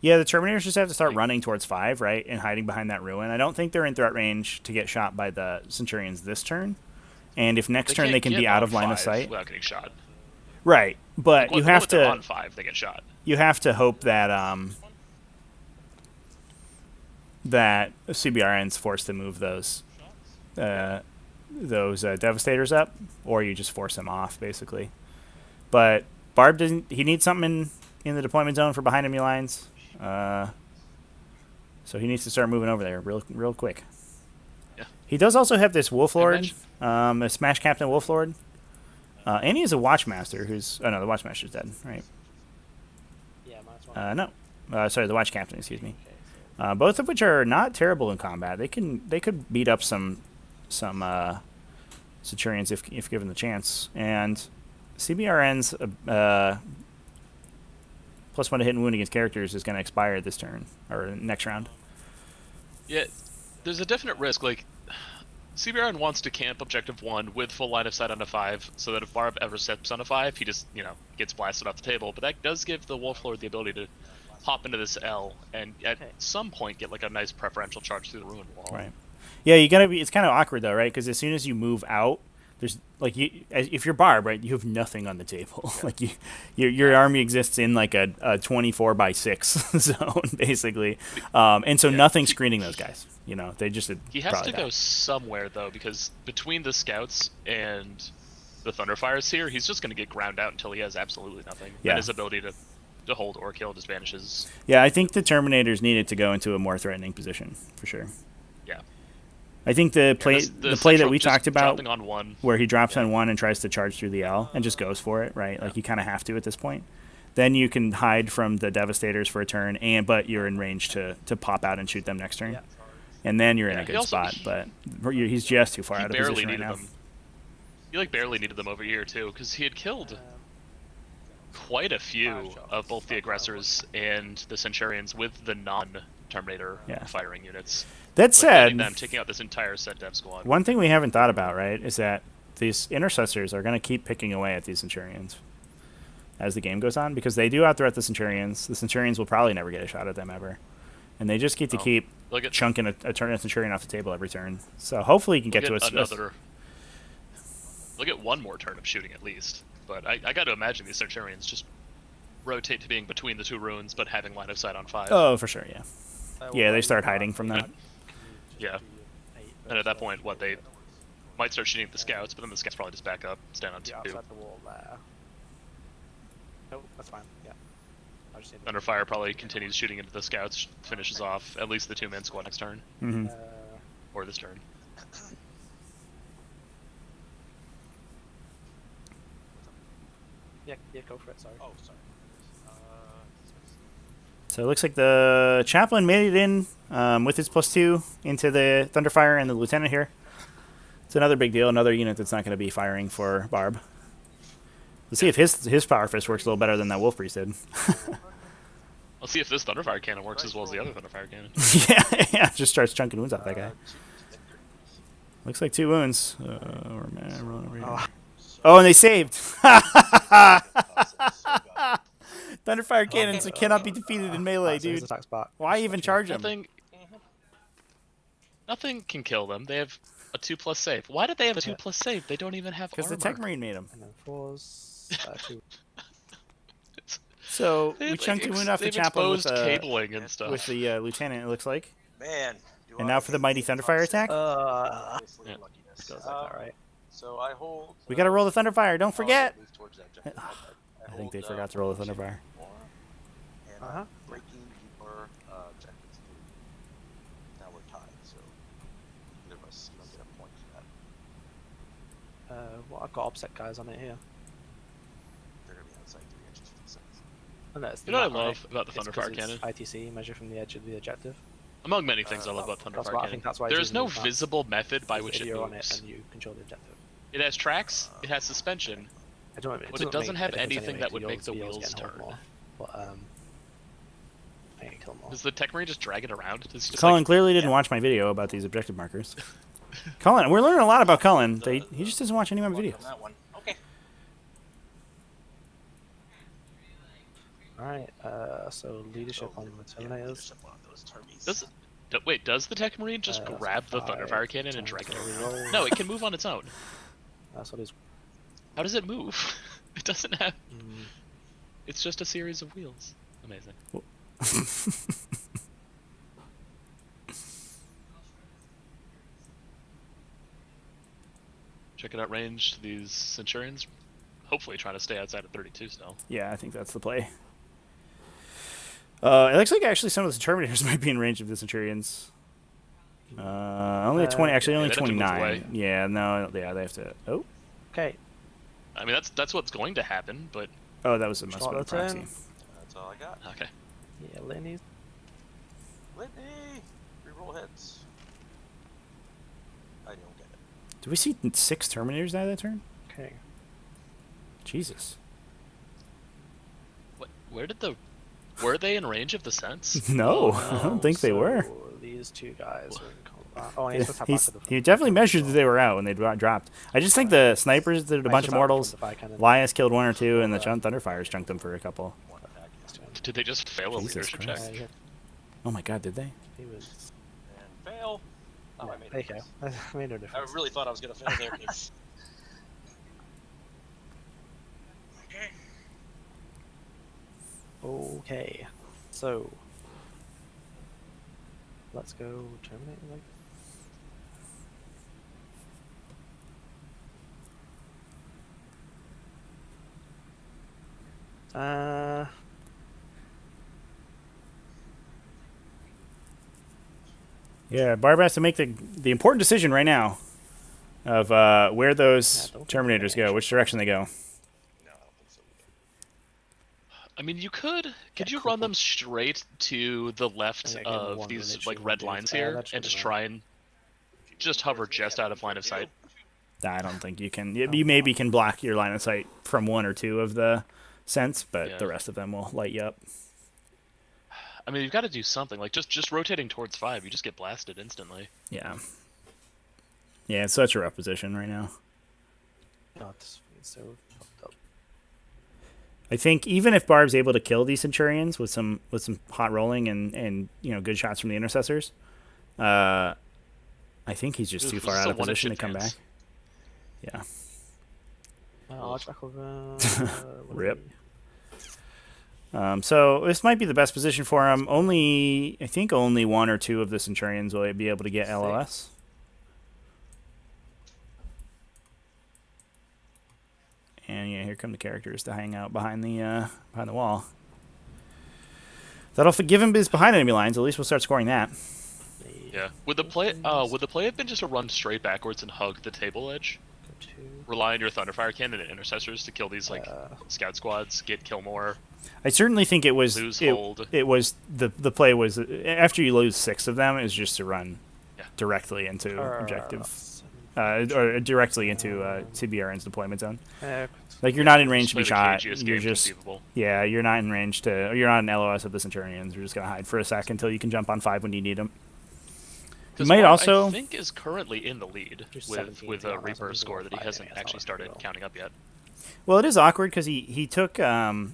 yeah, the Terminators just have to start Like- running towards 5, right, and hiding behind that ruin. I don't think they're in threat range to get shot by the Centurions this turn. And if next turn can't they can get be out on of line of 5 sight, without getting shot. right? But Like, you the have moment they're to on 5, they get shot. you have to hope that that CBRN's forced to move those those Devastators up, or you just force them off, basically. But Barb doesn't. He needs something in the deployment zone for behind enemy lines. So he needs to start moving over there real quick. Yeah. He does also have this Wolf Lord, a Smash Captain Wolf Lord. And he has a Watchmaster who's... Oh, no, the Watchmaster's dead, right? Yeah, -1. No. Sorry, the Watch Captain, excuse me. Both of which are not terrible in combat. They could beat up some Centurions if given the chance. And CBRN's +1 to hit and wound against characters is going to expire this turn, or next round. Yeah, there's a definite risk. Like, CBRN wants to camp objective 1 with full line of sight on a 5, so that if Barb ever steps on a 5, he just, gets blasted off the table. But that does give the Wolf Lord the ability to hop into this L and at some point get like a nice preferential charge through the ruin wall. Right. Yeah, you gotta be. It's kind of awkward though, right? Because as soon as you move out, there's like if you're Barb, right, you have nothing on the table. Yeah. Like your army exists in like a 24/6 zone basically, and so nothing's screening those guys. They just he has to go somewhere though, because between the scouts and the Thunderfires here, he's just going to get ground out until he has absolutely nothing. Yeah. And his ability to hold or kill just vanishes. Yeah, I think the Terminators needed to go into a more threatening position for sure. Yeah. I think the play that we talked about, on 1, where he drops on 1 and tries to charge through the L and just goes for it, right? Like you kind of have to at this point. Then you can hide from the Devastators for a turn, but you're in range to pop out and shoot them next turn. And then you're in a good spot, but he's just too far out of position right now. He like barely needed them over here too, because he had killed quite a few of both the Aggressors and the Centurions with the non-Terminator firing units. That said, them taking out this entire set dev squad. One thing we haven't thought about, right, is that these Intercessors are going to keep picking away at these Centurions as the game goes on, because they do outthreat the Centurions. The Centurions will probably never get a shot at them ever. And they just get to keep chunking a Centurion off the table every turn. So hopefully you can get to another. Look at one more turn of shooting at least. But I got to imagine these Centurions just rotate to being between the two ruins, but having line of sight on 5. Oh, for sure, yeah. Yeah, they start hiding from that. Yeah. And at that point, they might start shooting at the scouts, but then the scouts probably just back up, stand on 2. Outside the wall there. Nope, that's fine. Yeah. Thunderfire probably continues shooting into the scouts, finishes off at least the 2-man squad next turn. Mm-hmm. Or this turn. Yeah, go for it, sorry. Oh, sorry. So it looks like the Chaplain made it in with his +2 into the Thunderfire and the Lieutenant here. It's another big deal, another unit that's not going to be firing for Barb. Let's see if his Power Fist works a little better than that Wolf Priest did. I'll see if this Thunderfire Cannon works as well as the other Thunderfire Cannon. yeah, just starts chunking wounds off that guy. Looks like 2 wounds. Rolling over here. Oh, and they saved! Thunderfire Cannons cannot be defeated in melee, dude. Why even charge them? Nothing can kill them. They have a 2+ save. Why did they have a 2+ save? They don't even have armor. Because the Tech Marine made them. And then 4s, 2. So we chunked a wound off the Chaplain with cabling and stuff. With the Lieutenant, it looks like. Man. And now for the mighty Thunderfire attack. Yeah. Feels like that, right? So I hold. We gotta roll the Thunderfire. Don't forget. I think they forgot to roll the Thunderfire. Breaking your objectives. Now we're tied, so either of us don't get a point for that. Well, I've got offset guys on it here. They're gonna be outside 3 inches from the sides. Oh, no, it's you know what I right? love about the Thunderfire Cannon? ITC, measure from the edge of the objective. Among many things I love about Thunderfire Cannon. There's no visible method by which it moves. On it and you control the objective. It has tracks, it has suspension, but it doesn't have anything that would make the wheels turn. But, I can kill them all. Does the Tech Marine just drag it around? Cullen clearly didn't watch my video about these objective markers. Cullen, we're learning a lot about Cullen. He just doesn't watch any of my videos. Okay. Alright, so leadership on the Terminators. Does the Tech Marine just grab the Thunderfire Cannon and drag it around? No, it can move on its own. That's what it is. How does it move? It doesn't have... It's just a series of wheels. Amazing. Checking out range. These Centurions, hopefully trying to stay outside of 32 still. Yeah, I think that's the play. It looks like actually some of the Terminators might be in range of the Centurions. Only 20. Actually, only they'd have to move away. 29. Yeah, no, yeah, they have to. Oh, Okay. I mean, that's what's going to happen, but oh, that was a must have been a Start the proxy. turn. That's all I got. okay. Yeah, Lenny's. Whitney! Reroll hits. I don't get it. Do we see 6 Terminators out of that turn? Okay. Jesus. What? Were they in range of the sense? No, I don't think they were. These two guys are in combat. Oh, and he's supposed to have back to the He definitely measured that they were out when they dropped. I just think the snipers did a bunch of mortals. Lias killed 1 or 2, and the Thunderfires chunked them for a couple. One attack. Did they just fail a Jesus leadership check? Christ. Oh my God, did they? He was. And fail. Oh, Yeah, I made there it. you go. Made no I difference. really thought I was gonna fail there. It's... okay. Okay. So. Let's go terminate. Like. Yeah, Barb has to make the important decision right now of where those don't think Terminators they go, which direction they go. No, I don't think so either. I mean, you could Get you run them straight to the left And they get of one these literally like red dudes. lines Yeah, here that's and just really try and just hover just out of line of sight? I don't think you can. You maybe can block your line of sight from 1 or 2 of the scents, but Yeah. the rest of them will light you up. I mean, you've got to do something. Like just rotating towards 5, you just get blasted instantly. Yeah. Yeah, it's such a rough position right now. God, this is so fucked up. I think even if Barb's able to kill these Centurions with some hot rolling and good shots from the Intercessors, I think he's just Oof, too this far is out a of position to 1-in come back. chance. Yeah. Arjac Rip. So this might be the best position for him. I think only 1 or 2 of the Centurions will be able to get LOS. And yeah, here come the characters to hang out behind the wall. That'll give him his behind enemy lines. At least we'll start scoring that. Yeah. Would the play have been just a run straight backwards and hug the table edge? Rely on your Thunderfire Cannon and Intercessors to kill these like scout squads, kill more. I certainly think it was Lose hold. It was the play was after you lose 6 of them is just to run Yeah. directly into objective or directly into CBRN's deployment zone. Like you're not in range to be Play the shot. cagiest You're game just conceivable. you're not in range to. You're not in LOS of the Centurions. You're just gonna hide for a sec until you can jump on 5 when you need them. You 'Cause might Barb, also. I think is currently in the lead There's with 17 a dollars Reaper on score that he Five hasn't minutes, actually not started like counting up yet. Well, it is awkward because he took Gangbuster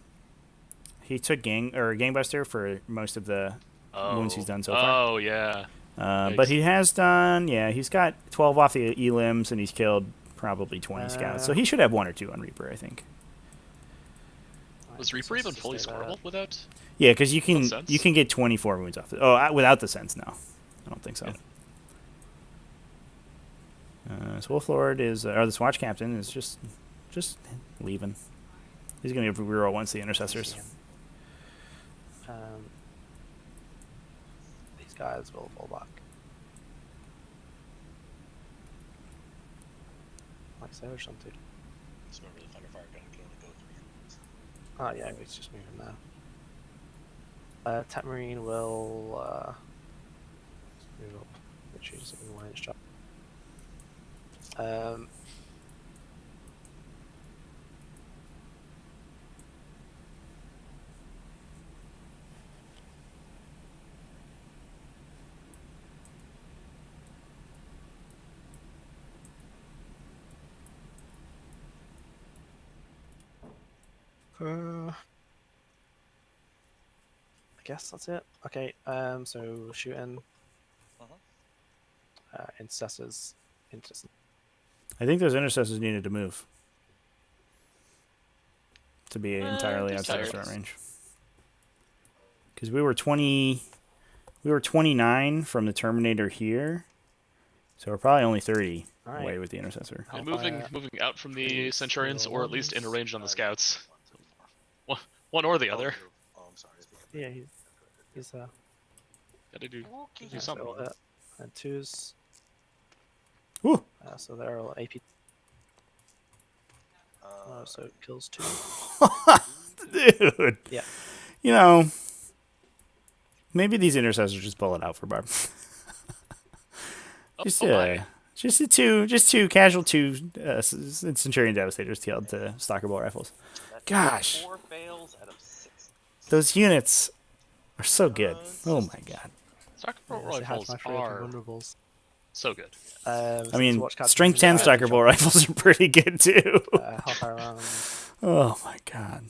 for most of the wounds he's done so far. Oh yeah. But he has done, he's got 12 off the elims, and he's killed probably 20 scouts. So he should have 1 or 2 on Reaper, I think. Was Reaper even fully scoreable without? Yeah, because you Sense? can get 24 wounds off it. Oh, without the sense, no. I don't think so. Yeah. So Wolflord is, or this watch captain is just leaving. He's going to reroll once the Intercessors. These guys will fall back. Like so or something. Just remember the Thunderfire Cannon can only go 3 rounds. Oh yeah, it's just moving there. Tap Marine will move up, which is in line shot. I guess that's it. Okay, so shooting. Intercessors. I think those Intercessors needed to move to be entirely just outside of tired. front range. Because we were 29 from the Terminator here, so we're probably only 30. Alright. away with the Intercessor. And Hellfire. moving out from the Centurions, or at least in a range on the scouts. So far. One or the other. Oh, I'm sorry. I think Yeah, he's Gotta do Okay. do something. so hit. And 2s. Woo! So they're all AP. Uh, So it kills 2. Dude. Yeah. You know, maybe these Intercessors just pull it out for Barb. just my. two casual Centurion Devastators killed to Stalker Bolt Rifles. that's Gosh. 4 fails out of 6. Those units are so good. Oh my god. Stalker Bolt Yes, it has rifles my free are vulnerables. so good. I mean, Strength 10 Stalker Bolt Rifles are pretty good too. Hellfire round. Oh my god.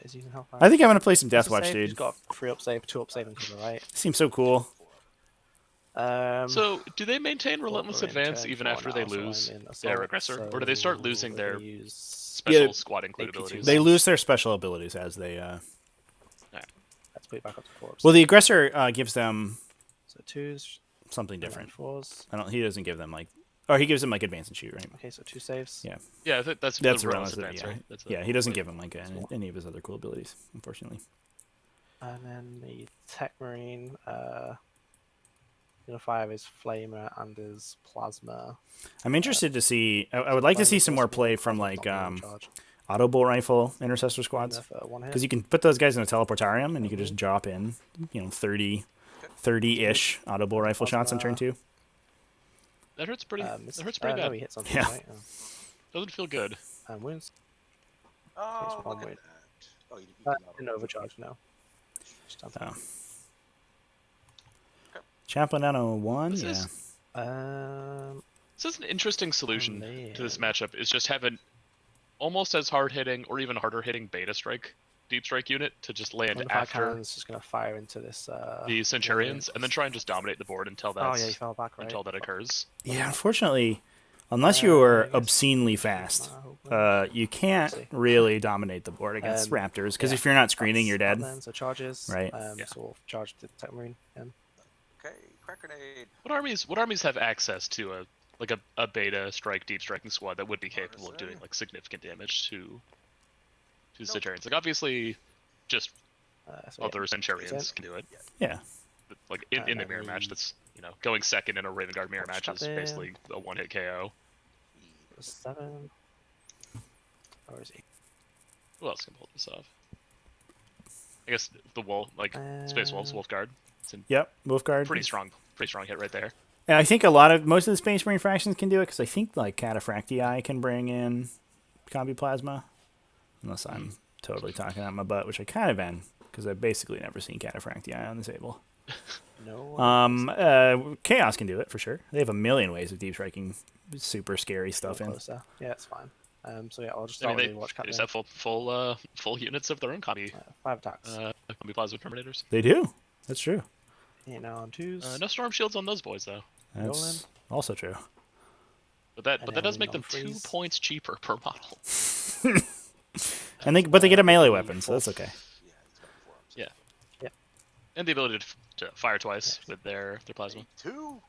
Is he using Hellfire? I think I'm gonna play some What's the Deathwatch, save? He's dude. got 3 up save, 2 up save, and cover, right? Seems so cool. So, do they maintain relentless we're in advance turn even 4 after they now, so lose I'm in their assault, aggressor, or so do they start losing they their use special Yeah, squad include AP2. abilities? They lose their special abilities as they. Let's put it back up to 4. Well, the aggressor gives them So 2s, something and then different. 4s. I don't. He doesn't give them like, or he gives them like advance and shoot, right? Okay, so 2 saves. Yeah. Yeah, I think that's That's the relentless. relentless advance, Yeah. right? That's Yeah. He doesn't give them like any of his other cool abilities, unfortunately. And then the Tech Marine, gonna fire his Flamer and his Plasma. I'm interested to see. I would like to see some more play from like auto bolt rifle intercessor squads, because you can put those guys in a teleportarium and you can just drop in, 30-ish auto bolt rifle shots on turn 2. That hurts pretty. That hurts No, pretty bad. he hits something, Yeah. right? Doesn't feel good. And wounds. Oh, one look at way. that. Oh, you did not Didn't overcharge now. Just down Oh. Chaplain down on 1. This Yeah. is- Um, This is an interesting solution man. to this matchup. Is just have an almost as hard hitting or even harder hitting beta strike, deep strike unit to just land Thunderfire after Cannon's just gonna fire into this. the Centurions, and then try and just dominate the board until Oh that's yeah, he fell back, right? until that occurs. Yeah. Unfortunately, unless you are I guess- obscenely fast, you can't see. really dominate the board against Raptors, because yeah, if you're not screening, you're dead. Then, so charges. Right. Yeah. So we'll charge the Tech Marine. And Okay, crack grenade. What armies have access to a beta strike deep striking squad that would be capable of doing like significant damage to Centurions? Like obviously, just so other yeah, Centurions can do it. Yeah. But, like in the then mirror match, we- that's going second in a Raven Guard mirror match is Strap in. basically a one-hit KO. 7. Or is he? Who else can pull this off? I guess the Wolf, like Space Wolves, Wolf Guard. It's a Yep. Wolfguard. pretty strong hit right there. And I think most of the Space Marine fractions can do it, because I think like Cataphractii can bring in Combi Plasma, unless I'm totally talking out my butt, which I kind of am, because I've basically never seen Cataphractii on the table. No. Chaos can do it for sure. They have a million ways of deep striking super scary stuff in. Closer. Yeah, it's fine. So yeah, I'll just I mean, start they, with the Watch they just Captain. have full units of their own combi 5 attacks. combi plasma terminators. They do. That's true. Now on 2s. No storm shields on those boys though. That's also true. But that And does then make them on 2 freeze. points cheaper per model. And but they get a melee weapon, so that's okay. Yeah, he's got 4 ups. Yeah. And the ability to fire twice with their plasma. 2.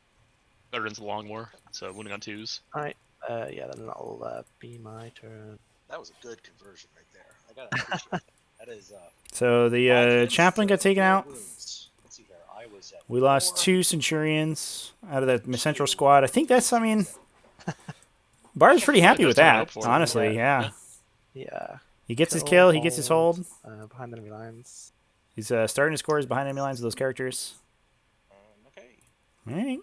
Better ends the long war, so wounding on 2s. Alright. Yeah, then that'll be my turn. That was a good conversion right there. I gotta appreciate that. That is. So the offense chaplain got taken 4 out. wounds. Let's see here. I was at We lost 4. 2 Centurions out of the central squad. I think that's, Barb's pretty happy with that, honestly, yeah. Yeah. He gets his kill, he gets his hold. Behind enemy lines. He's starting his scores behind enemy lines with those characters. Okay. Alright.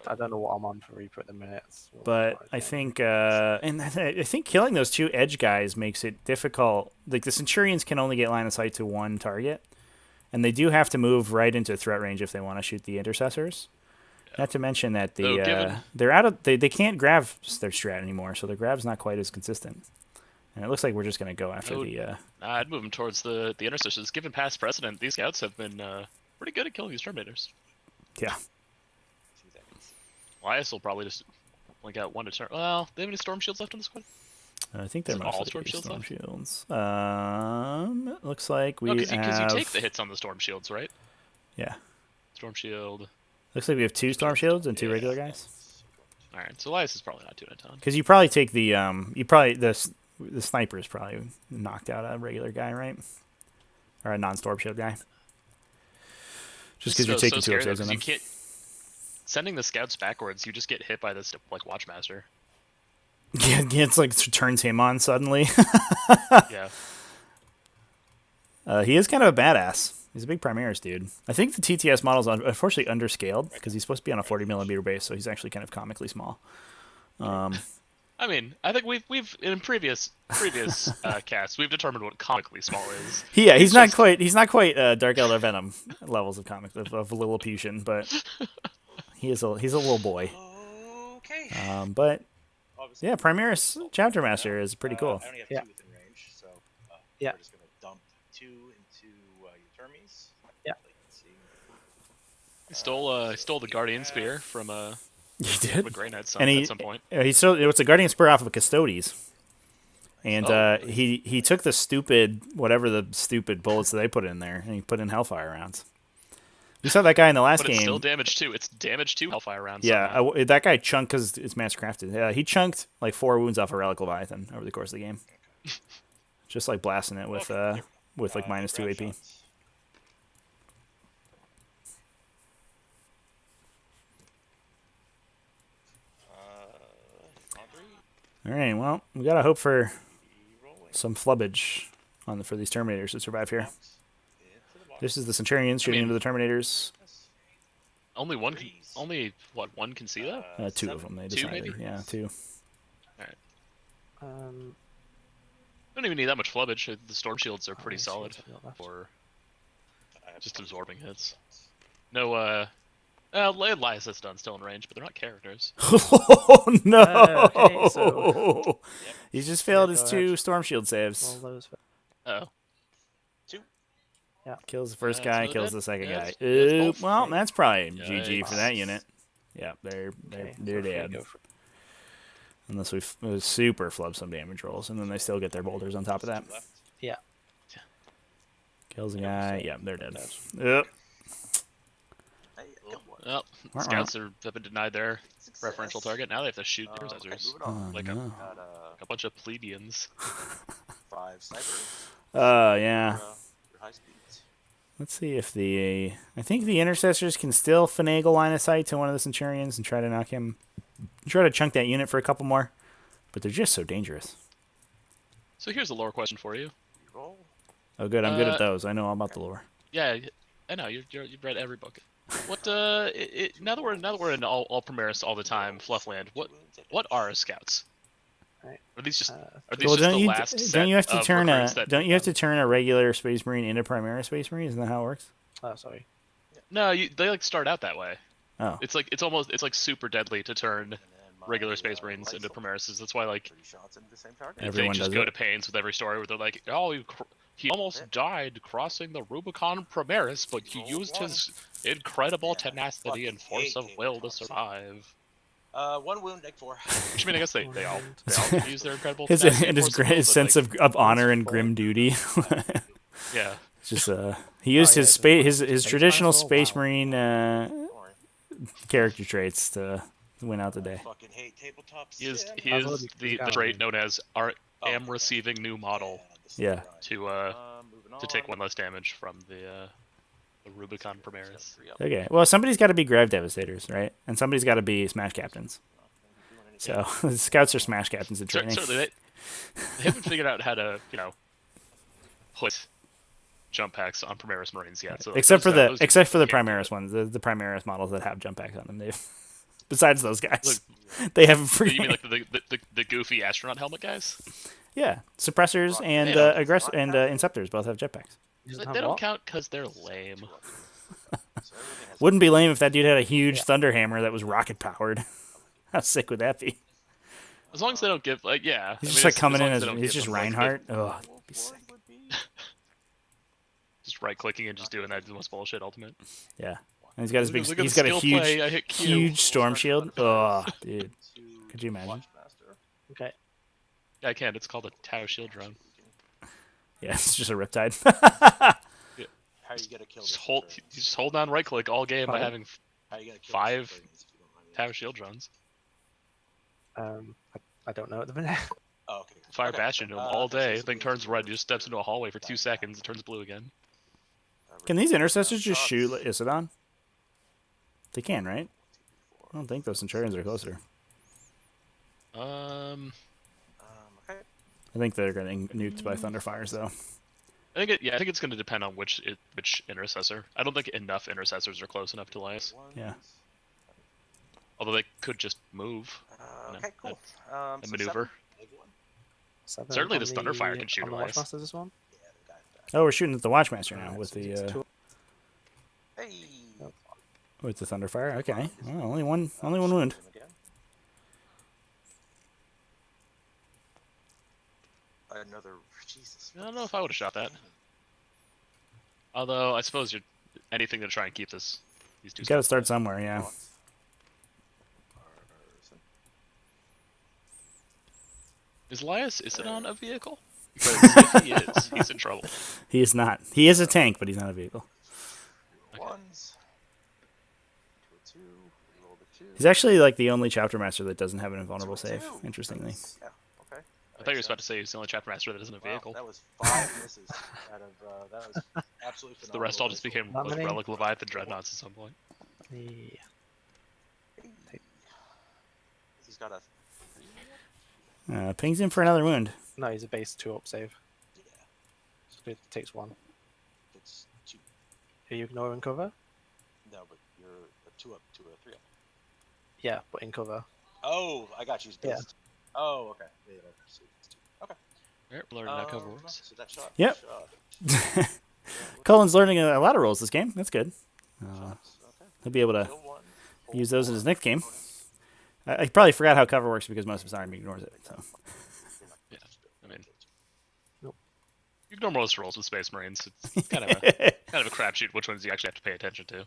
I don't know what I'm on for Reaper at the minute. But I think, and I think killing those 2 edge guys makes it difficult. Like the Centurions can only get line of sight to 1 target, and they do have to move right into threat range if they want to shoot the Intercessors. Yeah. Not to mention that they're out of they can't grab their strat anymore, so their grab's not quite as consistent. And it looks like we're just going to go after I'd move them towards the Intercessors. Given past precedent, these scouts have been pretty good at killing these Terminators. Yeah. Elias will probably just blink out 1 to turn. Well, they have any storm shields left in the squad? I think they're Is it all mostly storm shields storm shields. It looks like we because have... you take the hits on the storm shields, right? Yeah. Storm shield. Looks like we have 2 storm shields and 2 regular guys. All right, so Elias is probably not doing a ton. Because you probably take the the sniper is probably knocked out a regular guy, right? Or a non-storm shield guy. Just because you're taking two upstairs in them. You can't sending the scouts backwards. You just get hit by this like Watchmaster. Yeah, it's like turns him on suddenly. Yeah. He is kind of a badass. He's a big Primaris dude. I think the TTS model is unfortunately underscaled because he's supposed to be on a 40mm base, so he's actually kind of comically small. I mean, I think we've in previous casts we've determined what comically small is. Yeah, he's not quite Dark Elder Venom levels of comic of Lilliputian, but he's a little boy. Okay. But Obviously, yeah, Primaris Chapter Master is pretty cool. I only have Yeah. 2 within range, so Yeah. we're just gonna dump 2 into your Termes. Yeah. Let's see. He stole the Guardian Spear from He did, a Grey Knight's and at some point. he still it's a Guardian Spear off of a Custodes, and he took the stupid bullets that they put in there, and he put in Hellfire rounds. You saw that guy in the last But game. it's still damage 2. It's damage 2 Hellfire rounds. Yeah, that guy chunked because it's mass crafted. Yeah, he chunked like 4 wounds off a Relic Leviathan over the course of the game. Just like blasting it with like minus 2 AP. All right, well, we gotta hope for some flubbage for these Terminators to survive here. This is the Centurions shooting into the Terminators. Only one can see that? 2 of them. They 2 decided. maybe? Yeah, 2. Alright. Um, Don't even need that much flubbage. The storm shields are pretty solid shields left. for just absorbing hits. No, Elias has done still in range, but they're not characters. Oh no! Okay, so- He just failed his go 2 ahead. Storm Shield saves. all those. Oh. 2. Kills the first Yeah, guy, so kills that- the second yeah, guy. it's both. Well, that's probably GG for that Yikes. unit. Yeah, they're Okay, so dead. go for- Unless we super flub some damage rolls, and then they still get their boulders on top of that. Yeah. Kills a guy. Yeah, they're dead. Dead. Yep. Hey, good one. Well, scouts have been denied their preferential target. Now they have to shoot Intercessors. Okay, moving on. Like no. Got a bunch of plebeians. 5 snipers. Yeah. Your high speeds. Let's see if I think the Intercessors can still finagle line of sight to one of the Centurions and try to knock him, try to chunk that unit for a couple more, but they're just so dangerous. So here's a lore question for you. Roll. Oh, good. I'm good at those. I know all about the lore. Yeah, I know you've read every book. What now that we're in all Primaris all the time, Fluffland. What are scouts? Right. Are these just Well, the last set don't you have to of turn recruits that- don't you have to turn a regular Space Marine into Primaris Space Marine? Isn't that how it works? Oh, sorry. No, they like start out that way. Oh. It's like super deadly to turn regular Space Marines into Primaris. That's why like 3 shots into the same target. Everyone they just does go it. to pains with every story where they're like, oh, he almost died crossing the Rubicon Primaris, but he used his incredible tenacity and force of will to survive. 1 wound, deck 4. Which I mean, I guess they all can use their incredible His tenacity and and force of will, his but, sense like, of honor and grim duty. yeah. It's just he used yeah, his his traditional Space Marine character traits to win out the day. Fucking hate tabletop He is sim. the trait known as am receiving new model Yeah. to take 1 less damage from the Rubicon Primaris. Okay. Well, somebody's got to be Grav Devastators, right? And somebody's got to be Smash Captains. So the Scouts are Smash Captains in training. Certainly, they haven't figured out how to put jump packs on Primaris Marines yet. So Except for the those Primaris ones, the Primaris models that have jump packs on them. They've besides those guys, they haven't. You mean like the goofy astronaut helmet guys? Yeah, suppressors and Yeah. aggressors and inceptors both have jetpacks. They don't count because they're lame. Wouldn't be lame if that dude had a huge thunder hammer that was rocket powered. How sick would that be? As long as they don't give yeah. He's I just mean, like coming in long as they don't he's give just them, like, Reinhardt. Oh, that'd be sick. just right clicking and just doing that the most bullshit ultimate. Yeah, and he's got his big. Look at He's the got a skill play, I hit Q. huge storm shield. Oh, dude, could you imagine? Okay. Yeah, I can. It's called a Tau Shield drone. Yeah, it's just a riptide. How you gonna kill Just hold down right click all game by Fine. having How you gonna kill 5 this Marines if you don't mind me Tau asking? Shield drones. I don't know at the minute. Oh, okay. Fire okay. Bastion him all day. so Thing turns red. He just steps into a hallway for 2 seconds. It turns blue again. Can these intercessors just Shots. shoot Isodon? They can, right? 1, 2, 3, 4, I don't think those Centurions are closer. Okay. I think they're getting nuked by Thunderfires, though. I think it's going to depend on which intercessor. I don't think enough intercessors are close enough to Elias. Yeah. Although they could just move. Okay, cool. And So maneuver. 7, big one. 7 Certainly on this Thunderfire can shoot on the Elias. Watchmasters this one. Yeah, the guy back. Oh, we're shooting at the Watchmaster now Alright, with so it's the two- Hey. Thunderfire. Okay, well, only one wound. Him again. Another. Jesus. I don't know if I would have shot that. Although I suppose you're anything to try and keep these two. You got to start somewhere, yeah. Is Elias Isodon a vehicle? Because if he is, he's in trouble. He is not. He is a tank, but he's not a vehicle. Ones. 2, roll the 2. He's actually like the only chapter master that doesn't have an invulnerable save. 2. Interestingly. Yeah. Okay. I thought you were about to say he's the only chapter master that isn't a vehicle. That was 5 misses out of. That was absolutely phenomenal. The rest all just became Not like many. Relic Leviathan Dreadnoughts at some point. Yeah. He's got a. Pings in for another wound. No, he's a base 2 up save. Yeah. So it takes 1. It's 2. Are you ignoring cover? No, but you're a 2 up, 2 or 3 up. Yeah, but in cover. Oh, I got you. He's Yeah. based. Oh, okay. Yeah, so it's 2. Okay. Alright, we're learning how cover works. So that shot. Yep. Shot. Cullen's learning a lot of roles this game. That's good. Shots. Okay. He'll be able to Kill 1, use those in his hold next game. 4. I probably forgot how cover works because most of his army ignores it. So Yeah, I mean, Nope. you ignore most rolls with Space Marines. It's kind of a crapshoot which ones you actually have to pay attention to.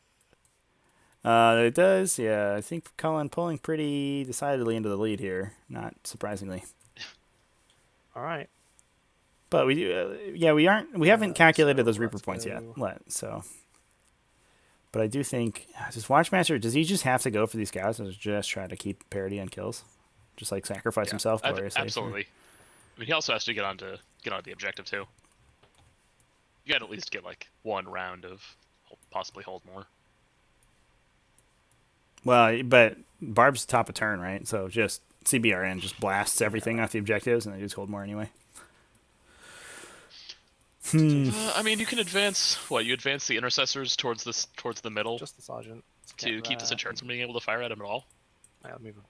it does. Yeah, I think Cullen pulling pretty decidedly into the lead here. Not surprisingly. All right. But we do, we haven't calculated so those Reaper let's points yet. go- So, but I do think does Watchmaster, does he just have to go for these scouts and just try to keep parity on kills, just like sacrifice himself gloriously? Absolutely. I mean, he also has to get onto the objective too. You got to at least get like 1 round of possibly hold more. Well, but Barb's top of turn, right? So just CBRN just blasts everything off the objectives, and they just hold more anyway. I mean, you can advance. What you advance the intercessors towards the middle Just the sergeant. to keep the Centurions from being able to fire at him at all. I'll move him.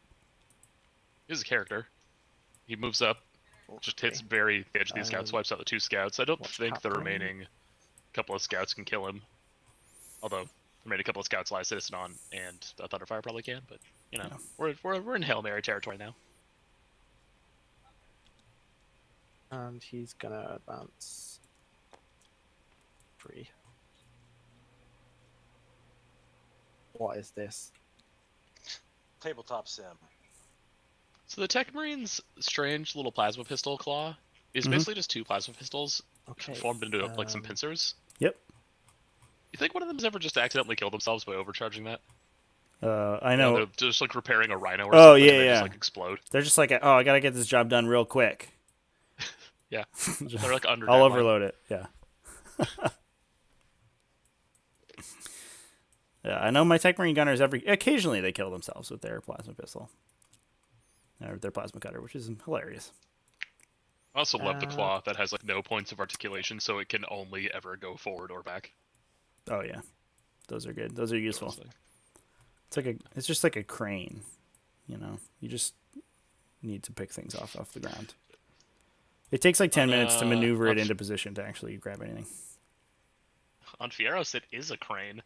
He's a character. He moves up, just hits very the edge of these scouts, wipes out the 2 scouts. I don't what's think the happening? remaining couple of scouts can kill him. Although the remaining couple of scouts, Elias Citizen and the Thunderfire probably can. But you know, we're in Hail Mary territory now. And he's gonna advance 3. What is this? Tabletop sim. So the Tech Marine's strange little plasma pistol claw is basically just 2 plasma pistols Okay. formed into like some pincers. Yep. You think one of them's ever just accidentally killed themselves by overcharging that? I You know, know. they're just like repairing a rhino or Oh, something, yeah, and they yeah. just like explode. They're just like, oh, I gotta get this job done real quick. Yeah, they're like under. I'll deadline. overload it. Yeah. Yeah, I know my Tech Marine gunners occasionally they kill themselves with their plasma pistol. Or their plasma cutter, which is hilarious. I also love the claw that has like no points of articulation, so it can only ever go forward or back. Oh yeah. Those are good. Those are useful. It's just like a crane, you know. You just need to pick things off the ground. It takes like 10 minutes to maneuver it into position to actually grab anything. On Fieros, it is a crane.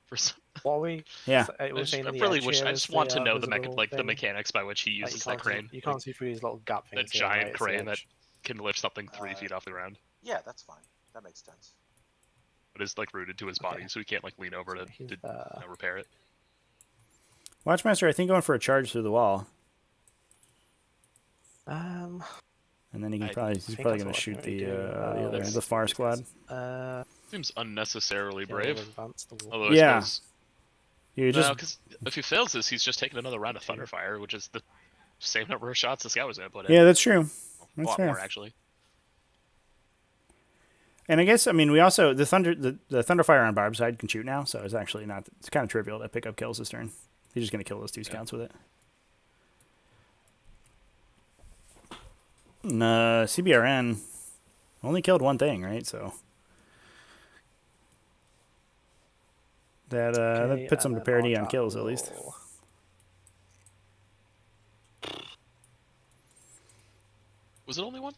For some, What are we? Yeah. We're I just, saying I the really edge wish. here I is just want to know the visible the thing. mechanics by which he Like, uses that crane. You can't see through these little gap That things. here, giant right? It's the crane that edge. can lift something 3 feet off the ground, Yeah, that's fine. That makes sense. but is like rooted to his body, Okay. so he can't like lean over So to he's, repair it. Watchmaster, I think going for a charge through the wall, Um. and then he can I probably he's think probably that's gonna what I shoot can the do. the far squad. Seems unnecessarily yeah, brave. we'll advance the wall. Although Yeah. You just because if he fails this, he's just taking another round of Thunderfire, which is the same number of shots the scout was gonna put in. Yeah, that's true. A That's lot fair. more actually. And I guess, I mean, we also, the Thunderfire on Barb's side can shoot now, so it's actually not, it's kind of trivial to pick up kills this turn. He's just going to kill those 2 scouts with it. And, CBRN only killed 1 thing, right? So that that puts them to parity on kills at least. Was it only 1?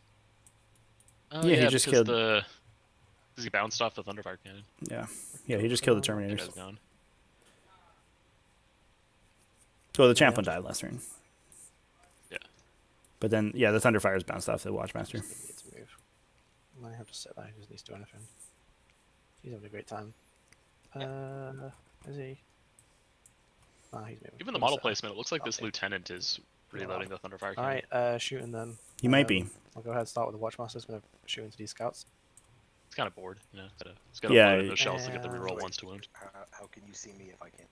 Yeah, he just killed the. Because he bounced off the Thunderfire Cannon. Yeah, he just killed the That Terminators. guy's gone. Well, the champ one died last turn. Yeah. But then, yeah, the Thunderfire's bounced off the Watchmaster. He needs to move. I have to sit there. He doesn't need to do anything. He's having a great time. Is he? Ah, he's moving. Even the model placement, it looks like this lieutenant is reloading the Thunderfire Cannon. Alright, shooting then. He might be. I'll go ahead and start with the Watchmaster. He's going to shoot into these scouts. It's kind of bored, you know. He's got to Yeah, load in those shells to get the reroll Wait, ones to wound. How can you see me if I can't?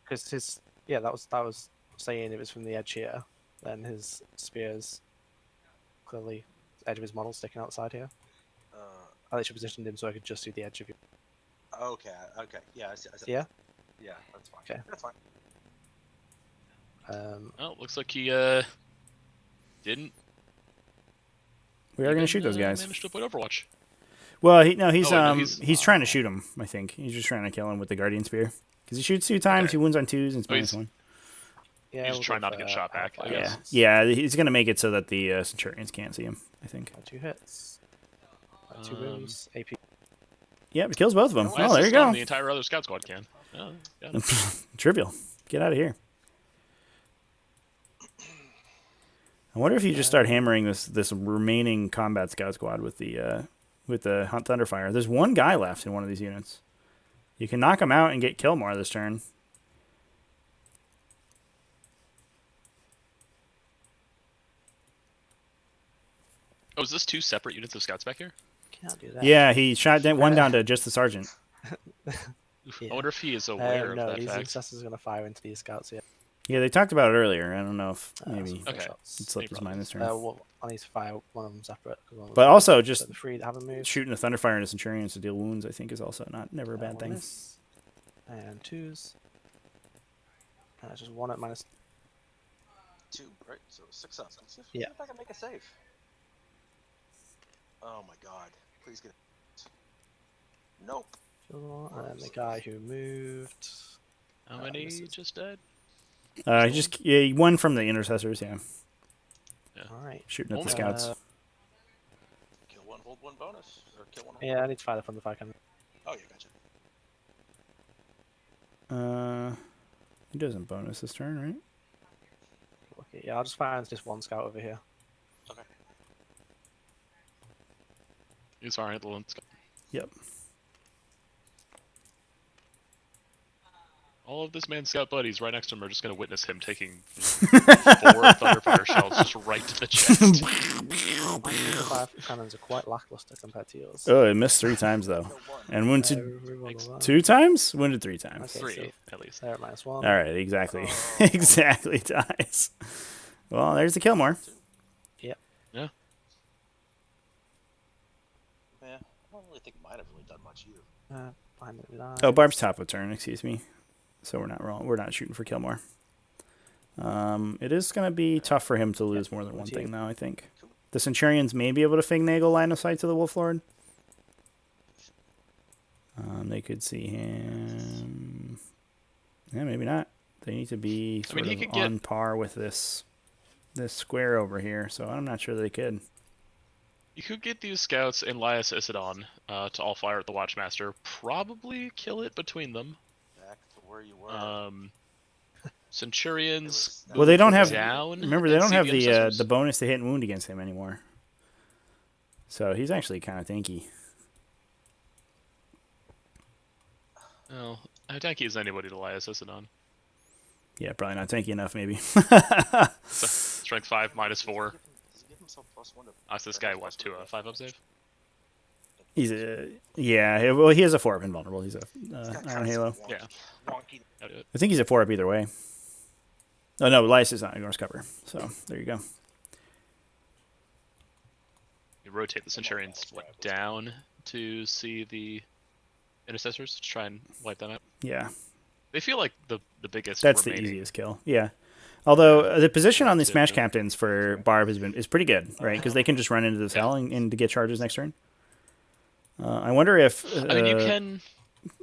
Because his, yeah, that was saying it was from the edge here. Then his spears clearly the edge of his model sticking outside here. I literally positioned him so I could just see the edge of you. Okay. Yeah. I see. Yeah. Yeah, that's fine. Okay. That's fine. Oh, looks like he didn't. We are going to shoot those guys. Managed to avoid Overwatch. Well, he's trying to shoot him, I think. He's just trying to kill him with the Guardian Spear. Because he shoots 2 times, Okay. he woins on 2s, and it's Oh, -1. Yeah. He's we'll trying go not to get for shot back, I Alpha, guess. Yeah, he's going to make it so that the Centurions can't see him, I think. 2 hits. 2 wounds. AP. Yeah, it kills both of them. No, Oh, there you assist on go. The entire other scout squad can. Oh, got him. Trivial. Get out of here. I wonder if you just start hammering this remaining combat scout squad with the Hunt Thunderfire. There's 1 guy left in one of these units. You can knock him out and get kill more this turn. Oh, is this 2 separate units of scouts back here? Can't do that. Yeah, he shot one down to just the sergeant. Yeah. I wonder if he is aware No, of that these fact. Intercessors are going to fire into these scouts. Yeah. Yeah, they talked about it earlier. I don't know if maybe Okay. it slipped his mind this turn. Well, I need to fire one of them separate. But also just the 3 that haven't moved. shooting a Thunderfire into Centurions to deal wounds, I think, is also never a bad thing. Miss. And 2s. Just 1 at minus. 2, right? So 6 up. Let's see Yeah. if I can make a save. Oh my god. Please get it. Nope. And then the guy who moved. How many just dead? He won from the Intercessors, yeah. Alright. Shooting at the Oh, scouts. Kill 1, hold 1 bonus. Or kill 1. Yeah, I need to fire the Thunderfire Cannon. Oh, yeah, gotcha. He doesn't bonus this turn, right? Okay, yeah, I'll just fire into this 1 scout over here. Okay. He's firing at the lone scout. Yep. All of this man's scout buddies right next to him are just going to witness him taking 4 Thunderfire shells just right to the chest. Thunderfire Cannons are quite lackluster compared to yours. Oh, it missed 3 times, though. And wounded Reroll the 2 times? Wounded 3 times. Okay. 3, at least. They're at -1. All right, exactly. Exactly dies. Well, there's the kill more. Yeah. Yeah. I don't really think mine have really done much either. Fine, that we die. Oh, Barb's top of turn, excuse me. So we're not wrong. We're not shooting for kill more. It is going to be tough for him to lose more than 1 thing, though, I think. The Centurions may be able to finagle line of sight to the Wolf Lord. They could see him. Yeah, maybe not. They need to be sort he of could on get- par with this square over here, so I'm not sure they could. You could get these scouts and Lias Isidon to all fire at the Watchmaster. Probably kill it between them. Back to where you were. Centurions. Well, they don't move have. down Remember, they and don't see have the the Intercessors. bonus to hit and wound against him anymore. So he's actually kind of tanky. Well, how tanky is anybody to Lias Isidon? Yeah, probably not tanky enough, maybe. So, strength 5, -4. Does he give himself +1 to... Ask this guy what to a 5-up save? He's well, he has a 4-up invulnerable. He's a He's got Iron Halo. Yeah. Wonky. I'll do it. I think he's a 4-up either way. Oh no, Elias is not ignores cover. So there you go. You rotate the Centurions down to see the Intercessors to try and wipe them out. Yeah, They feel like the biggest. that's the remaining. easiest kill. Yeah. Although Yeah. the position on the Too. Smash Captains for Barb is pretty good, right? Because they can just run into the cell and to get charges next turn. I wonder if I mean, you can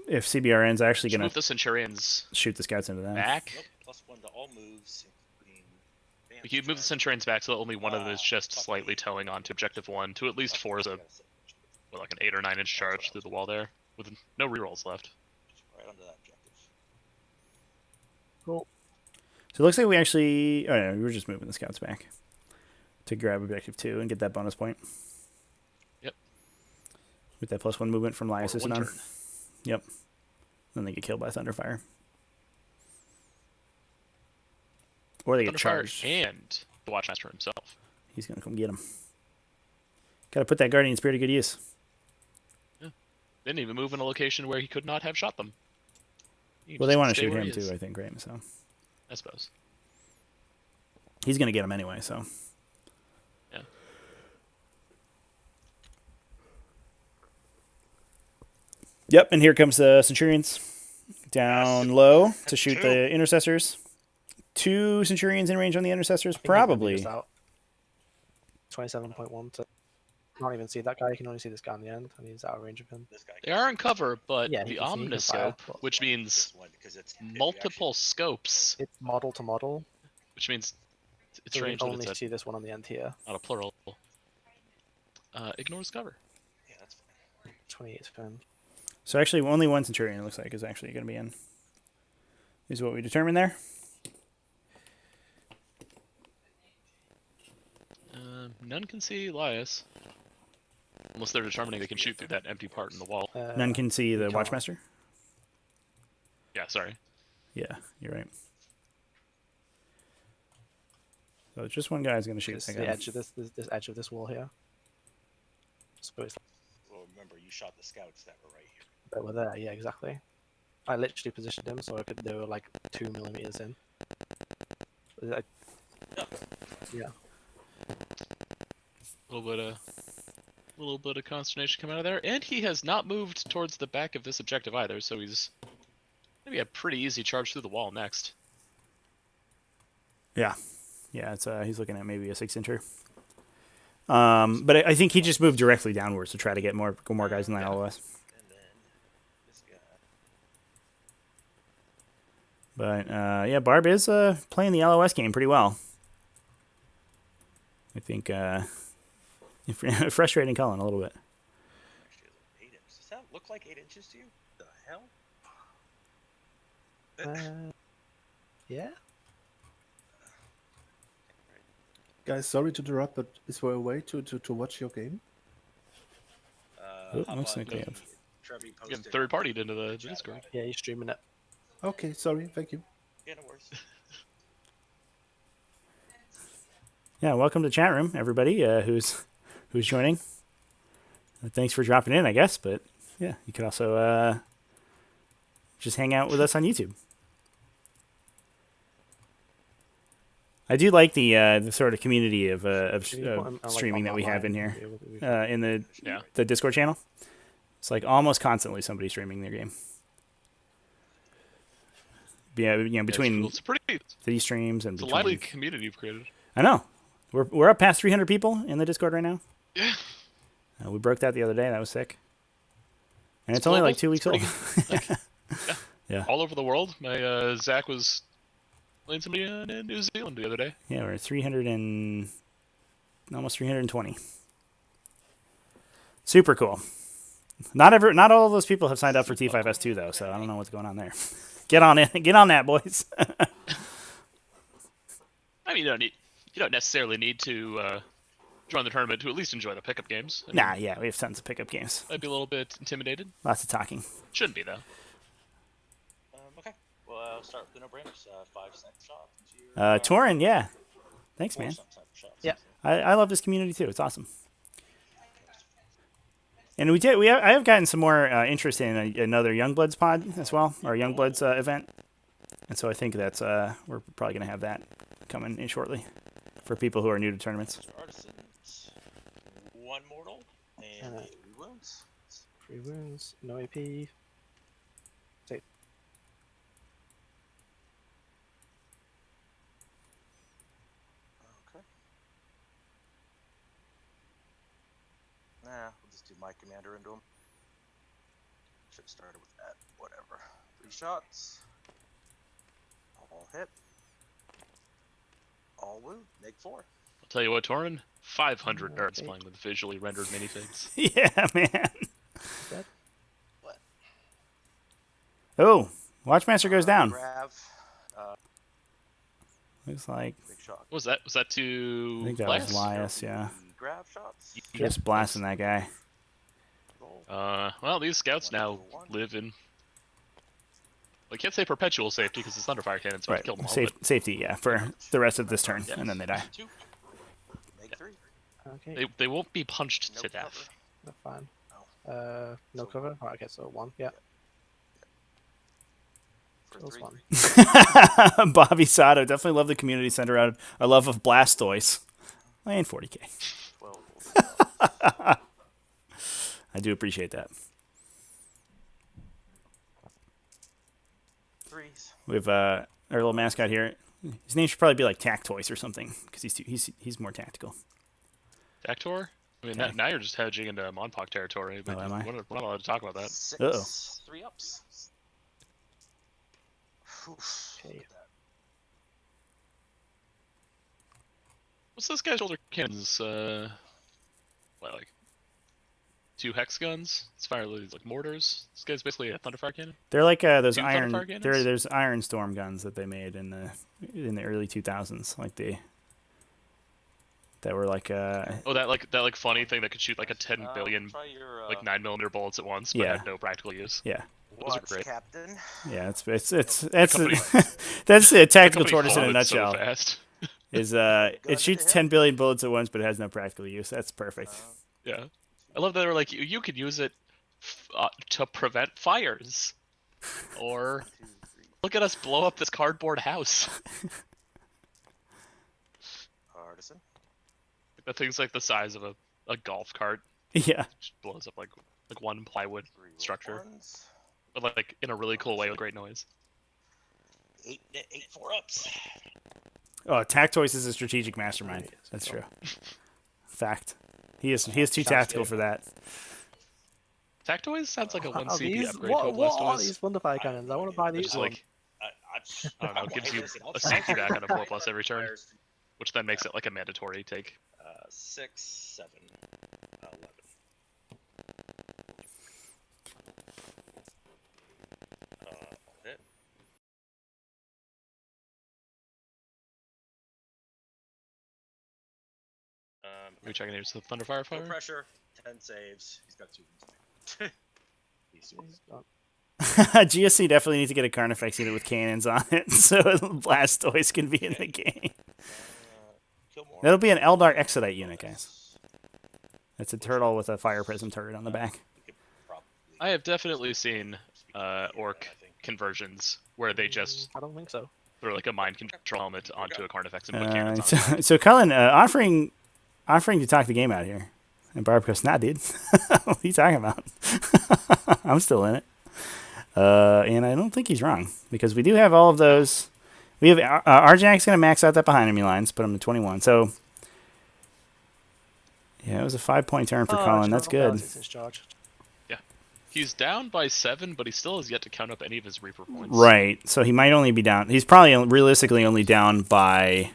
if CBRN's actually going move to the Centurions shoot the scouts into them. back. Nope, +1 to all moves, including. Like, you move the Centurions back so that only one of them is just slightly towing onto Objective 1 to at least force like an 8 or 9 inch charge through the wall there with no rerolls left. Just right under that objective. Cool. So it looks like we actually... Oh, no, we were just moving the scouts back to grab Objective 2 and get that bonus point. Yep. With that +1 movement from Or Lias one on. turn. Yep. Then they get killed by Thunderfire. Or they get Thunderfire charged. and the Watchmaster himself. He's going to come get him. Got to put that Guardian Spear to good use. Didn't even move in a location where he could not have shot them. He Well, they just want to stay shoot where him he is, too, I think, right? So I suppose. he's going to get him anyway, so... Yeah. Yep, and here comes the Centurions down low to shoot the Intercessors. 2 Centurions in range on the Intercessors, I think he's gonna probably. miss out. 27.1 to can't even see that guy. You can only see this guy in the end, and he's out of range of him. This guy They are in cover, but Yeah, he the can see, he can fire. Omniscope, which means this one, 'cause it's- if you multiple actually- scopes, It's model to model. which means it's So you strange can that only it's see this one on the end here. not a plural. Ignores cover. Yeah, that's fine. 28 spin. So actually, only 1 Centurion, it looks like, is actually going to be in. Is what we determined there. None can see Elias. Unless they're determining they can shoot through that empty part in the wall. None can see the can't. Watchmaster. Yeah, sorry. Yeah, you're right. So it's just one guy's going to shoot. It's I the got him. edge of this edge of this wall here. So it's Well, remember, you shot the scouts that were right here. that we're there. Yeah, exactly. I literally positioned him so they were like 2 millimeters in. Yeah. A little bit of consternation coming out of there, and he has not moved towards the back of this objective either. So he's maybe a pretty easy charge through the wall next. Yeah, it's he's looking at maybe a 6-incher. But I think he just moved directly downwards to try to get more guys in the LOS. And then this guy. But yeah, Barb is playing the LOS game pretty well. I think frustrating Cullen a little bit. Actually, it's 8 inches. Does that look like 8 inches to you? The hell? Yeah. Guys, sorry to interrupt, but is there a way to watch your game? Oh, How looks about like we have. Trevi Getting posted third partied into the chat Discord. about it. Yeah, he's streaming it. Okay, sorry, thank you. Yeah, no worries. Yeah, welcome to chat room, everybody who's joining. Thanks for dropping in, I guess. But yeah, you could also just hang out with us on YouTube. I do like the sort of community of Can you put him on, like, streaming that we have in online? here Yeah, in Yeah. the Discord channel. It's like almost constantly somebody streaming their game. Yeah, between It's pretty. these streams and It's a between... lively community you've created. I know. We're up past 300 people in the Discord right now. Yeah. We broke that the other day. That was sick. And it's It's only global. like 2 weeks old. It's Yeah. All over the world. My Zach was playing somebody in New Zealand the other day. Yeah, we're at 300 and almost 320. Super cool. Not all of those people have signed up for T5S2 though, so I don't know what's going on there. Get on it. Get on that, boys. I mean, you don't necessarily need to join the tournament to at least enjoy the pickup games. I mean, Nah, yeah, we have tons of pickup games. I'd be a little bit intimidated. Lots of talking. Shouldn't be though. Okay. Well, I'll start with the no-brainers. 5-cent shot. Into your, Torin, yeah. Thanks, man. 4-cent shots. Yeah. I love this community too. It's awesome. And I have gotten some more interest in another Youngbloods pod as well, or Youngbloods event. And so I think that's we're probably going to have that coming in shortly for people who are new to tournaments. Artisans, 1 mortal, and 3 wounds. 3 wounds, no AP. Take. Okay. Nah, we'll just do my commander into him. Should have started with that. Whatever. 3 shots. All hit. All wound. Make 4. I'll tell you what, Torin, 500 nerds playing with visually rendered minifigs. Yeah, man. Dead. What? Oh, Watchmaster goes down. Grav. Looks like Big shot. What was that? Was that to I think that was Lias, yeah. Grav shots. Just blasting that guy. Roll. Well, these scouts now live in. Well, I can't say perpetual safety because the Thunderfire Cannon so Right, kill them all. safety, yeah, for the rest of this turn, Yes. and then they die. 2. Make 3. Okay, They won't be punched No to cover. death. that's fine. Oh. No So- cover? Alright, okay, so 1, yeah. For Kills 3. 1. Bobby Sato, definitely love the community center around our love of Blastoise. And 40k. 12. I do appreciate that. 3s. We have our little mascot here. His name should probably be like Tactoise or something because he's more tactical. Dactor? I mean, Okay. now you're just hedging into Monpok territory, but Oh, am I? we're not allowed to talk about that. 6. Uh-oh. 3 ups. Oof. Okay. Look at that. What's this guy's shoulder cannons? What, like 2 hex guns? It's fire like mortars. This guy's basically a Thunderfire Cannon. They're like those Two iron. Thunderfire cannons? There's Iron Storm guns that they made in the early 2000s, like that were like Oh, that funny thing that could shoot like a 10 billion Try your, like 9mm bullets at once, but Yeah. had no practical use. yeah. Those are watch, great. Captain. Yeah, that's company- that's a tactical The company tortoise in a folded nutshell. So fast. Is it shoots into 10 billion bullets at once, but it has no practical use. That's perfect. Yeah, I love that they were like, you could use it to prevent fires, or 2, 3. look at us blow up this cardboard house. Artisan. That thing's like the size of a golf cart. Yeah. Just blows up like one plywood 3 structure, ones. but like in a really cool way with great noise. 8 4-ups. Oh, Tactoise is a strategic mastermind. That's true. Fact. He is too tactical for that. Tactoise sounds like a 1 Are CP these, upgrade to a what are Blastoise. these Thunderfire Cannons? I want to buy They're these just ones. like, I don't know, gives you a CP back on a 4+ every turn, which then makes it like a mandatory take. 6, 7, 11. Hit. Are we checking here's the Thunderfire No fire? pressure. 10 saves. He's got 2 wounds. He's doing He's got- GSC definitely needs to get a Carnifex unit with cannons on it, so Blastoise can be in the game. kill more. That'll be an Eldar Exodite unit, guys. It's a turtle with a fire prism turret on the back. I have definitely seen orc conversions where they just I don't think so. throw like a mind control helmet onto a Carnifex and put cannons on it. So Cullen, offering to talk the game out here. And Barb goes, nah, dude. What are you talking about? I'm still in it. And I don't think he's wrong, because we do have all of those. We have Arjac's going to max out that behind enemy lines, put him to 21. So, yeah, it was a 5-point turn for Cullen. That's good. He's down by 7, but he still has yet to count up any of his Reaper points. Right. So he might only be down. He's probably realistically only down by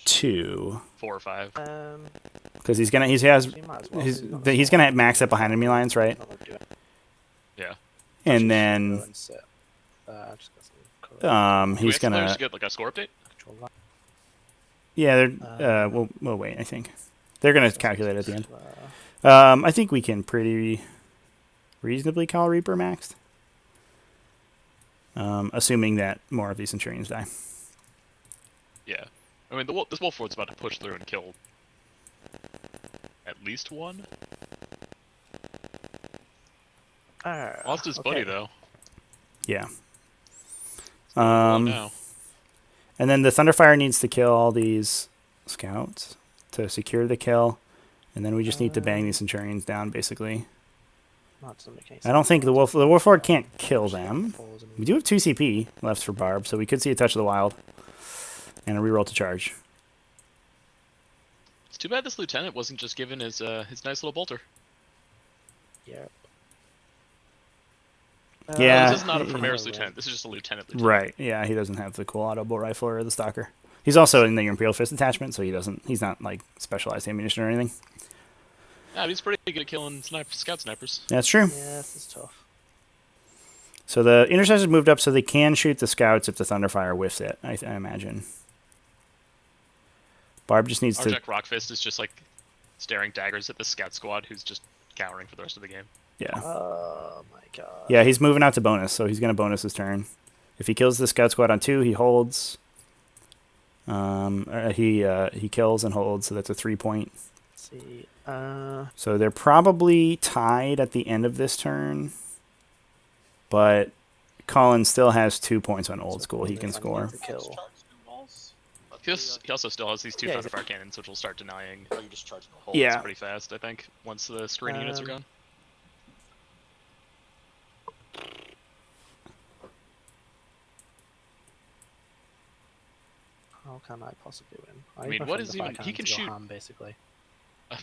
2. 4 or 5. Because he's gonna max up behind enemy lines, right? Yeah. And then he's Do we have he's to gonna get like a score update? yeah. They're we'll wait. I think they're gonna calculate at the end. I think we can pretty reasonably call Reaper maxed, assuming that more of these Centurions die. Yeah. I mean, this Wolfwood's about to push through and kill at least one. Lost his buddy, though. Yeah. Now. And then the Thunderfire needs to kill all these scouts to secure the kill. And then we just need to bang these Centurions down, basically. No, it doesn't make any I don't sense. think the Wolf Lord can't kill them. We do have 2 CP left for Barb, so we could see a Touch of the Wild. And a reroll to charge. It's too bad this lieutenant wasn't just given his nice little bolter. Yep. Yeah. This is not a Primaris lieutenant. This is just a lieutenant. Right, yeah, he doesn't have the cool auto bolt rifle or the Stalker. He's also in the Imperial Fist detachment, so he's not like specialized ammunition or anything. Yeah, he's pretty good at killing scout snipers. That's true. Yeah, this is tough. So the Intercessors moved up so they can shoot the scouts if the Thunderfire whiffs it, I imagine. Barb just needs Arjac Rockfist is just like staring daggers at the scout squad who's just cowering for the rest of the game. Yeah. Oh my god. Yeah, he's moving out to bonus, so he's going to bonus his turn. If he kills the scout squad on 2, he holds. He kills and holds, so that's a 3-point. Let's see. So they're probably tied at the end of this turn. But Colin still has 2 points on old school he can score. Kill. He also still has these 2 Yeah, Thunderfire Cannons, which will start denying Oh, you just charge the holds Yeah. pretty fast, I think, once the screen units are gone. How can I possibly win? I mean, need my what is Thunderfire even- he Cannon can to go shoot- ham, basically.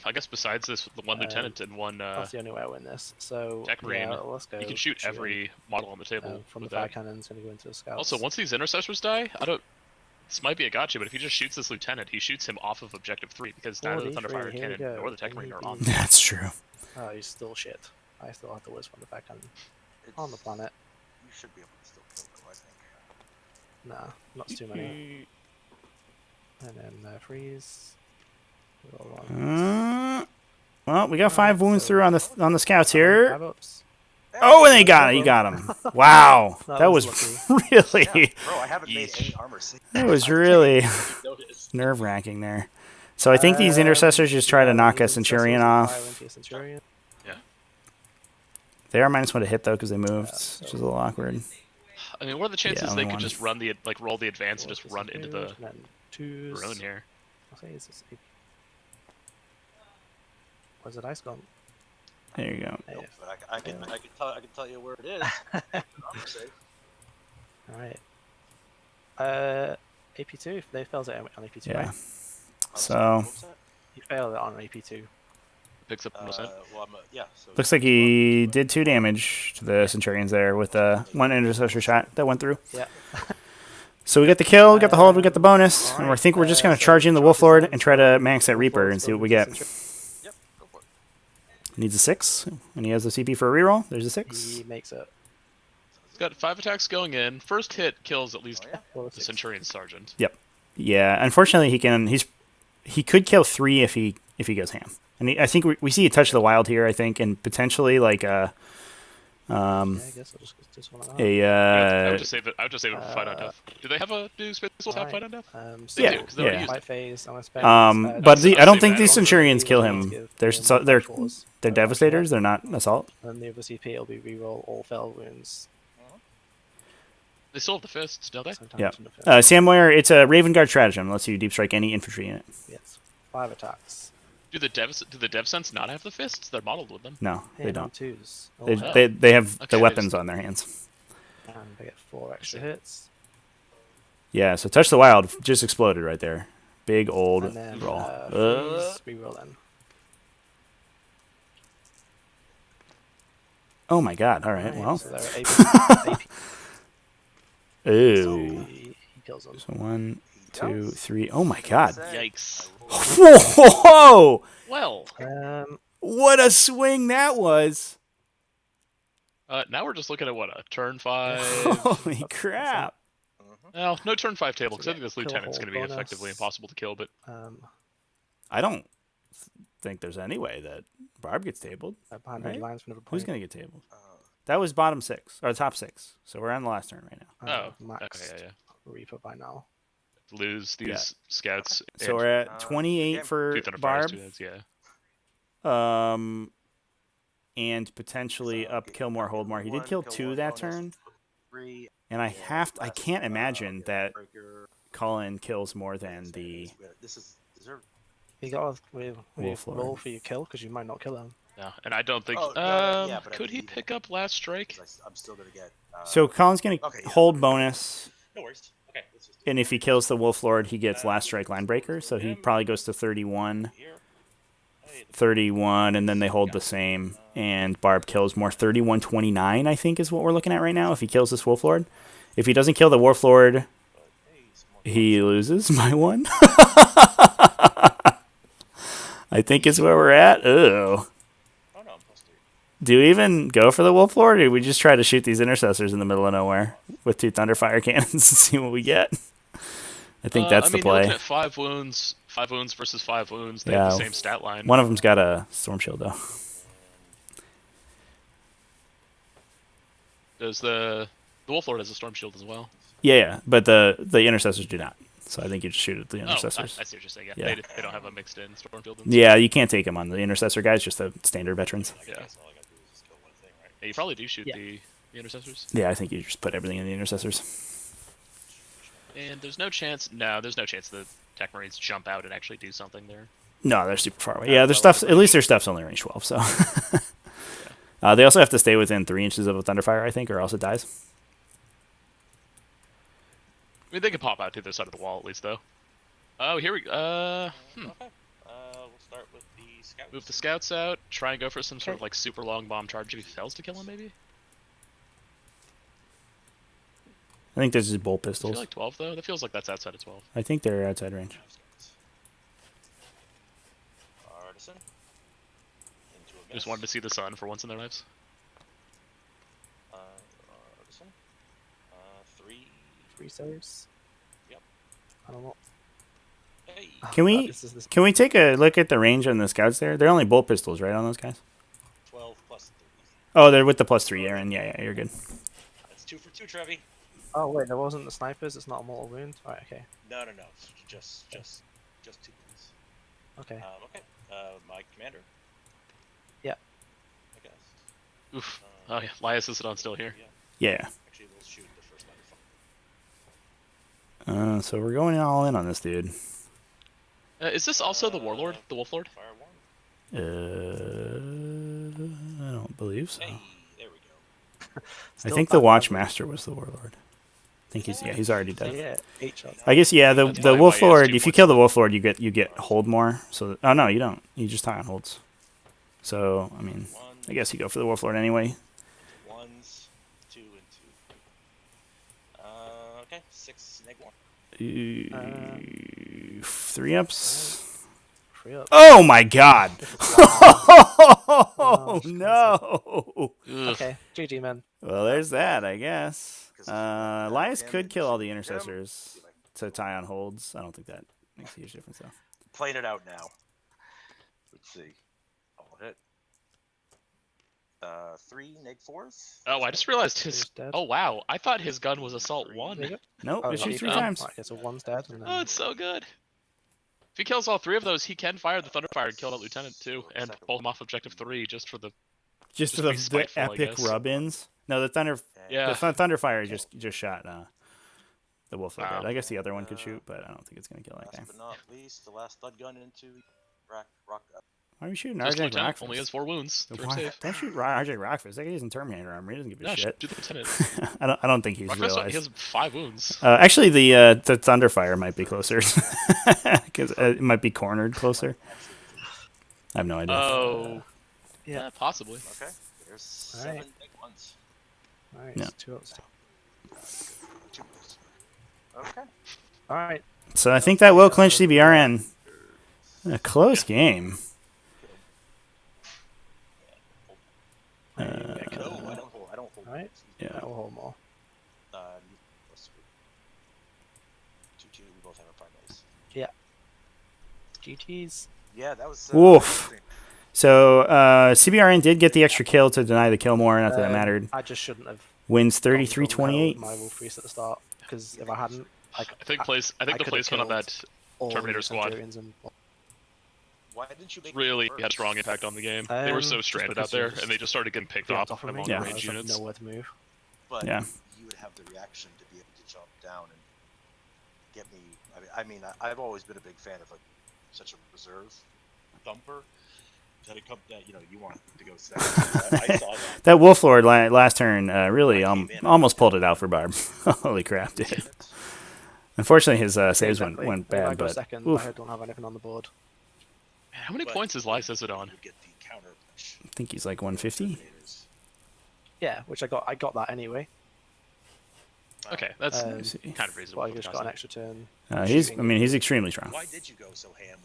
I guess besides this, the one lieutenant and one That's the only way I win this. So Tech Marine, yeah, let's go. you can shoot every model on the table From the with fire that. cannon's gonna go into the scouts. Also, once these intercessors die, this might be a gotcha, but if he just shoots this lieutenant, he shoots him off of objective 3 because neither the 43, Thunderfire here we Cannon go. nor the Tech Marine are on. That's true. Oh, he's still shit. I still have the worst from the fire cannon It's, on the planet. You should be able to still kill though, I think. Nah, not too many. And then freeze. Roll on. Well, we got 5 wounds through on the scouts here. Grab ups. Oh, and they got it. He got him. Wow, that was really, Yeah, bro, I haven't made any armor since. that was really Noticed. nerve-wracking there. So I think these intercessors just try to knock a Centurion off. Centurion. They are -1 to hit though because they moved, which is a little awkward. I mean, what are the chances only they could one. just run roll the advance and just run into the And then twos. ruin here? Where's the dice gone? There you go. Hey, Nope, but I can tell you where it is. Armor save. Alright. AP2, if they failed it on AP2, Yeah. right? So What's that? You failed it on AP2. Picks up a percent. Well, yeah. So looks like he did 2 damage to the Centurions there with 1 intercessor shot that went through. Yeah. So we got the kill, we got the hold, we got the bonus, and I think we're just gonna charge in the Wolf Lord and try to max that Reaper and see what we get. Yep, go for it. Needs a 6, and he has the CP for a reroll. There's a 6. He makes it. He's got 5 attacks going in. First hit kills at least Oh, yeah. Well, the Centurion Sergeant. Yeah, unfortunately he could kill 3 if he goes ham. And I think we see a Touch of the Wild here, I think, and potentially like a yeah, I guess I'll just do this one out. I would just save it. I would just save it for fight on death. Do they have Space Wolves have fight on death? So They do, 'cause they already yeah. used Fight it. phase, I'm gonna spend, But I don't I'll think say these that. Centurions kill him. They're Devastators. They're not assault. And the other CP will be reroll all fell wounds. They still have the fists, don't they? Sometimes Yeah. in the field. Sam Moyer, it's a Raven Guard stratagem. Lets you deep strike any infantry unit. Yes. 5 attacks. Do the dev sense not have the fists? They're modeled with them. No, they Hit on don't. 2s. All They, hit. they have Okay, the they weapons just- on their hands. And they get 4 extra see. hits. Yeah, so Touch the Wild just exploded right there. Big old And then roll. freeze, reroll then. Oh my god, alright, Right, well. so they're AP, Ooh. he kills them. So 1, 2, 3. Oh my god. Yikes. Whoa! Well, What a swing that was! now we're just looking at what, a turn 5? Holy crap! Well, no turn 5 table, because I Yeah, think this kill lieutenant's going to be hold effectively bonus. impossible to kill, but I don't think there's any way that Barb gets tabled. behind Right? the lines for another point. Who's gonna get tabled? That was bottom 6, or top 6. So we're on the last turn right now. Maxed okay, yeah. Reaper by now. Lose these Yeah. scouts. So and we're at 28 for 2 Thunderfires, Barb. 2 heads, yeah. And potentially up kill more, hold more. He did kill 2 that turn. 3 And I can't imagine that Breaker. Colin kills more than the This is there. You got to Wolf Lord. roll for your kill because you might not kill him. Yeah, and I don't think. Oh, yeah, but I could he believe pick up last strike? 'cause I'm still gonna get. So Colin's gonna Okay, yeah. hold bonus, No worries. Okay, let's just do and if he kills the Wolf Lord, he gets last strike line breaker. So he probably goes to 31, here. Hey, 31, and then they hold the same. And Barb kills more. 31-29, I think, is what we're looking at right now. If he kills this Wolf Lord, if he doesn't kill the Wolf Lord, but, hey, some more he loses by 1. I think is where we're at. Ooh. Oh no, I'm +3. Do we even go for the Wolf Lord, or do we just try to shoot these Intercessors in the middle of nowhere with 2 Thunderfire Cannons and see what we get? I think that's the You're looking play. at 5 wounds versus 5 wounds. They Yeah. have the same stat line. One of them's got a Storm Shield, though. Does the Wolf Lord has a Storm Shield as well? Yeah, but the Intercessors do not. So I think you just shoot at the Oh, Intercessors. I see what you're saying. Yeah, Yeah. They don't have a mixed in Storm Shield. Yeah, you can't take them on the Intercessor guys, just the standard veterans. I Yeah. guess all I gotta do is just kill one thing, right? Yeah, you probably do shoot Yeah. the Intercessors. Yeah, I think you just put everything in the Intercessors. And there's no chance. No, there's no chance the Tech Marines jump out and actually do something there. No, they're super far away. Yeah, their stuff's, at least their stuff's only range 12, so. They also have to stay within 3 inches of a Thunderfire, I think, or else it dies. I mean, they can pop out to the side of the wall at least, though. Oh, here we go. Okay. We'll start with the scouts. Move the scouts out. Try and go for some sort of like super long bomb charge if he fails to kill him, maybe. I think there's just bolt I feel pistols. like 12 though. That feels like that's outside of 12. I think they're outside range. Artisan. Into a miss. Just wanted to see the sun for once in their lives. Artisan. 3. 3 saves. Yep. I don't know. Hey. Can we This can we take a look at the range on the scouts there? They're only bolt pistols, right, on those guys? 12 +3. Oh, they're with the +3, Aaron. Yeah, you're good. That's 2 for 2, Trevi. Oh wait, there wasn't the snipers. It's not a mortal wound. Right. Okay. No. It's just 2 points. Okay. Okay. My commander. Yeah. I guess. Oof. Oh yeah, Lias is on still here. Yeah. Actually, we'll shoot the first line of fire. So we're going all in on this dude. Is this also the Warlord, the Wolf Lord? Fire 1. I don't believe so. Hey, there we go. I think the Watchmaster was the Warlord. I think he's already So, dead. yeah, 8 shots. I guess the That's why Wolf he has Lord. 2 If you points. kill the Wolf Lord, you get hold more. So no, you don't. You just tie on holds. So I mean, I guess you go for the Wolf Lord anyway. 1s, 2 and 2. Okay, 6 neg 1. 3 ups. 3 up. Oh my God! Oh Oh, no! Ugh. Okay. GG man. Well, there's that, I guess. Elias Him could and kill all the him. Intercessors to tie on holds. I don't think that makes a huge difference, though. Playing it out now. Let's see. I'll hit. 3 neg 4s. Oh, I just realized his. He's dead. Oh wow, I thought his gun was Assault 1. There you go. Nope, Oh, it shoots 3 oh. times. Okay, so 1's dead. And then... Oh, it's so good. If he kills all 3 of those, he can fire the Thunderfire and kill that Lieutenant too, and pull him off Objective 3 just for the. Just Just for be the spiteful, I epic guess. rub-ins. No, the Yeah. Thunderfire just shot the Wolf Lord. Wow. I guess the other one could shoot, but I don't think it's gonna kill that Last guy. but not least, the last thud gun into rock. Why are we shooting Just Arjac Lieutenant Rockfist? only has 4 wounds. 3 Why- safe. Don't shoot Arjac Rockfist. That guy isn't Terminator armor. He doesn't give a Yeah, shit. shoot the Lieutenant. I don't think he's Rockfist, realized. he has 5 wounds. Actually, the Thunderfire might be closer because it might be cornered closer. I have no idea. Oh. Yeah. Yeah, possibly. Okay. There's Alright. 7 neg 1s. Alright, Yeah. 2 ups. 2 ups. Okay. Alright. So I think that will clinch CBRN. A close game. No, I don't hold. I don't hold. Alright. Yeah. That will hold more. Plus 2-2. We both have our primaries. GG's. Yeah, that was. Oof. So CBRN did get the extra kill to deny the kill more. Not that it Um, mattered. I just shouldn't have Wins gone 33-28. my Wolf Priest at the start, because if I hadn't, I think the could've placement on killed that all Terminator the Squad Centurions and Why didn't you make really it had a strong impact on the game. They were so just stranded because out there, it was and they just started getting picked on off top of by me. longer Yeah. I range just had units. nowhere to move. But Yeah. you would have the reaction to be able to jump down and get me. I've always been a big fan of like such a reserve thumper. That it come that you want to go second. I saw that. That Wolf Lord last turn really I came in, almost pulled it out for Barb. Holy crap, dude. Unfortunately, his saves Exactly. went If I bad, go but second, oof. I don't have anything on the board. Man, how many But points is Lysis it you on? would get the counter punch. I think he's like 150. Terminators. Yeah, which I got that anyway. Okay, that's Um, kind of reasonable. But I for the just got an cost. extra turn. He's extremely strong. Why did you go so ham?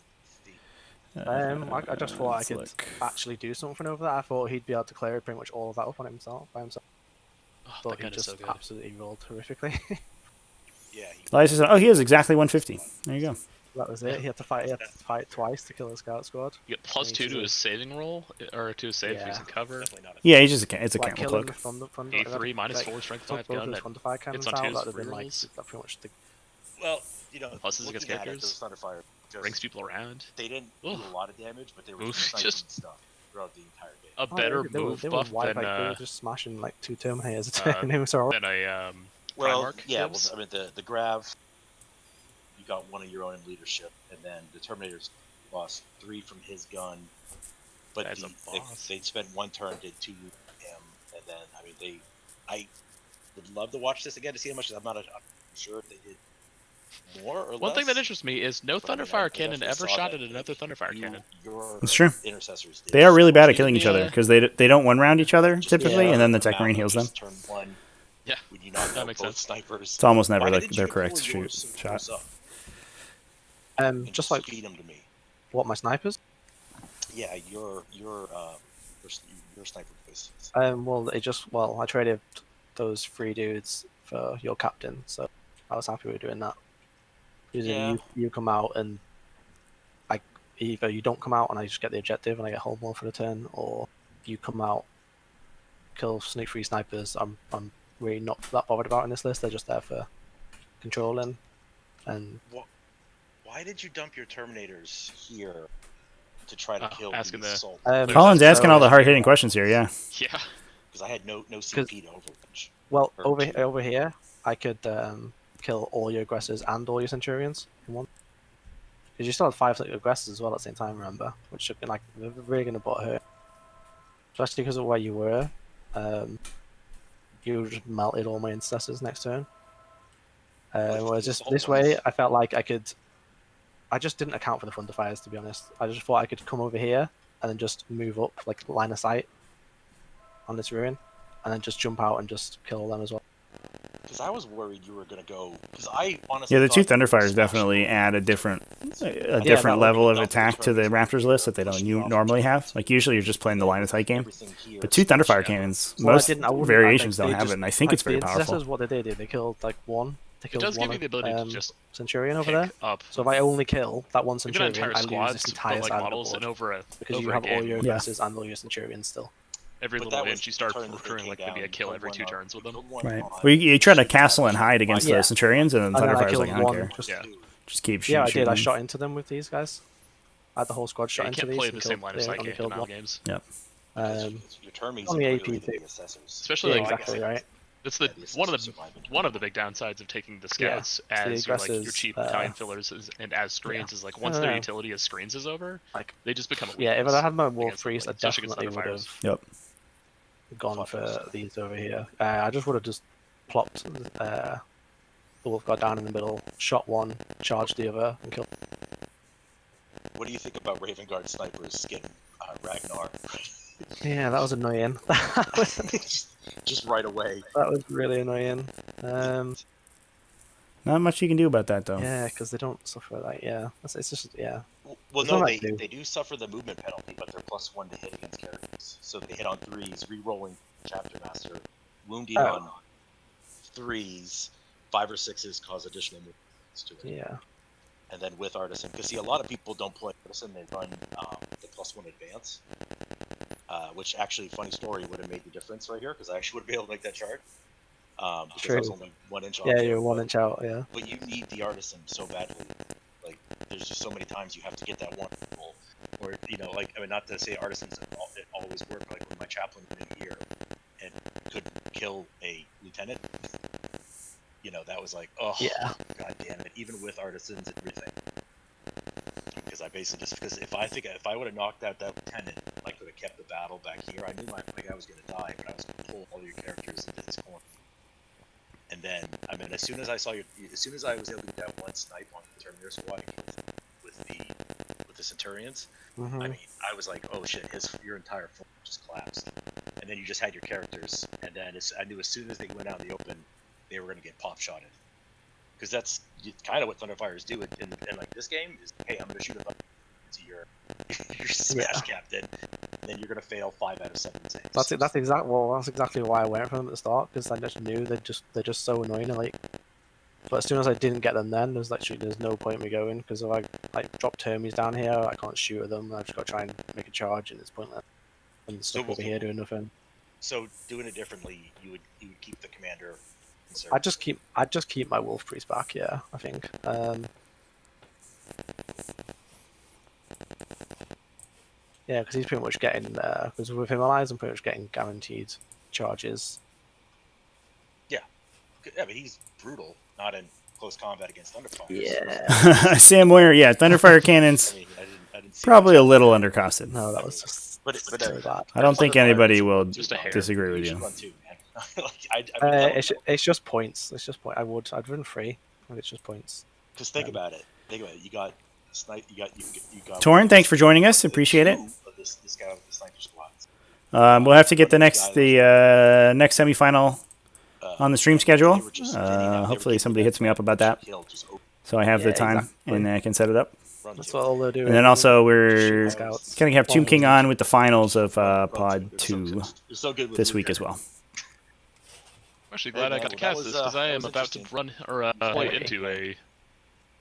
I just thought I let's could look. actually do something over that. I thought he'd be able to clear pretty much all of that up on himself by himself. Oh, But that he gun is just so good. absolutely rolled horrifically. Yeah. Lysis, he is exactly 150. There you go. That was it. He had to fight twice to kill the scout squad. You get plus 2 to Easy. his saving roll, or to his save Yeah. using cover. Definitely not. Yeah, he's just it's a Like camel killing cloak. from the A3 minus 4 strength 5 gun. Those Thunderfire Cannons on out. twos That would have been like rerolls. that pretty much the Well, Pluses against looking at it, characters. those Thunderfire just, Brings people around. They didn't do Ugh. a lot of damage, but they were Oof, just just- sniping stuff throughout the entire game. A better they move were buff wide, than like, they were just smashing like 2 Terminators a uh, turn. It was alright. a Well, Primarch yeah, gives. the Grav, you got one of your own in leadership, and then the Terminators lost 3 from his gun, but That's a boss. they spent 1 turn, did 2 him, and then I would love to watch this again to see how much. I'm sure if they did more or less. One thing that interests me is no But I mean, I Thunderfire Cannon definitely ever saw shot that at another Thunderfire Cannon. Your It's true. Intercessors did They are really so bad much at killing each other Yeah. because they don't one round each other Just typically, yeah. and then the the Tech map Marine of heals them. just Turn 1, Yeah, when you knock that out makes both sense. snipers. It's almost never Why like didn't their you correct deploy yours shoot so shot. close up and Just like feed them to me? what my snipers. Yeah, your sniper voice. I traded those 3 dudes for your captain, so I was happy with doing that. Usually Yeah. you come out and like either you don't come out and I just get the objective and I get hold more for the turn, or you come out, kill sneak 3 snipers. I'm really not that bothered about in this list. They're just there for controlling. And Why did you dump your Terminators here to try to Oh, kill asking the the- assault? Colin's asking so- all the hard hitting questions here. Yeah. Yeah. Because I had no CP to Overwatch. well, Or over 2. over here, I could kill all your aggressors and all your centurions in one. Because you still had 5 aggressors as well at the same time, remember? Which should be like they're really gonna butt hurt. Especially because of where you were. You just melted all my intercessors next turn. Whereas this way, I felt like I could. I just didn't account for the Thunderfires, to be honest. I just thought I could come over here and then just move up, like line of sight on this ruin, and then just jump out and just kill them as well. Because I was worried you were going to go. Because I honestly. Yeah, the 2 thought you were Thunderfires smashing definitely them. add a different that level would of attack to the Raptors list that they don't normally have. Like usually you're just playing the line of sight game. Everything here But 2 is Thunderfire much cannons, Well, most I wouldn't- variations they don't have just- it, and I think it's very the powerful. intercessors, what they did, they killed like one. They It killed does one give you the ability to just Centurion over pick there. up So if I only kill that one even Centurion, entire I lose squads, this but entire like side models, of and the board. over Because over you a have all game, your Yeah. aggressors and all your Centurions still. every But little that bit, was you start the turn that they accruing came like maybe a down, kill killed every one 2 up, turns with them. killed one Right. on- Well, you try to castle and hide against Yeah. the Centurions, and then And then I Thunderfire's killed like, I don't one. care. Yeah. Just keep Yeah, shooting. I did. I shot into them with these guys. I had the whole squad shot Yeah, you into can't these. play and the same killed- line of they sight only game in killed battle one. games. Your termies on the are AP really too. the assessors. Especially Yeah, like exactly right. it's Yeah, the the one of assessors the survive in one of the big downsides of taking the scouts Yeah, so the as your, like your aggressors, cheap Battalion fillers and as screens is like once don't their know. utility as screens is over, Like, they just become a yeah, if weakness I had my Wolf against, Priest, I like, especially against definitely would Thunderfires. have Yep. gone Fuck for those. these over here. I just would have just plopped the Wolf Guard down in the middle, shot one, charged the other, and killed. What do you think about Raven Guard snipers getting Ragnar? Yeah, that was annoying. Just right away. That was really annoying. Not much you can do about that, though. Yeah, because they don't suffer that. Yeah, it's just yeah. Well, There's no, not they, that they do suffer the movement penalty, but they're +1 to hit against characters. So they hit on 3s, re-rolling Chapter Master, wounding Oh. on 3s, 5 or 6s cause additional movements to it. Yeah. And then with Artisan, because see, a lot of people don't play Artisan, they run the +1 advance, which actually, funny story, would have made the difference right here, because I actually would be able to make that chart. Because I was True. only 1 inch off. Yeah, there, you're 1 but- inch out. Yeah. But you need the Artisan so badly. Like, there's just so many times you have to get that one roll. Or, like, I mean, not to say Artisans it always work, like when my chaplain was in here and could kill a lieutenant, you know, that was like, oh, Yeah. god damn it, even with artisans and everything. Because I basically just, because if I would have knocked out that lieutenant, I could have kept the battle back here. I knew my guy was going to die, but I was going to pull all your characters into this corner. And then, I mean, as soon as I was able to get that one snipe on the Terminator Squad with the Centurions, Mhm. I mean, I was like, oh shit, your entire form just collapsed. And then you just had your characters, and then I knew as soon as they went out in the open, they were going to get pop shotted. Because that's kind of what Thunderfires do in like this game is, hey, I'm going to shoot a button to your smash captain, and then you're going to fail 5 out of 7 saves. That's exactly why I went for them at the start, because I just knew they're just so annoying. And, like, but as soon as I didn't get them, then there's no point in me going, because if I like drop Termies down here, I can't shoot at them. I've just got to try and make a charge, and it's pointless. And stuck over here doing nothing. So doing it differently, you would keep the commander. I'd just keep my Wolf Priest back. Yeah, I think. Yeah, because he's pretty much getting because with him allies, I'm pretty much getting guaranteed charges. Yeah, I mean he's brutal, not in close combat against Thunderfire. Yeah. Sam Moyer, yeah, Thunderfire Cannon's I mean, I didn't see probably a much. little undercosted. No, that was just But so bad. I don't think anybody will Just a hair. disagree with You should you. run too, man. Like, I mean, It's just points. It's just point. I'd run free. Like, it's just points. because think about it. You got snipe. You got. Torn, thanks for joining us. Appreciate it. This guy with the sniper squads. We'll have to get the next semifinal on the stream schedule. Hopefully somebody hits me up about that, so I have the time exactly. and I can set it up. That's what all they're doing. And then also we're Scouts. going to have Tomb King on with the finals of Pod 2 so good with this blue week as Dragon. well. I'm actually glad I got to cast this because I am about to run or play into a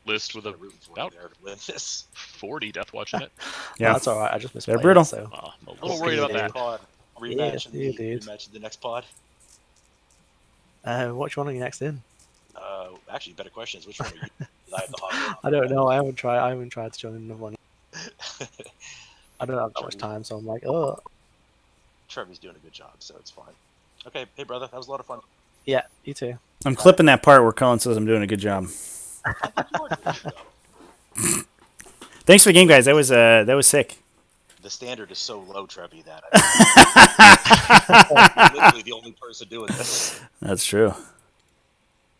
list with Rooting for about there to win this. 40 Deathwatch in it. Yeah. That's alright. I just missed. They're brutal. So. I'm a little worried about that. Pod. Yeah, Rematch you did. rematch in the next pod. Which one are you next in? Actually, better question is which one are you? 'Cause I have the hot I don't know. I haven't tried to join another one. I don't have that much time, so I'm like, oh. Trevor's doing a good job, so it's fine. Okay, hey brother, that was a lot of fun. Yeah, you too. I'm clipping that part where Colin says I'm doing a good job. Thanks for the game, guys. That was sick. The standard is so low, Trevi, that I'm literally the only person doing this. That's true.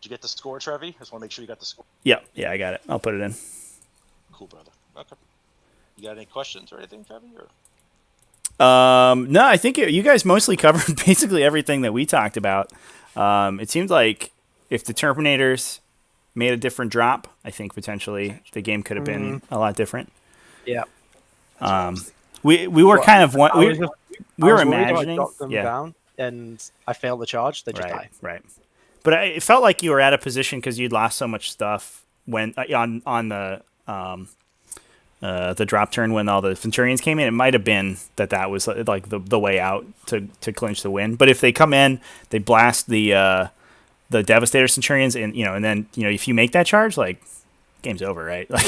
Did you get the score, Trevi? I just want to make sure you got the score. Yeah, I got it. I'll put it in. Cool, brother. Okay. You got any questions or anything, Trevi? Or? No, I think you guys mostly covered basically everything that we talked about. It seemed like if the Terminators made a different drop, I think potentially the game could have been a lot different. Yeah. We were kind of one. We were imagining. Dropped them down, and I failed the charge. They just die. Right. But it felt like you were at a position because you'd lost so much stuff when on the drop turn when all the Centurions came in. It might have been that was like the way out to clinch the win. But if they come in, they blast the Devastator Centurions, and then if you make that charge, like game's over, right? Like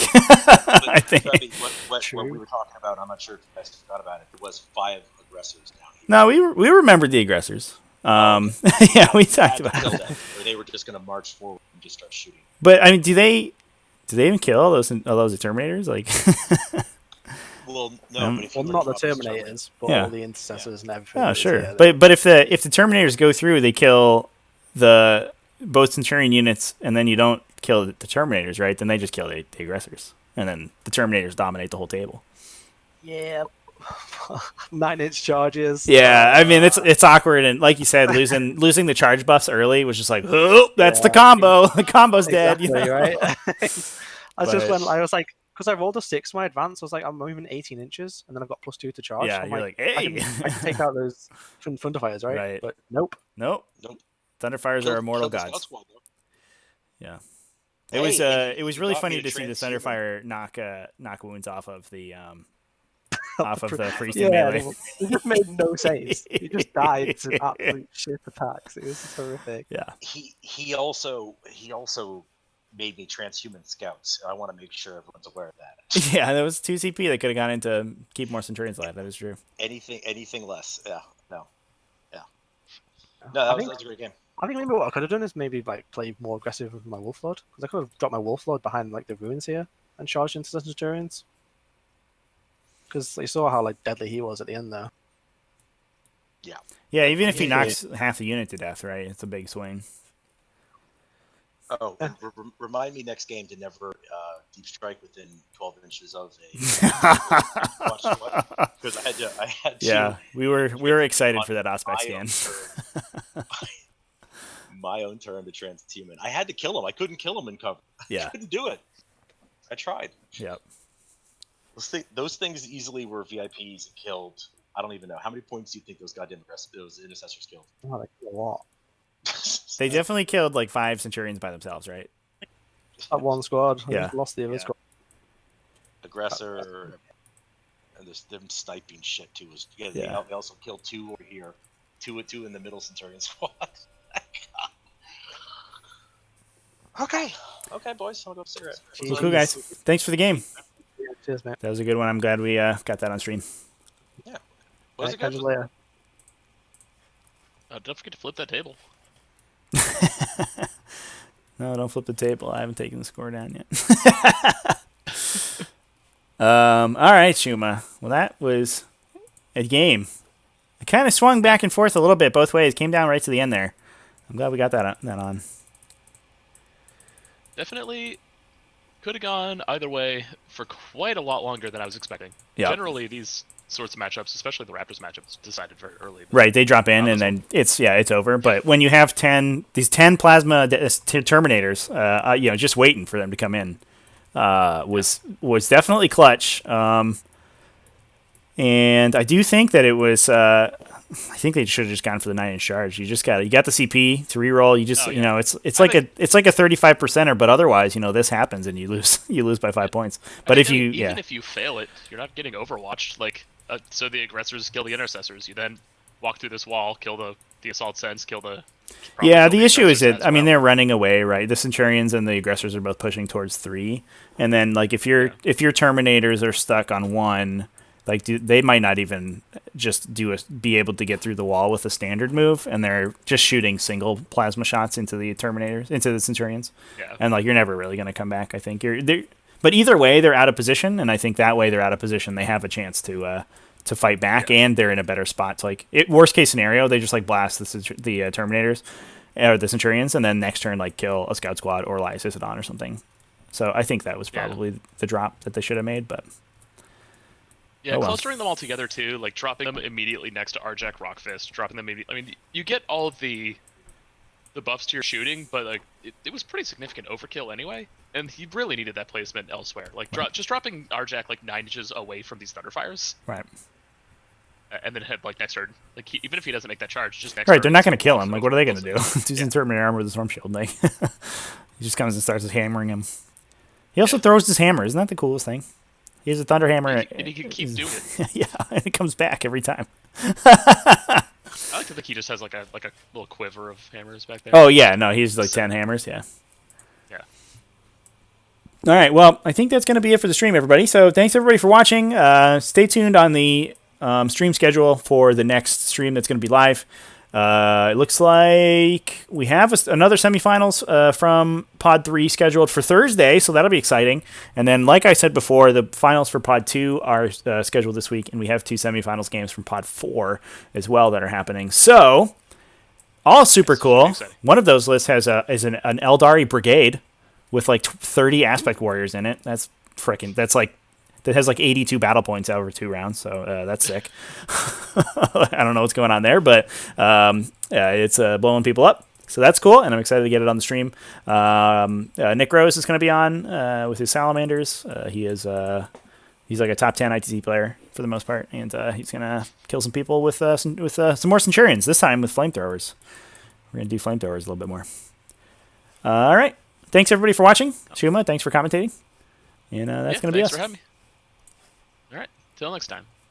I think. What we were talking about, I'm not sure if you guys forgot about it. It was 5 aggressors down here. No, we remembered the aggressors. Yeah, we talked about it. Or they were just going to march forward and just start shooting. But I mean, do they even kill all those Terminators? Like, well, no. But if you not the drop the Terminators, but Yeah. all the Intercessors and everything. oh sure. Yeah, But if the Terminators go through, they kill both Centurion units, and then you don't kill the Terminators, right? Then they just kill the aggressors, and then the Terminators dominate the whole table. yeah. 9-inch charges. Yeah, I mean it's awkward, and like you said, losing the charge buffs early was just like, oh, that's the combo. The combo's dead. Exactly, right? I But- was like, because I rolled a 6 my advance, I was like, I'm moving 18 inches, and then I've got +2 to charge. Yeah, I'm you're like, I hey. can take out those Thunderfires, right? Right. But nope. Nope. Thunderfires are immortal gods. Yeah. It was really funny to see the Thunderfire knock wounds off of the priest in Yeah, melee. it just made no sense. He just died to absolute shit attacks. It was just horrific. Yeah. He also made me transhuman scouts. I want to make sure everyone's aware of that. Yeah, that was 2 CP that could have gone into keep more Centurions alive. That is true. Anything less. Yeah. No. Yeah. No, that was a great game. I think maybe what I could have done is maybe like play more aggressive with my Wolf Lord, because I could have dropped my Wolf Lord behind like the ruins here and charged into the Centurions. Because you saw how like deadly he was at the end there. Yeah. Yeah, even if he knocks half the unit to death, right? It's a big swing. Oh, and remind me next game to never deep strike within 12 inches of a because I had to. Yeah, we were excited for that aspect scan. My own turn to transhuman. I had to kill him. I couldn't kill him in cover. Yeah. I couldn't do it. I tried. Yep. Those things easily were VIPs and killed. I don't even know. How many points do you think those intercessors killed? Oh, like a lot. They definitely killed like 5 Centurions by themselves, right? That one squad. Yeah. Lost the other Yeah. squad. Aggressor, and there's them sniping shit too. They also killed 2 over here, 2 in the middle Centurion squad. Okay, boys, I'll go cigarette. Well, cool, guys. Thanks for the game. Yeah, cheers, mate. That was a good one. I'm glad we got that on stream. Yeah, was it Catch good? you later. Don't forget to flip that table. No, don't flip the table. I haven't taken the score down yet. All right, Shuma. Well, that was a game. It kind of swung back and forth a little bit both ways. Came down right to the end there. I'm glad we got that on. Definitely could have gone either way for quite a lot longer than I was expecting. Yeah. Generally, these sorts of matchups, especially the Raptors matchups, decided very early. Right, they drop in and then it's over. But when you have 10 plasma terminators, just waiting for them to come in, was definitely clutch. And I do think that it was. I think they should have just gone for the 9-inch charge. You got the CP to reroll. You just it's like a 35%er, but otherwise this happens and you lose by 5 points. But if you fail it, you're not getting overwatched. Like so the aggressors kill the intercessors. You then walk through this wall, kill the assault sense, kill the. Yeah, the issue is that they're running away, right? The Centurions and the aggressors are both pushing towards 3, and then like if your Terminators are stuck on 1. Like they might not even just be able to get through the wall with a standard move, and they're just shooting single plasma shots into the Terminators, into the Centurions. Yeah. And like you're never really going to come back. I think but either way they're out of position, and I think that way they're out of position. They have a chance to fight back, and they're in a better spot. So worst case scenario, they just like blast the Terminators or the Centurions, and then next turn like kill a Scout Squad or Elias Isidon or something. So I think that was probably the drop that they should have made, but. Yeah, clustering them all together too, like dropping them immediately next to Arjac Rockfist, dropping them immediately. I mean, you get all of the buffs to your shooting, but like it was pretty significant overkill anyway, and he really needed that placement elsewhere. Like just dropping Arjac like 9 inches away from these Thunderfires, right? And then head like next turn, like even if he doesn't make that charge, just next. Right, turn, they're not going to kill him. Like, what are they going to do? He's in Terminator armor with a storm shield. Like, he just comes and starts hammering him. He also throws his hammer. Isn't that the coolest thing? He has a thunder hammer, and he can keep doing it. Yeah, and it comes back every time. I like to think he just has like a little quiver of hammers back there. Oh yeah, no, he's like 10 hammers. Yeah. Yeah. All right, well, I think that's going to be it for the stream, everybody. So thanks everybody for watching. Stay tuned on the stream schedule for the next stream that's going to be live. It looks like we have another semifinals from Pod 3 scheduled for Thursday, so that'll be exciting. And then, like I said before, the finals for Pod 2 are scheduled this week, and we have 2 semifinals games from Pod 4 as well that are happening. So, all super cool. One of those lists has an Eldari Brigade with like 30 Aspect Warriors in it. That has like 82 battle points over 2 rounds, so that's sick. I don't know what's going on there, but it's blowing people up, so that's cool, and I'm excited to get it on the stream. Nick Rose is going to be on with his Salamanders. He's like a top 10 ITC player for the most part, and he's going to kill some people with some more Centurions, this time with flamethrowers. We're going to do flamethrowers a little bit more. All right. Thanks, everybody, for watching. Shuma, thanks for commentating. And that's going to be us. Thanks for having me. All right. Till next time.